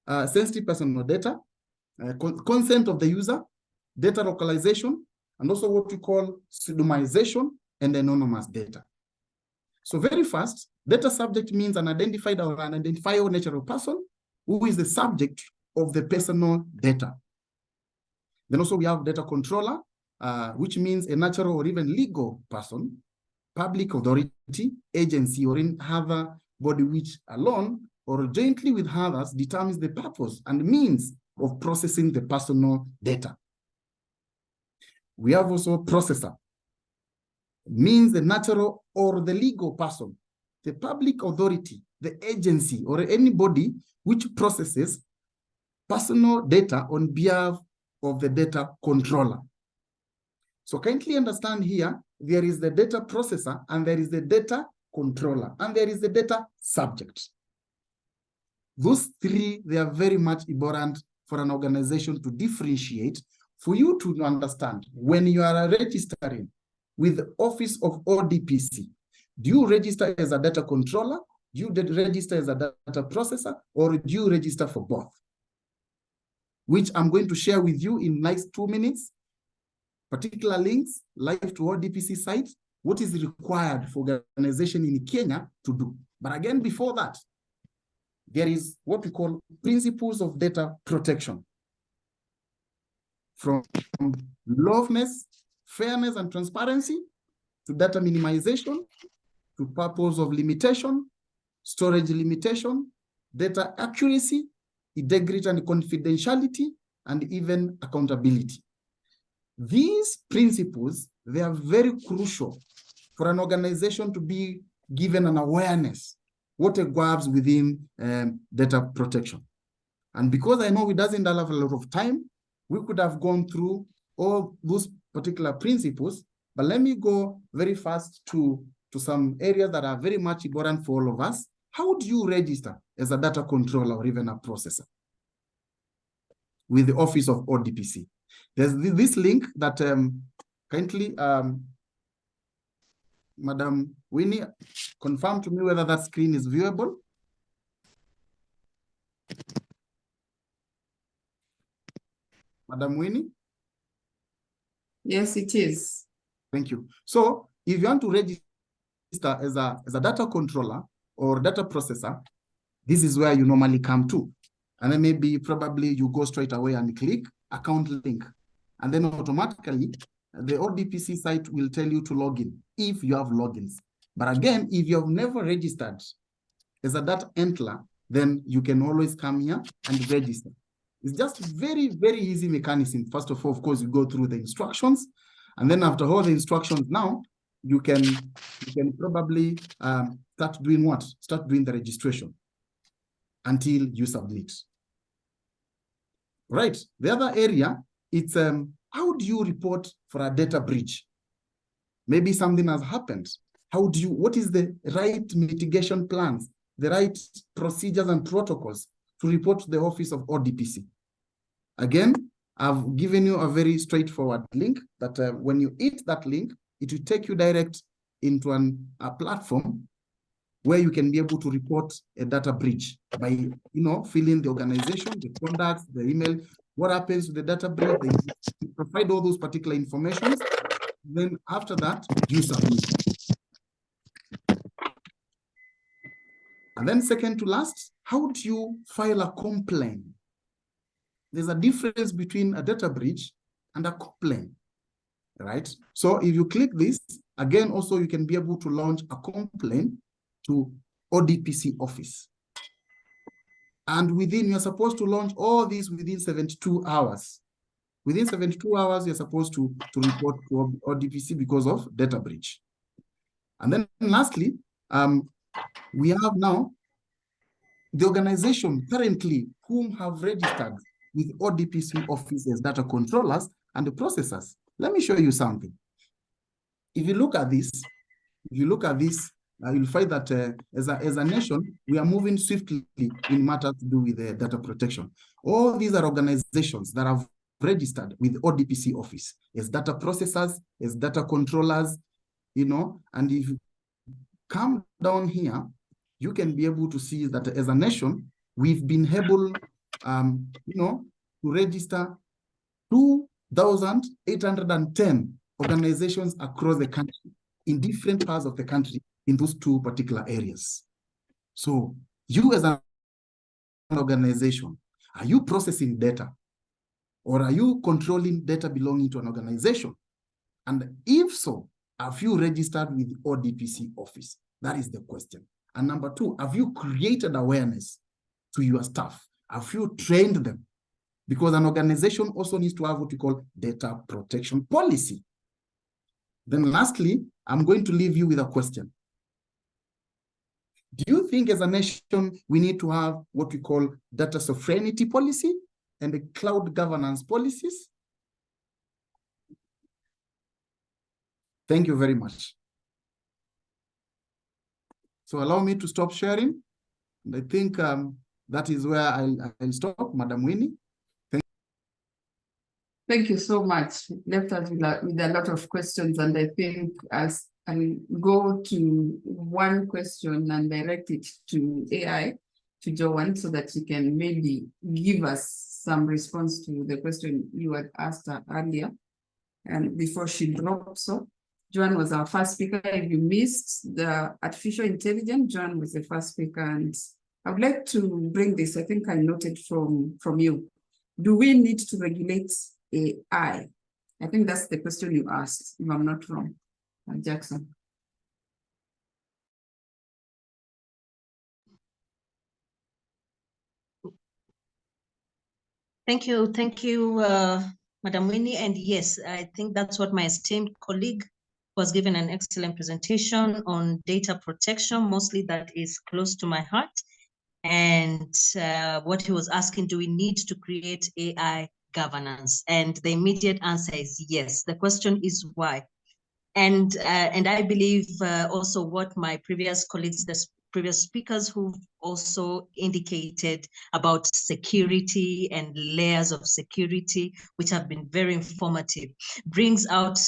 sensitive personal data, consent of the user, data localization, and also what we call pseudonymization and anonymous data. So very fast, data subject means an identified or an identifiable natural person who is the subject of the personal data. Then also we have data controller, which means a natural or even legal person, public authority, agency, or in other body which alone or jointly with others determines the purpose and means of processing the personal data. We have also processor, means the natural or the legal person, the public authority, the agency, or anybody which processes personal data on behalf of the data controller. So kindly understand here, there is the data processor, and there is the data controller, and there is the data subject. Those three, they are very much important for an organization to differentiate, for you to understand when you are registering with the Office of ODPC. Do you register as a data controller? Do you register as a data processor? Or do you register for both? Which I'm going to share with you in next 2 minutes. Particular links, live to ODPC site, what is required for organization in Kenya to do. But again, before that, there is what we call principles of data protection. From lawfulness, fairness, and transparency, to data minimization, to purpose of limitation, storage limitation, data accuracy, integrity and confidentiality, and even accountability. These principles, they are very crucial for an organization to be given an awareness what it grabs within data protection. And because I know it doesn't have a lot of time, we could have gone through all those particular principles, but let me go very fast to some areas that are very much important for all of us. How do you register as a data controller or even a processor with the Office of ODPC? There's this link that kindly Madam Winnie, confirm to me whether that screen is viewable. Madam Winnie? Yes, it is. Thank you. So if you want to register as a data controller or data processor, this is where you normally come to. And then maybe probably you go straight away and click account link. And then automatically the ODPC site will tell you to log in if you have logins. But again, if you have never registered as a data entler, then you can always come here and register. It's just very, very easy mechanism. First of all, of course, you go through the instructions. And then after all the instructions now, you can probably start doing what? Start doing the registration until you submit. Right. The other area, it's how do you report for a data breach? Maybe something has happened. What is the right mitigation plans, the right procedures and protocols to report to the Office of ODPC? Again, I've given you a very straightforward link that when you hit that link, it will take you direct into a platform where you can be able to report a data breach by, filling the organization, the contacts, the email, what happens to the data breach, they provide all those particular information. Then after that, you submit. And then second to last, how do you file a complaint? There's a difference between a data breach and a complaint, right? So if you click this, again, also you can be able to launch a complaint to ODPC office. And you're supposed to launch all these within 72 hours. Within 72 hours, you're supposed to report to ODPC because of data breach. And then lastly, we have now the organization currently whom have registered with ODPC office as data controllers and the processors. Let me show you something. If you look at this, you'll find that as a nation, we are moving swiftly in matters to do with data protection. All these are organizations that have registered with ODPC office as data processors, as data controllers, and if you come down here, you can be able to see that as a nation, we've been able, to register 2,810 organizations across the country in different parts of the country in those two particular areas. So you as an organization, are you processing data or are you controlling data belonging to an organization? And if so, have you registered with the ODPC office? That is the question. And number two, have you created awareness to your staff? Have you trained them? Because an organization also needs to have what we call data protection policy. Then lastly, I'm going to leave you with a question. Do you think as a nation, we need to have what we call data sovereignty policy and the cloud governance policies? Thank you very much. So allow me to stop sharing. And I think that is where I'll stop, Madam Winnie. Thank you so much. Left us with a lot of questions, and I think as I'll go to one question and direct it to AI, to Joanne, so that she can maybe give us some response to the question you had asked her earlier. And before she drops off, Joanne was our first speaker. If you missed the artificial intelligence, Joanne was the first speaker. And I would like to bring this, I think I noted from you. Do we need to regulate AI? I think that's the question you asked, if I'm not wrong, Jackson. Thank you, Madam Winnie. And yes, I think that's what my esteemed colleague was given an excellent presentation on data protection. Mostly that is close to my heart. And what he was asking, do we need to create AI governance? And the immediate answer is yes. The question is why? And I believe also what my previous colleagues, the previous speakers who also indicated about security and layers of security, which have been very informative, brings out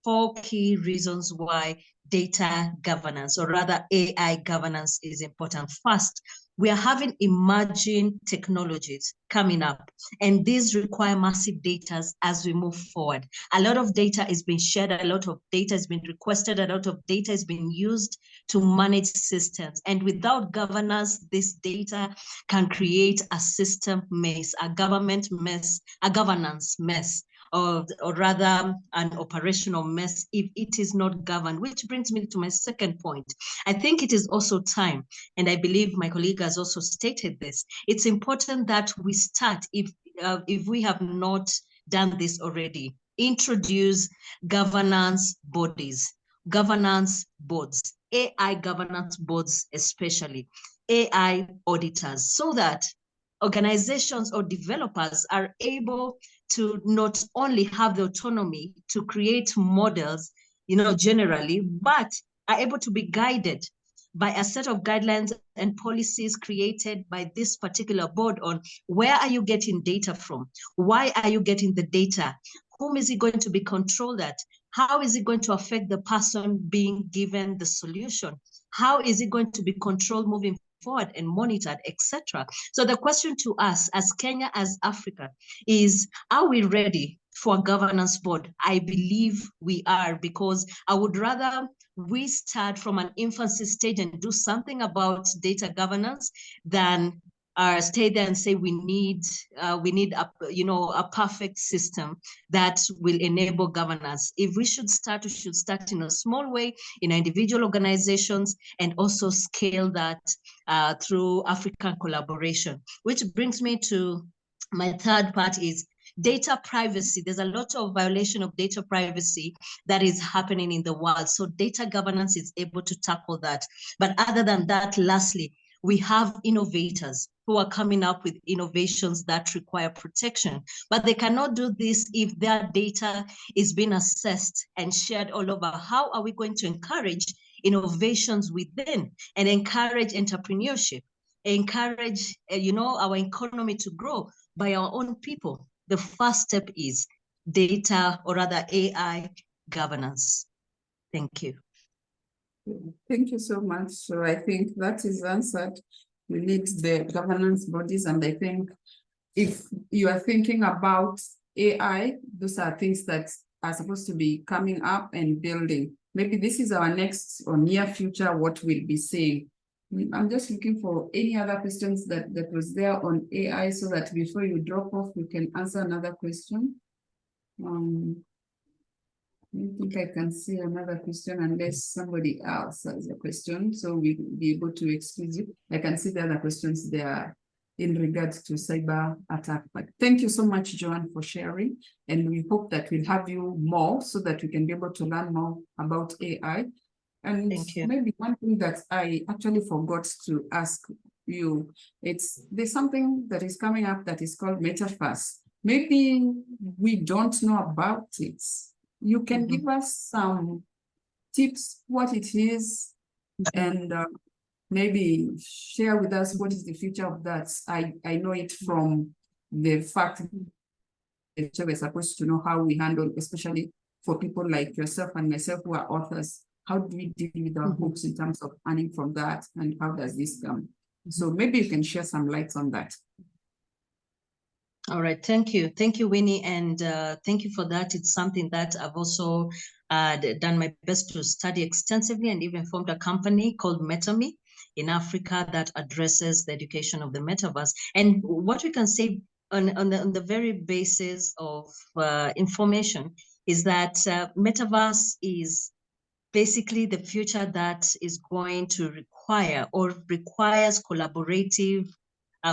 4 key reasons why data governance, or rather AI governance, is important. First, we are having emerging technologies coming up, and these require massive data as we move forward. A lot of data is being shared, a lot of data is being requested, a lot of data is being used to manage systems. And without governance, this data can create a system mess, a government mess, a governance mess, or rather an operational mess if it is not governed, which brings me to my second point. I think it is also time, and I believe my colleague has also stated this, it's important that we start, if we have not done this already, introduce governance bodies, governance boards, AI governance boards, especially AI auditors, so that organizations or developers are able to not only have the autonomy to create models, generally, but are able to be guided by a set of guidelines and policies created by this particular board on where are you getting data from? Why are you getting the data? Whom is it going to be controlled at? How is it going to affect the person being given the solution? How is it going to be controlled moving forward and monitored, etc.? So the question to us as Kenya, as Africa, is, are we ready for a governance board? I believe we are, because I would rather we start from an infancy stage and do something about data governance than stay there and say we need a perfect system that will enable governance. If we should start, we should start in a small way in individual organizations, and also scale that through African collaboration. Which brings me to my third part, is data privacy. There's a lot of violation of data privacy that is happening in the world. So data governance is able to tackle that. But other than that, lastly, we have innovators who are coming up with innovations that require protection, but they cannot do this if their data is being assessed and shared all over. How are we going to encourage innovations within and encourage entrepreneurship, encourage our economy to grow by our own people? The first step is data, or rather AI governance. Thank you. Thank you so much. So I think that is answered. We need the governance bodies, and I think if you are thinking about AI, those are things that are supposed to be coming up and building. Maybe this is our next or near future, what we'll be seeing. I'm just looking for any other questions that was there on AI, so that before you drop off, we can answer another question. I don't think I can see another question unless somebody else has a question, so we'll be able to excuse you. I can see the other questions there in regards to cyber attack. But thank you so much, Joanne, for sharing. And we hope that we'll have you more so that we can be able to learn more about AI. And maybe one thing that I actually forgot to ask you, there's something that is coming up that is called metaverse. Maybe we don't know about it. You can give us some tips, what it is, and maybe share with us what is the future of that. I know it from the fact that we're supposed to know how we handle, especially for people like yourself and myself who are authors. How do we deal with our books in terms of earning from that, and how does this come? So maybe you can share some lights on that. All right, thank you. Thank you, Winnie, and thank you for that. It's something that I've also done my best to study extensively, and even formed a company called MetaMe in Africa that addresses the education of the metaverse. And what we can say on the very basis of information is that metaverse is basically the future that is going to require or requires collaborative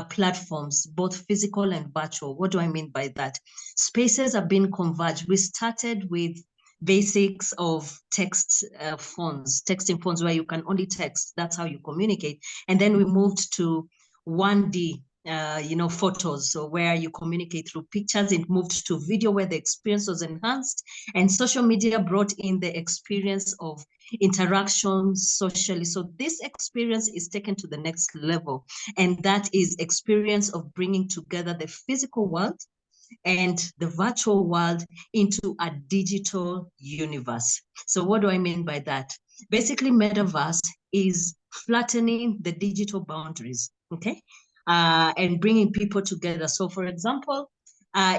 platforms, both physical and virtual. What do I mean by that? Spaces are being converged. We started with basics of texting phones where you can only text. That's how you communicate. And then we moved to 1D, photos, so where you communicate through pictures. It moved to video where the experience was enhanced, and social media brought in the experience of interaction socially. So this experience is taken to the next level, and that is experience of bringing together the physical world and the virtual world into a digital universe. So what do I mean by that? Basically, metaverse is flattening the digital boundaries, okay? And bringing people together. So for example,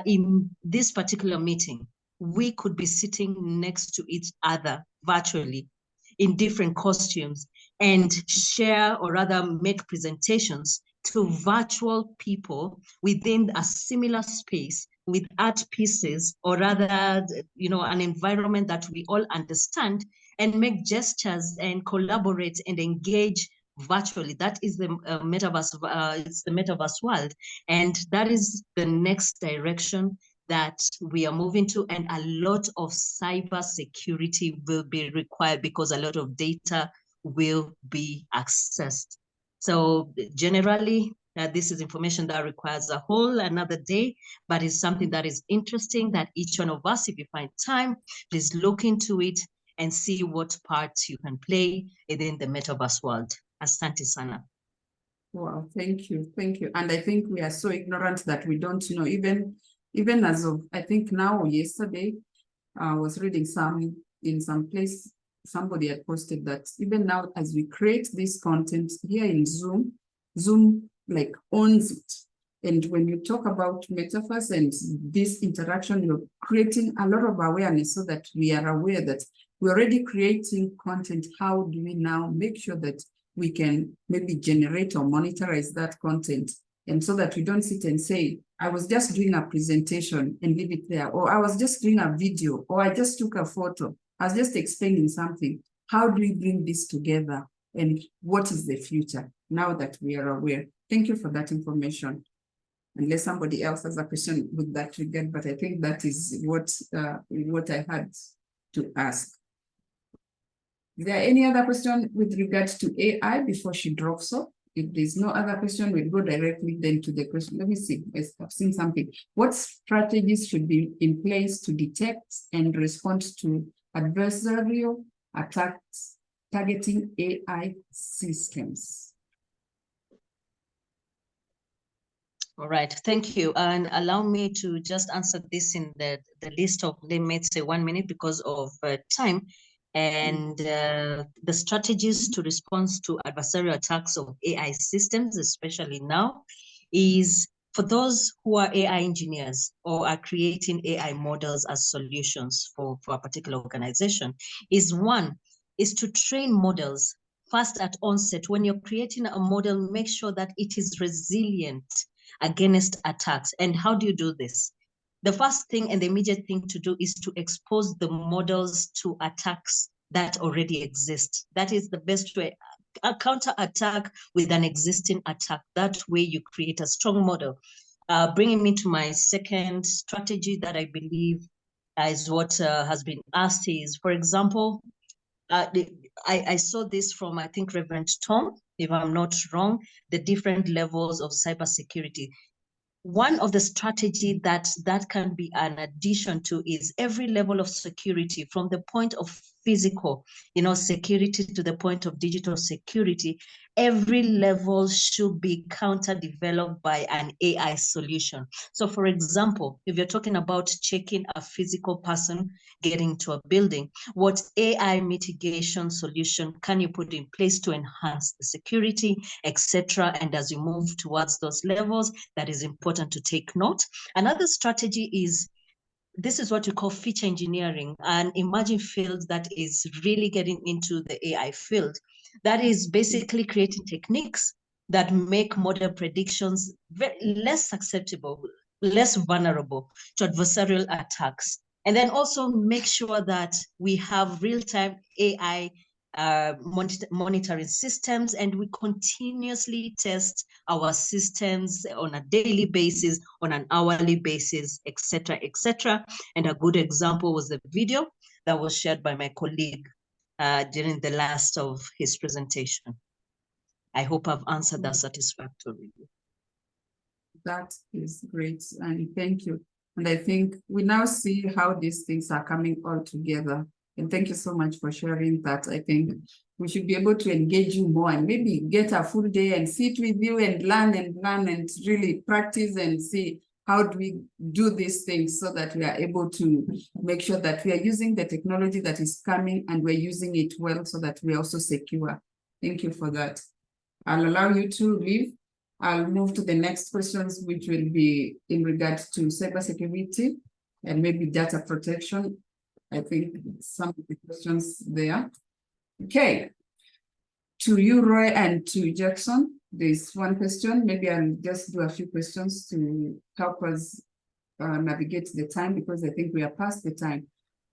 in this particular meeting, we could be sitting next to each other virtually in different costumes and share, or rather make presentations to virtual people within a similar space with art pieces, or rather, an environment that we all understand, and make gestures and collaborate and engage virtually. That is the metaverse. It's the metaverse world, and that is the next direction that we are moving to. And a lot of cyber security will be required because a lot of data will be accessed. So generally, this is information that requires a whole another day, but it's something that is interesting that each one of us, if you find time, please look into it and see what parts you can play within the metaverse world. Asante sana. Wow, thank you, thank you. And I think we are so ignorant that we don't know, even as of, I think now or yesterday, I was reading in some place, somebody had posted that even now as we create this content here in Zoom like owns it. And when you talk about metaverse and this interaction, you're creating a lot of awareness so that we are aware that we're already creating content. How do we now make sure that we can maybe generate or monetize that content? And so that we don't sit and say, I was just doing a presentation and leave it there, or I was just doing a video, or I just took a photo, I was just explaining something. How do we bring this together? And what is the future now that we are aware? Thank you for that information. Unless somebody else has a question with that regard, but I think that is what I had to ask. Is there any other question with regards to AI before she drops off? If there's no other question, we'll go directly then to the question. Let me see, I've seen something. What strategies should be in place to detect and respond to adversarial attacks targeting AI systems? All right, thank you. And allow me to just answer this in the list of limits, say 1 minute because of time. And the strategies to respond to adversarial attacks of AI systems, especially now, is for those who are AI engineers or are creating AI models as solutions for a particular organization, is to train models first at onset. When you're creating a model, make sure that it is resilient against attacks. And how do you do this? The first thing and the immediate thing to do is to expose the models to attacks that already exist. That is the best way. A counter-attack with an existing attack. That way you create a strong model. Bringing me to my second strategy that I believe is what has been asked is, for example, I saw this from, I think, Reverend Tom, if I'm not wrong, the different levels of cybersecurity. One of the strategy that can be an addition to is every level of security, from the point of physical, security to the point of digital security. Every level should be counter-developed by an AI solution. So for example, if you're talking about checking a physical person getting to a building, what AI mitigation solution can you put in place to enhance the security, etc.? And as you move towards those levels, that is important to take note. Another strategy is, this is what we call feature engineering, an emerging field that is really getting into the AI field. That is basically creating techniques that make model predictions less susceptible, less vulnerable to adversarial attacks. And then also make sure that we have real-time AI monitoring systems, and we continuously test our systems on a daily basis, on an hourly basis, etc., etc. And a good example was the video that was shared by my colleague during the last of his presentation. I hope I've answered that satisfactorily. That is great, and thank you. And I think we now see how these things are coming all together. And thank you so much for sharing that. I think we should be able to engage you more and maybe get a full day and sit with you and learn and really practice and see how do we do these things so that we are able to make sure that we are using the technology that is coming and we're using it well so that we're also secure. Thank you for that. I'll allow you to leave. I'll move to the next questions, which will be in regard to cybersecurity and maybe data protection. I think some of the questions there. Okay. To you, Roy, and to Jackson, there's one question. Maybe I'll just do a few questions to help us navigate the time because I think we are past the time.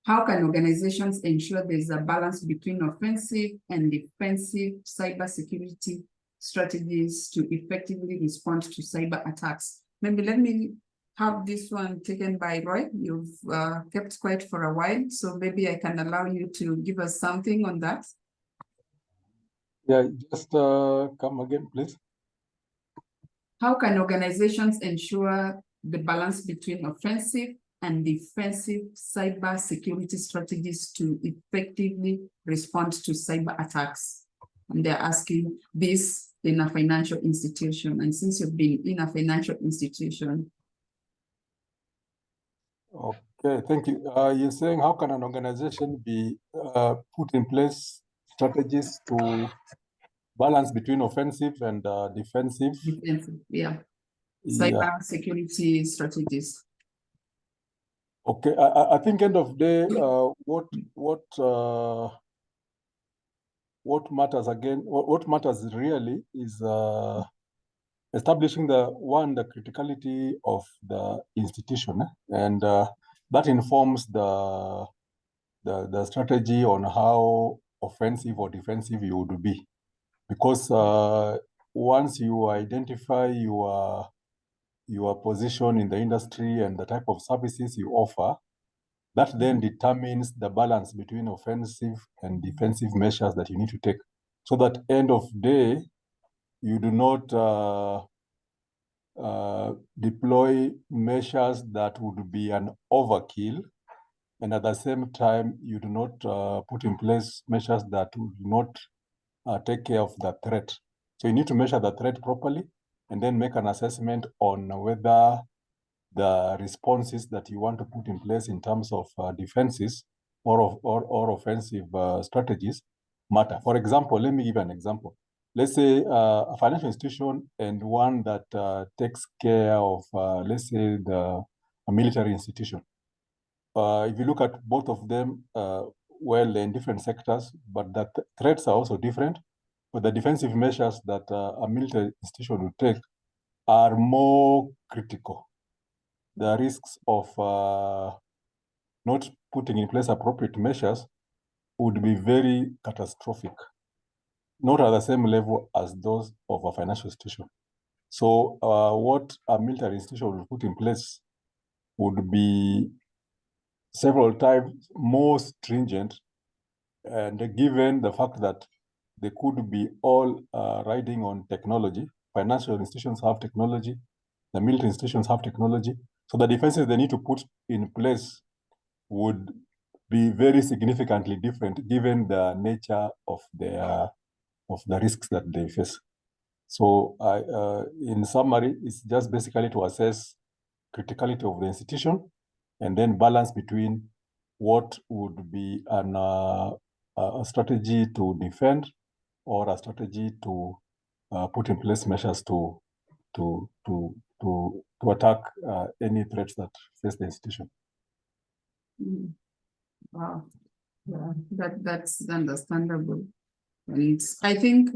How can organizations ensure there's a balance between offensive and defensive cybersecurity strategies to effectively respond to cyber attacks? Maybe let me have this one taken by Roy. You've kept quiet for a while, so maybe I can allow you to give us something on that. Yeah, just come again, please. How can organizations ensure the balance between offensive and defensive cyber security strategies to effectively respond to cyber attacks? And they're asking this in a financial institution. And since you've been in a financial institution. Okay, thank you. You're saying how can an organization be put in place strategies to balance between offensive and defensive? Defensive, yeah. Cyber security strategies. Okay, I think end of day, what matters again? What matters really is establishing the criticality of the institution, and that informs the strategy on how offensive or defensive you would be, because once you identify your position in the industry and the type of services you offer, that then determines the balance between offensive and defensive measures that you need to take, so that end of day, you do not deploy measures that would be an overkill, and at the same time, you do not put in place measures that would not take care of the threat. So you need to measure the threat properly and then make an assessment on whether the responses that you want to put in place in terms of defenses or offensive strategies matter. For example, let me give an example. Let's say a financial institution and one that takes care of, let's say, a military institution. If you look at both of them, well, in different sectors, but the threats are also different. But the defensive measures that a military institution will take are more critical. The risks of not putting in place appropriate measures would be very catastrophic, not at the same level as those of a financial institution. So what a military institution will put in place would be several times more stringent, and given the fact that they could be all riding on technology. Financial institutions have technology, the military institutions have technology. So the defenses they need to put in place would be very significantly different given the nature of the risks that they face. So in summary, it's just basically to assess criticality of the institution and then balance between what would be a strategy to defend or a strategy to put in place measures to attack any threats that face the institution. Wow, yeah, that's understandable. And I think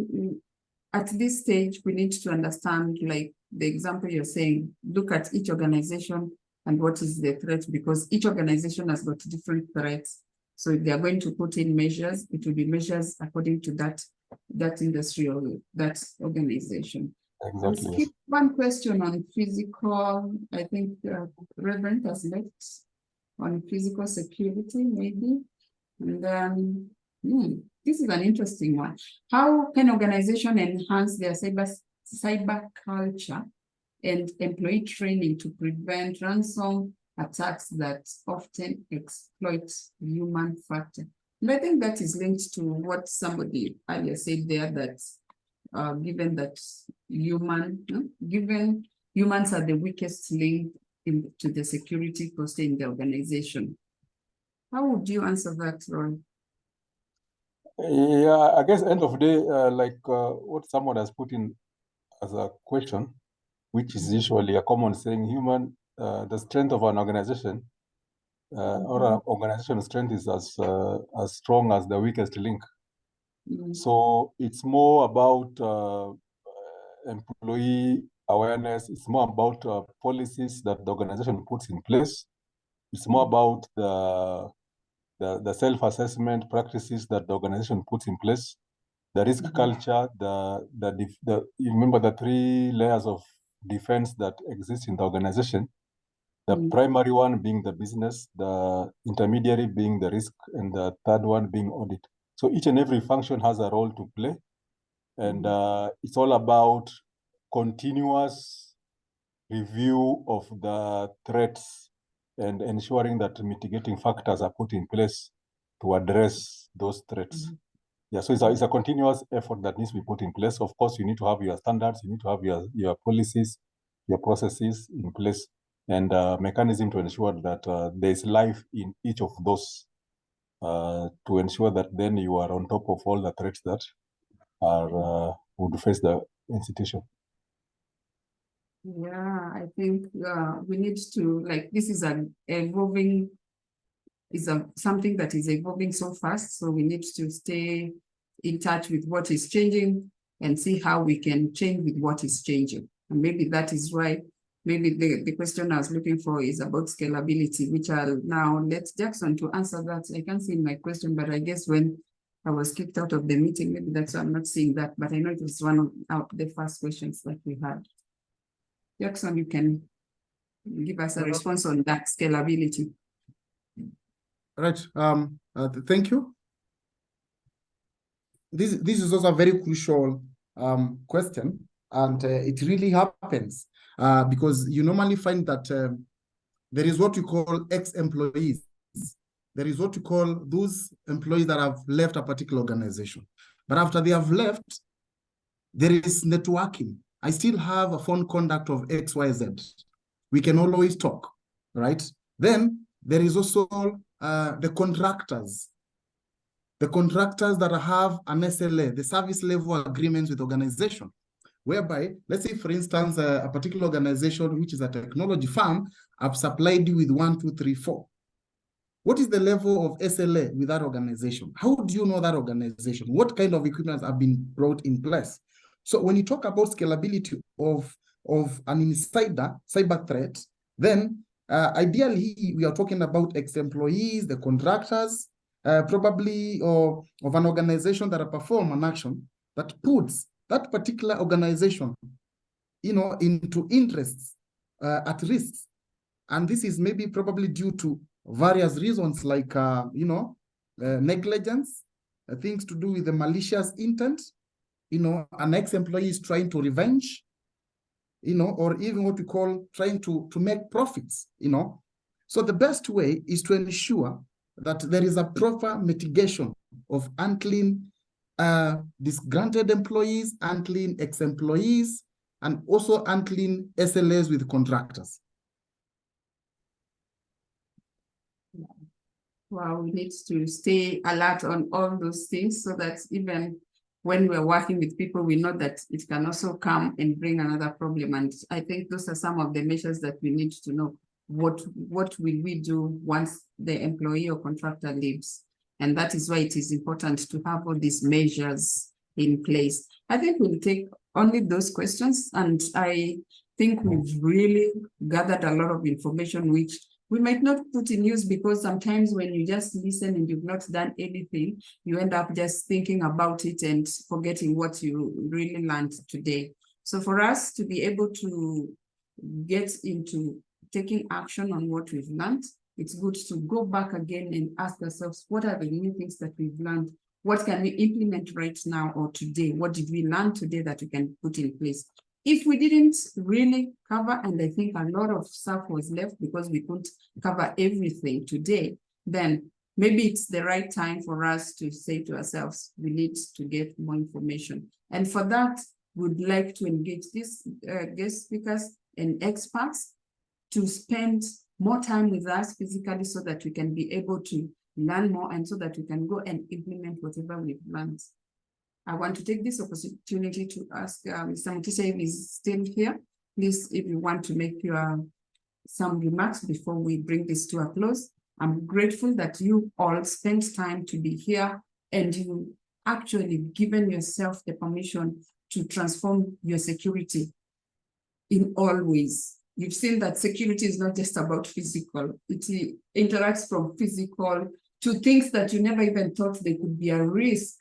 at this stage, we need to understand, like the example you're saying, look at each organization and what is the threat, because each organization has got different threats. So if they are going to put in measures, it will be measures according to that industry or that organization. Exactly. I'll skip one question on physical. I think Reverend has left on physical security, maybe. And then this is an interesting one. How can organization enhance their cyber culture and employee training to prevent ransom attacks that often exploit human factor? And I think that is linked to what somebody earlier said there, that given that given humans are the weakest link to the security posture in the organization. How would you answer that, Ron? Yeah, I guess end of the day, what someone has put in as a question, which is usually a common saying, the strength of an organization or an organization's strength is as strong as the weakest link. So it's more about employee awareness. It's more about policies that the organization puts in place. It's more about the self-assessment practices that the organization puts in place, the risk culture, you remember the 3 layers of defense that exist in the organization. The primary one being the business, the intermediary being the risk, and the third one being audit. So each and every function has a role to play. And it's all about continuous review of the threats and ensuring that mitigating factors are put in place to address those threats. Yeah, so it's a continuous effort that needs to be put in place. Of course, you need to have your standards, you need to have your policies, your processes in place, and mechanism to ensure that there's life in each of those to ensure that then you are on top of all the threats that would face the institution. Yeah, I think we need to, this is something that is evolving so fast. So we need to stay in touch with what is changing and see how we can change with what is changing. And maybe that is why, maybe the question I was looking for is about scalability, which I'll now let Jackson to answer that. I can't see my question, but I guess when I was kicked out of the meeting, maybe that's why I'm not seeing that, but I know it was one of the first questions that we had. Jackson, you can give us a response on that scalability. Right. Thank you. This is also a very crucial question, and it really happens because you normally find that there is what you call ex-employees. There is what you call those employees that have left a particular organization. But after they have left, there is networking. I still have a phone contact of XYZ. We can always talk, right? Then there is also the contractors. The contractors that have an SLA, the service level agreements with organization, whereby, let's say, for instance, a particular organization, which is a technology firm, have supplied you with 1, 2, 3, 4. What is the level of SLA with that organization? How do you know that organization? What kind of equipment have been brought in place? So when you talk about scalability of an insider cyber threat, then ideally we are talking about ex-employees, the contractors, probably or of an organization that perform an action that puts that particular organization, into interests at risk. And this is maybe probably due to various reasons like, negligence, things to do with the malicious intent, an ex-employee is trying to revenge, or even what we call trying to make profits, So the best way is to ensure that there is a proper mitigation of unclean, disgruntled employees, unclean ex-employees, and also unclean SLAs with contractors. Wow, we need to stay alert on all those things so that even when we're working with people, we know that it can also come and bring another problem. And I think those are some of the measures that we need to know. What will we do once the employee or contractor leaves? And that is why it is important to have all these measures in place. I think we'll take only those questions. And I think we've really gathered a lot of information, which we might not put in use, because sometimes when you just listen and you've not done anything, you end up just thinking about it and forgetting what you really learned today. So for us to be able to get into taking action on what we've learned, it's good to go back again and ask ourselves, what are the new things that we've learned? What can we implement right now or today? What did we learn today that we can put in place? If we didn't really cover, and I think a lot of stuff was left because we couldn't cover everything today, then maybe it's the right time for us to say to ourselves, we need to get more information. And for that, we'd like to engage these guest speakers and experts to spend more time with us physically so that we can be able to learn more and so that we can go and implement whatever we've learned. I want to take this opportunity to ask Mr. Uchisia if he's still here. Please, if you want to make some remarks before we bring this to a close. I'm grateful that you all spent time to be here and you actually given yourself the permission to transform your security in all ways. You've seen that security is not just about physical. It interacts from physical to things that you never even thought they could be a risk.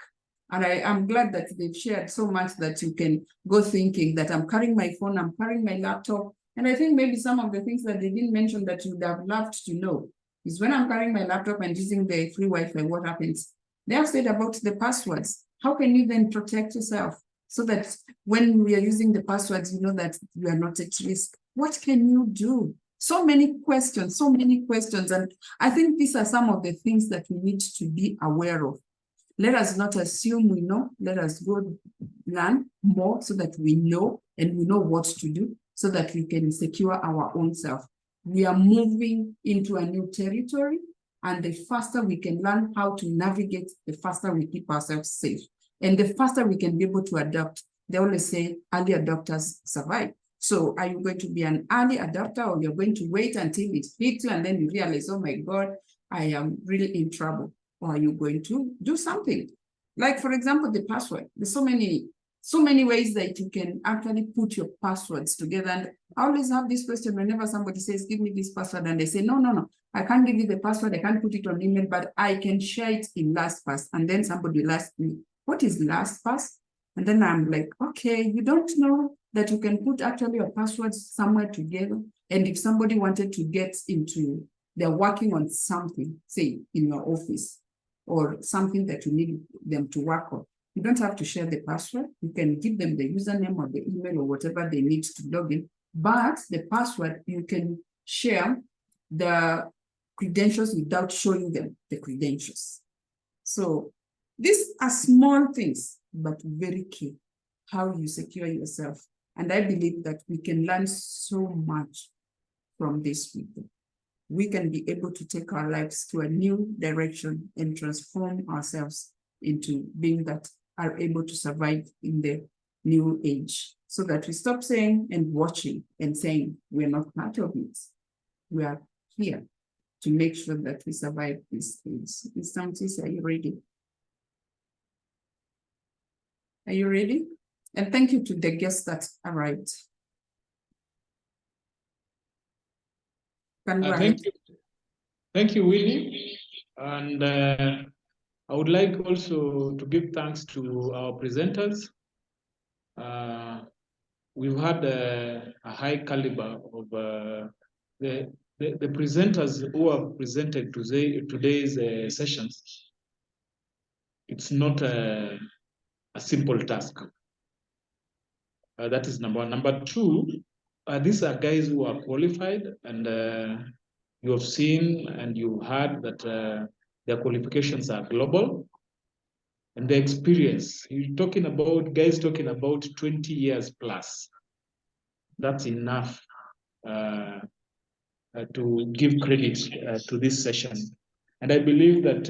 And I'm glad that they've shared so much that you can go thinking that I'm carrying my phone, I'm carrying my laptop. And I think maybe some of the things that they didn't mention that you would have loved to know is when I'm carrying my laptop and using the free Wi-Fi, what happens? They have said about the passwords. How can you then protect yourself so that when we are using the passwords, you know that you are not at risk? What can you do? So many questions. And I think these are some of the things that we need to be aware of. Let us not assume we know. Let us go learn more so that we know and we know what to do so that we can secure our own self. We are moving into a new territory, and the faster we can learn how to navigate, the faster we keep ourselves safe. And the faster we can be able to adapt. They always say early adopters survive. So are you going to be an early adopter, or you're going to wait until it hits you and then you realize, oh my God, I am really in trouble? Or are you going to do something? Like, for example, the password. There's so many ways that you can actually put your passwords together. And I always have this question whenever somebody says, give me this password. And they say, no, I can't give you the password. I can't put it on email, but I can share it in LastPass. And then somebody will ask me, what is LastPass? And then I'm like, okay, you don't know that you can put actually your passwords somewhere together. And if somebody wanted to get into, they're working on something, say in your office, or something that you need them to work on, you don't have to share the password. You can give them the username or the email or whatever they need to log in. But the password, you can share the credentials without showing them the credentials. So these are small things, but very key, how you secure yourself. And I believe that we can learn so much from these people. We can be able to take our lives to a new direction and transform ourselves into being that are able to survive in the new age, so that we stop saying and watching and saying we're not part of it. We are here to make sure that we survive these things. Mr. Uchisia, are you ready? Are you ready? And thank you to the guests that arrived. Thank you, Winnie. And I would like also to give thanks to our presenters. We've had a high caliber of the presenters who have presented today's sessions. It's not a simple task. That is number one. Number two, these are guys who are qualified, and you have seen and you heard that their qualifications are global, and the experience. You're talking about guys talking about 20 years plus. That's enough to give credit to this session. And I believe that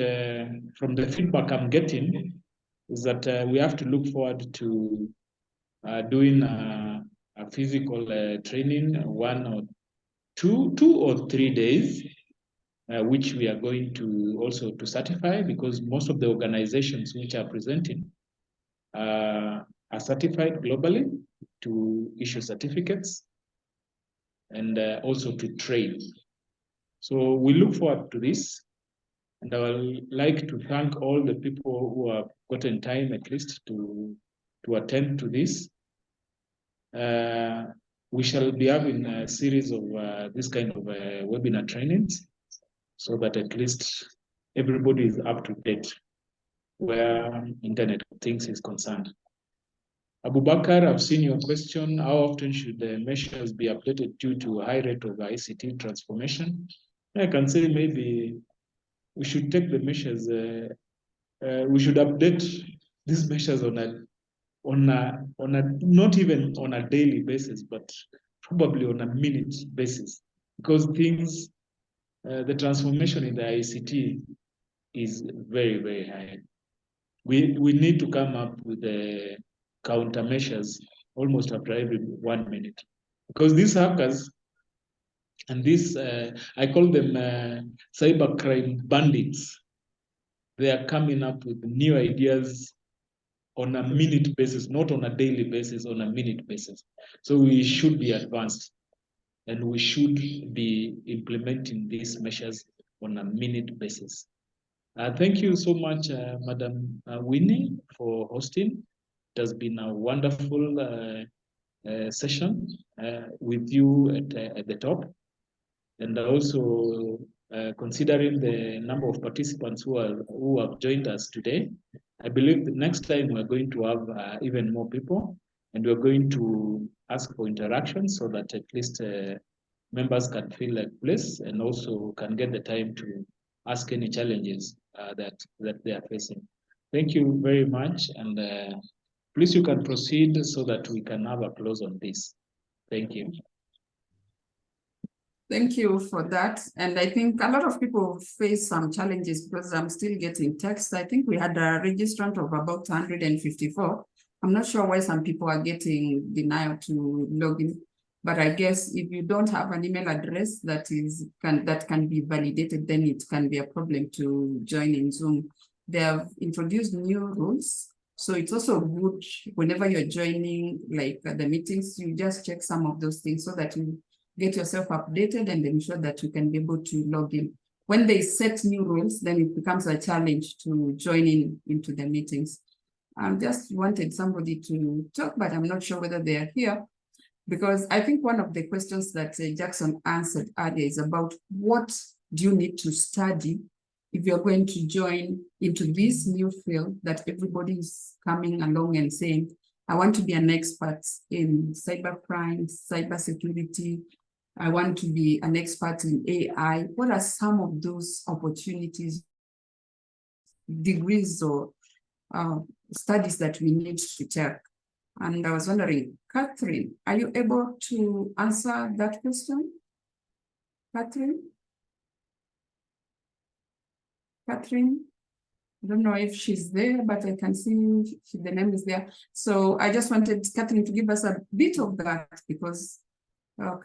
from the feedback I'm getting is that we have to look forward to doing a physical training, 1 or 2 or 3 days, which we are going to also to certify, because most of the organizations which are presenting are certified globally to issue certificates and also to train. So we look forward to this. And I would like to thank all the people who have gotten time at least to attend to this. We shall be having a series of this kind of webinar trainings so that at least everybody is up to date. where Internet of Things is concerned. Abubakar, I've seen your question. How often should the measures be updated due to a high rate of ICT transformation? I can say maybe we should take the measures, we should update these measures on a not even on a daily basis, but probably on a minute basis, because things, the transformation in the ICT is very, very high. We need to come up with the countermeasures almost after every 1 minute, because these hackers and these, I call them cybercrime bandits, they are coming up with new ideas on a minute basis, not on a daily basis, on a minute basis. So we should be advanced, and we should be implementing these measures on a minute basis. Thank you so much, Madam Winnie, for hosting. It has been a wonderful session with you at the top, and also considering the number of participants who have joined us today. I believe the next time we're going to have even more people, and we're going to ask for interaction so that at least members can feel like place and also can get the time to ask any challenges that they are facing. Thank you very much, and please you can proceed so that we can have a close on this. Thank you. Thank you for that. And I think a lot of people face some challenges because I'm still getting texts. I think we had a registrant of about 154. I'm not sure why some people are getting denial to log in, but I guess if you don't have an email address that can be validated, then it can be a problem to join in Zoom. They have introduced new rules. So it's also good whenever you're joining like the meetings, you just check some of those things so that you get yourself updated and ensure that you can be able to log in. When they set new rules, then it becomes a challenge to join into the meetings. I just wanted somebody to talk, but I'm not sure whether they are here, because I think one of the questions that Jackson answered earlier is about what do you need to study if you're going to join into this new field that everybody is coming along and saying, I want to be an expert in cybercrime, cybersecurity, I want to be an expert in AI. What are some of those opportunities, degrees, or studies that we need to take? And I was wondering, Catherine, are you able to answer that question? Catherine? Catherine? I don't know if she's there, but I can see the name is there. So I just wanted Catherine to give us a bit of that, because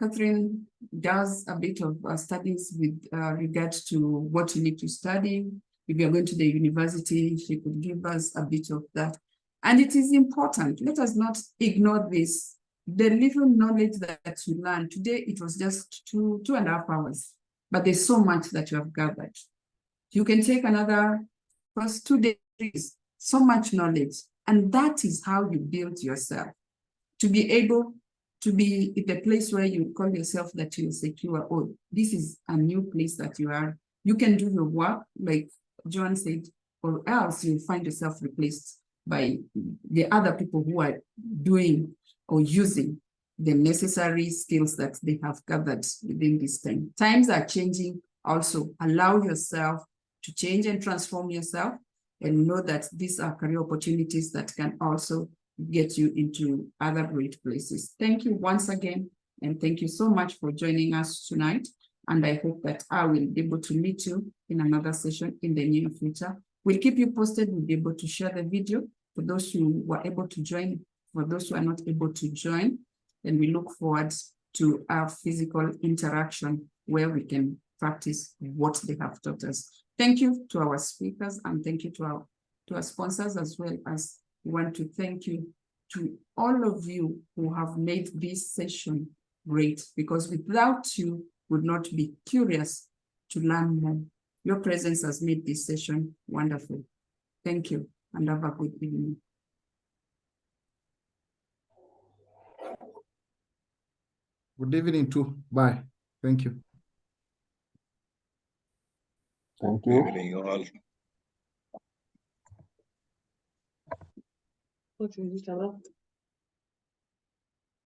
Catherine does a bit of studies with regards to what you need to study. If you're going to the university, she could give us a bit of that. And it is important. Let us not ignore this. The little knowledge that you learn today, it was just 2.5 hours, but there's so much that you have gathered. You can take another first 2 days, so much knowledge. And that is how you build yourself to be able to be in the place where you call yourself that you're secure. Oh, this is a new place that you are. You can do your work, like John said, or else you'll find yourself replaced by the other people who are doing or using the necessary skills that they have gathered within this time. Times are changing. Also, allow yourself to change and transform yourself, and know that these are career opportunities that can also get you into other great places. Thank you once again, and thank you so much for joining us tonight. And I hope that I will be able to meet you in another session in the near future. We'll keep you posted. We'll be able to share the video for those who were able to join, for those who are not able to join. And we look forward to our physical interaction where we can practice what they have taught us. Thank you to our speakers, and thank you to our sponsors, as well as we want to thank you to all of you who have made this session great, because without you would not be curious to learn more. Your presence has made this session wonderful. Thank you, and have a good evening. Good evening too. Bye. Thank you. Thank you. Good evening, all. What is it about?